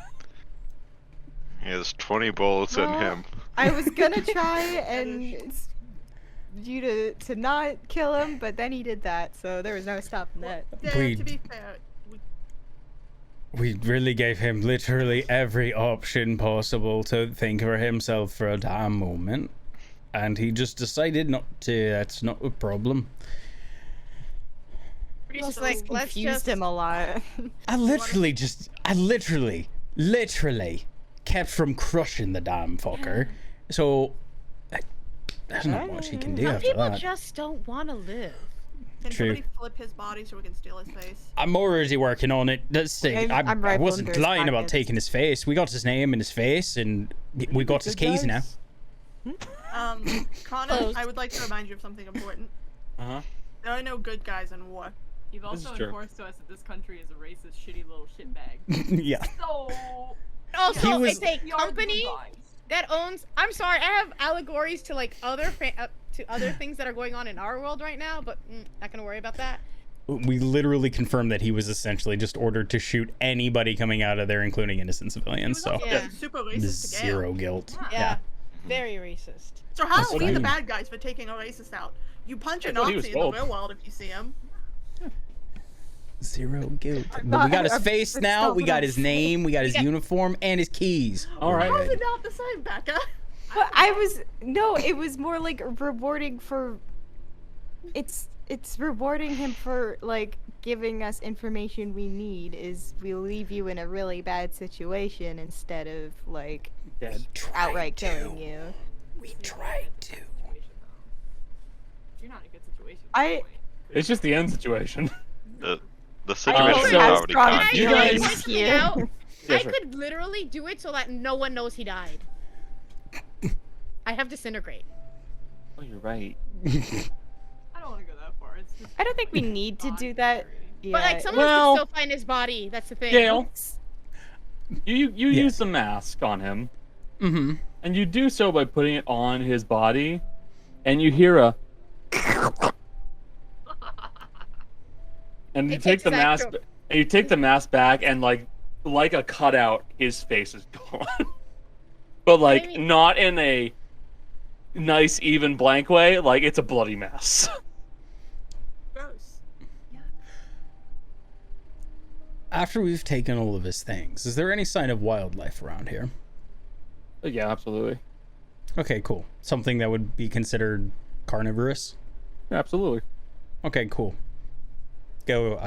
He has 20 bullets in Well, him. I was gonna try and you to not kill him, but then he did that, so there was no stopping that. Yeah, We- to be fair, We really gave him literally every option possible to think for himself for a damn moment. And he just decided not to. That's not a problem. Just Also, like, this let's confused just. him a lot. I literally kept from crushing the damn fucker. So, there's not much he can do Some after people that. just don't want to live. can True. somebody flip his body so we can steal his face? I'm already working on it. That's the thing. I'm I rifling wasn't through his lying about pockets. taking his face. We got his name and his face, and we got his keys now. Connor, Closed. I would like to remind you of something important. Uh-huh. There are no good guys in war. You've This is also true. enforced to us that this country is a racist, shitty little shitbag. Yeah. So, Also, He was- it's a we are company good guys. that owns. I'm sorry, I have allegories to like other to other things that are going on in our world right now, but not gonna worry about that. We literally confirmed that he was essentially just ordered to shoot anybody coming out of there, including innocent civilians. So, Yeah. Super racist to zero guilt. Yeah, very racist. So how That's are we the fine. bad guys for taking a racist out? You punch a That's what he was Nazi in the told. real world if you see him. Zero guilt. But not- we got his I'm- face it's now. not We what got I'm his saying. name. We got his got- uniform and his keys. All right. How is Good. it not the same, Becca? But it was more like rewarding for it's rewarding him for like giving us information we need is we leave you in a really bad situation instead of like Dead. outright killing you. We tried to. You're not in a good situation. I- It's just the end situation. The I situation don't is have already strong gone. Can You I guys- point something here. out? Yeah, I sure. could literally do it so that no one knows he died. I have disintegrate. Oh, you're right. I don't want to go that far. It's just I don't think we need to do that. Yeah. But like someone Well- can still find his body. That's the thing. Gail, you Yes. use the mask on him, Mm-hmm. and you do so by putting it on his body, and you hear a. And you It take takes the his mask, actual- and you take the mask back, and like a cutout, his face is gone. But like mean- not in a nice, even blank way. Like it's a bloody mess. Gross. After we've taken all of his things, is there any sign of wildlife around here? Yeah, absolutely. Okay, cool. Something that would be considered carnivorous. Absolutely. Okay, cool. Go.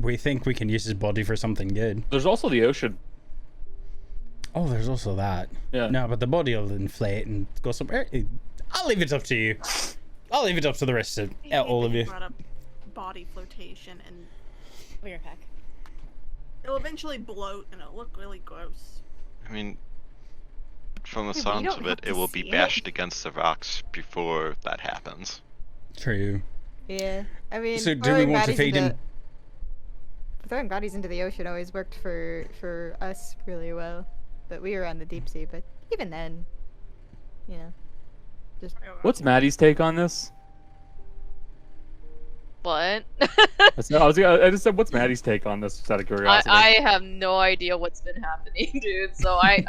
We think we can use his body for something good. There's also the ocean. Oh, there's also that. Yeah. No, but the body will inflate and go somewhere. I'll leave it up to you. I'll leave it up to the rest of all of you. Brought up body flotation, and Over your pack. it'll eventually bloat and it'll look really gross. I mean, from the Hey, we sounds don't of have it, to it will be see it. bashed against the rocks before that happens. True. Yeah, I mean, So do we want to feed him? Throwing bodies into the ocean always worked for us really well, but we were on the deep sea. But even then, you know, just What's Maddie's take on this? What? I just said, what's Maddie's take on this? Just out of curiosity. I have no idea what's been happening, dude. So I'm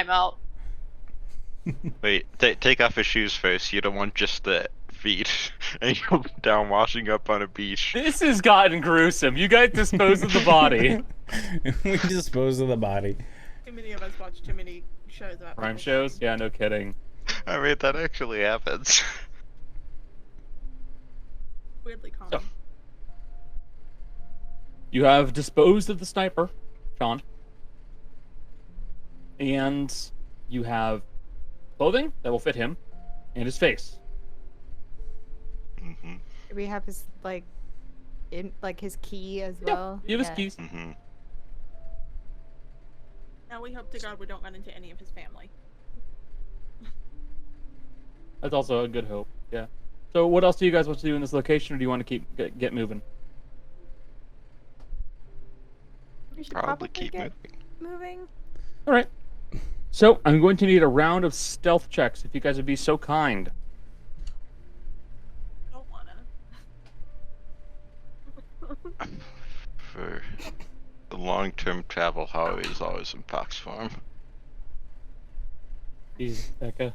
out. Wait, take off his shoes first. You don't want just the feet, and you're down washing up on a beach. This has gotten gruesome. You guys dispose of the body. We dispose of the body. Too many of us watch too many shows about Crime people shows? dying. Yeah, no kidding. I mean, that actually happens. Weirdly common. So. You have disposed of the sniper, Sean. And you have clothing that will fit him and his face. Mm-hmm. we have his his key as well. You have his Yeah. keys. Mm-hmm. Now we hope to God we don't run into any of his family. That's also a good hope. Yeah. So what else do you guys want to do in this location, or do you want to get moving? We should Probably keep get moving. moving. All right. So I'm going to need a round of stealth checks, if you guys would be so kind. Don't wanna. For the long-term travel, Howie is always in Pox form. Jeez, Becca.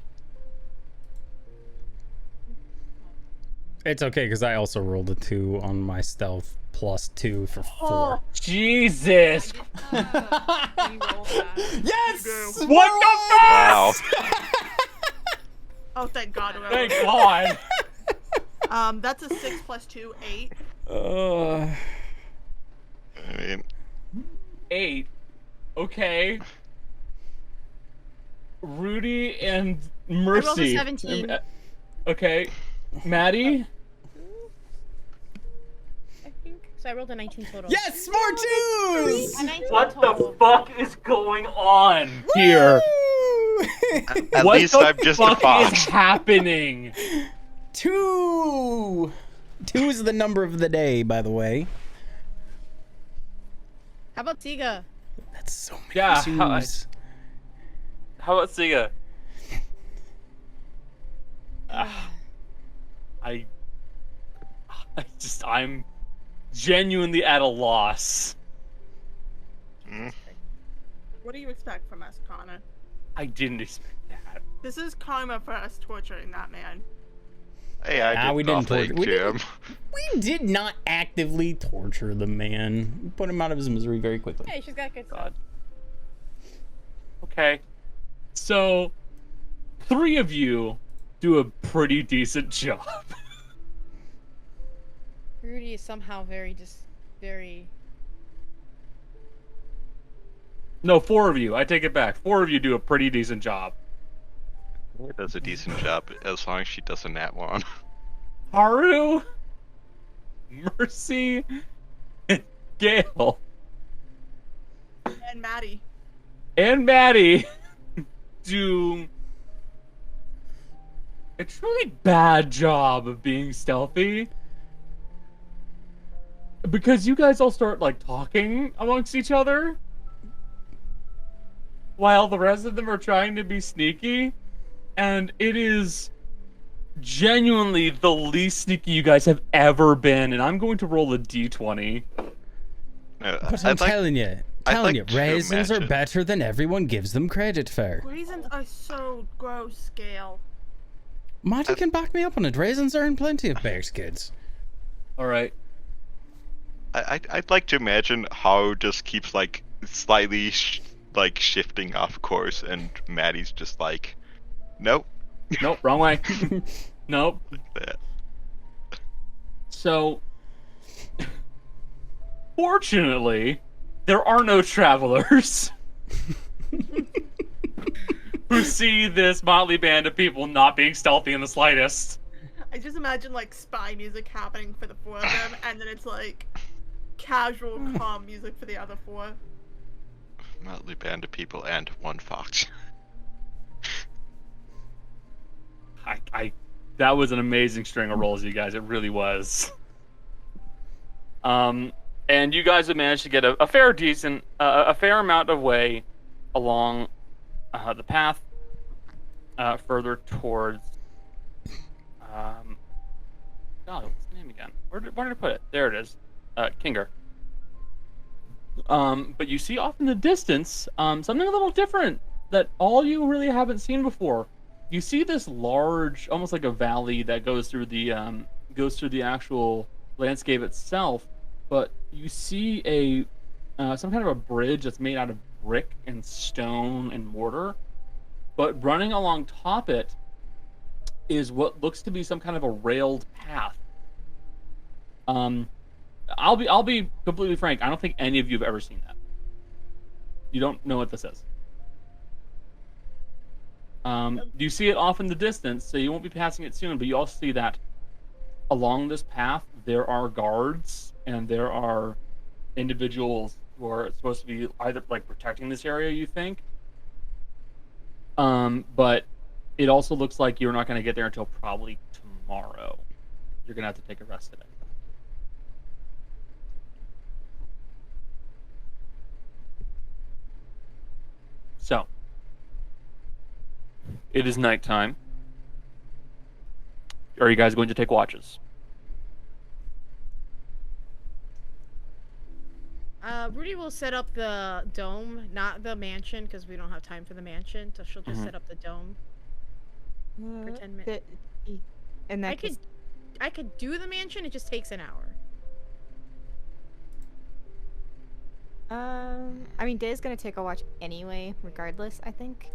It's okay because I also rolled a 2 on my stealth +2 for 4. Oh, Jesus! reroll that. Yes! What the Wow. Oh, thank God. we're Thank over. God. That's a 6 + 2, 8. Uh, I mean, 8. Okay. Rudy and Mercy. rolled a 17. Okay. Maddie? I think. So I rolled a 19 total. yes, more 2s! A 19 What total. the fuck is going on here? Woo! at What least the I'm just a fuck fox. is happening? 2! 2 is the number of the day, by the way. How about Siga? That's so many Yeah, 2s. How about Siga? I'm genuinely at a loss. What do you expect from us, Connor? I didn't expect that. This is karma for us torturing that man. Hey, I did we didn't nothing torture. We to him. We did not actively torture the man. We put him out of his misery very quickly. Hey, she's got good stuff. God. Okay. So, 3 of you do a pretty decent job. Rudy is somehow very. No, 4 of you. I take it back. 4 of you do a pretty decent job. He does a decent job as long as she does a nat one. Haru, Mercy, and Gale, And Maddie. and Maddie do a truly bad job of being stealthy. Because you guys all start, like, talking amongst each other, while the rest of them are trying to be sneaky, and it is genuinely the least sneaky you guys have ever been, and I'm going to roll a d20. But I'm telling you, like to raisins are imagine- better than everyone gives them credit for. Raisins are so gross, Gale. Marty can back me up on it. Raisins are in plenty of bears, kids. Alright. I'd like to imagine how just keeps like slightly shifting off course, and Maddie's just like Nope. Nope, wrong way. Nope. That. So, fortunately, there are no travelers who see this motley band of people not being stealthy in the slightest. I just imagine like spy music happening for the four of them, and then it's like casual, calm music for the other four. Motley band of people and one fox. That was an amazing string of rolls, you guys. It really was. And you guys have managed to get a fair amount of way along the path further towards. God, what's the name again? Where did I put it? There it is. Kinger. But you see off in the distance something a little different that all you really haven't seen before. You see this large, almost like a valley that goes through the actual landscape itself, but you see a some kind of a bridge that's made out of brick and stone and mortar, but running along top it is what looks to be some kind of a railed path. I'll be completely frank. I don't think any of you have ever seen that. You don't know what this is. You see it off in the distance, so you won't be passing it soon, but you also see that along this path there are guards and there are individuals who are supposed to be either like protecting this area, you think. But it also looks like you're not going to get there until probably tomorrow. You're going to have to take a rest today. So, it is nighttime. Are you guys going to take watches? Rudy will set up the dome, not the mansion, because we don't have time for the mansion. So she'll just set up the dome for 10 minutes. In that case, I could do the mansion. It just takes an hour. I mean, Day's gonna take a watch anyway, regardless. I think,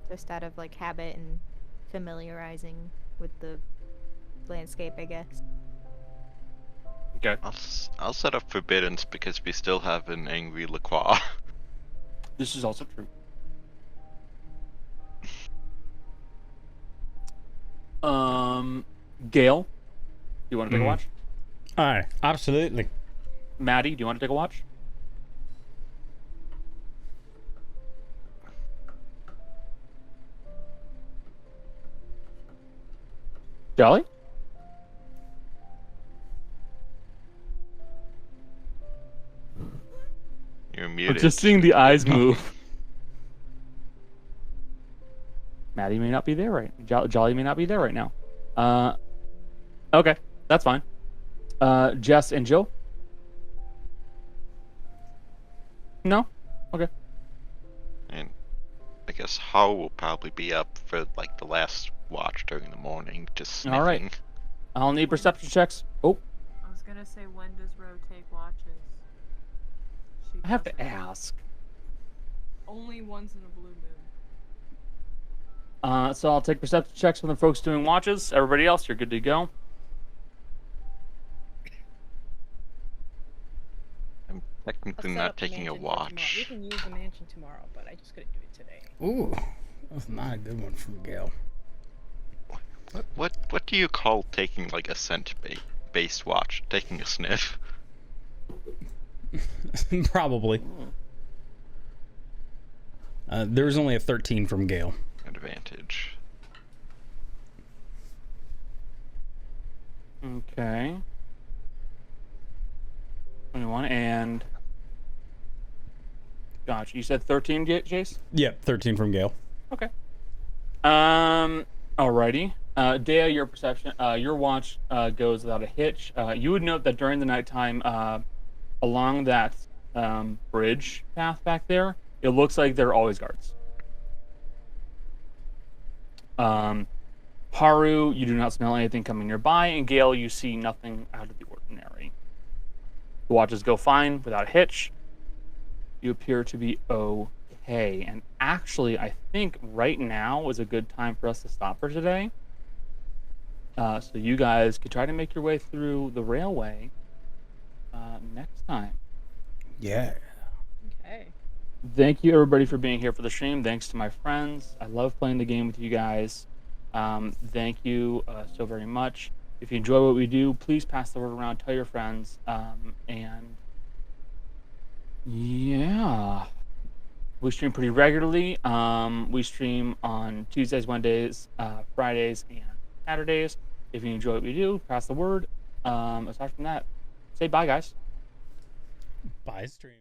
just out of like habit and familiarizing with the landscape, I guess. Okay. I'll set up forbiddance because we still have an angry Lacroix. This is also true. Gale, do you want to take a watch? Alright, absolutely. Maddie, do you want to take a watch? Jolly? You're I'm muted. just seeing the eyes move. Maddie may not be there right. Jolly may not be there right now. Okay, that's fine. Jess and Jill? No? Okay. And I guess How will probably be up for like the last watch during the morning, just sniffing. All right. I'll need perception checks. Oh, I was gonna say, when does Ro take watches? She I have to doesn't. ask. Only once in a blue moon. So I'll take perception checks from the folks doing watches. Everybody else, you're good to go. I'm technically I'll set not up the taking a mansion for tomorrow. We watch. can use the mansion tomorrow, but I just couldn't do it today. Ooh, that was not a good one from Gale. What do you call taking like a scent based watch? Taking a sniff? Probably. There was only a 13 from Gale. Advantage. Okay. 21 and... Gotcha. You said 13, Jace? Yep, 13 from Gale. Okay. Alrighty. Dea, your perception, your watch goes without a hitch. You would note that during the nighttime, along that bridge path back there, it looks like there are always guards. Haru, you do not smell anything coming nearby, and Gale, you see nothing out of the ordinary. The watches go fine without a hitch. You appear to be okay. okay. And actually, I think right now is a good time for us to stop for today. So you guys could try to make your way through the railway next time. Yeah. Okay. Thank you everybody for being here for the stream. Thanks to my friends. I love playing the game with you guys. Thank you so very much. If you enjoy what we do, please pass the word around, tell your friends, and yeah, we stream pretty regularly. We stream on Tuesdays, Wednesdays, Fridays, and Saturdays. If you enjoy what we do, pass the word. Aside from that, say bye, guys. Bye, stream.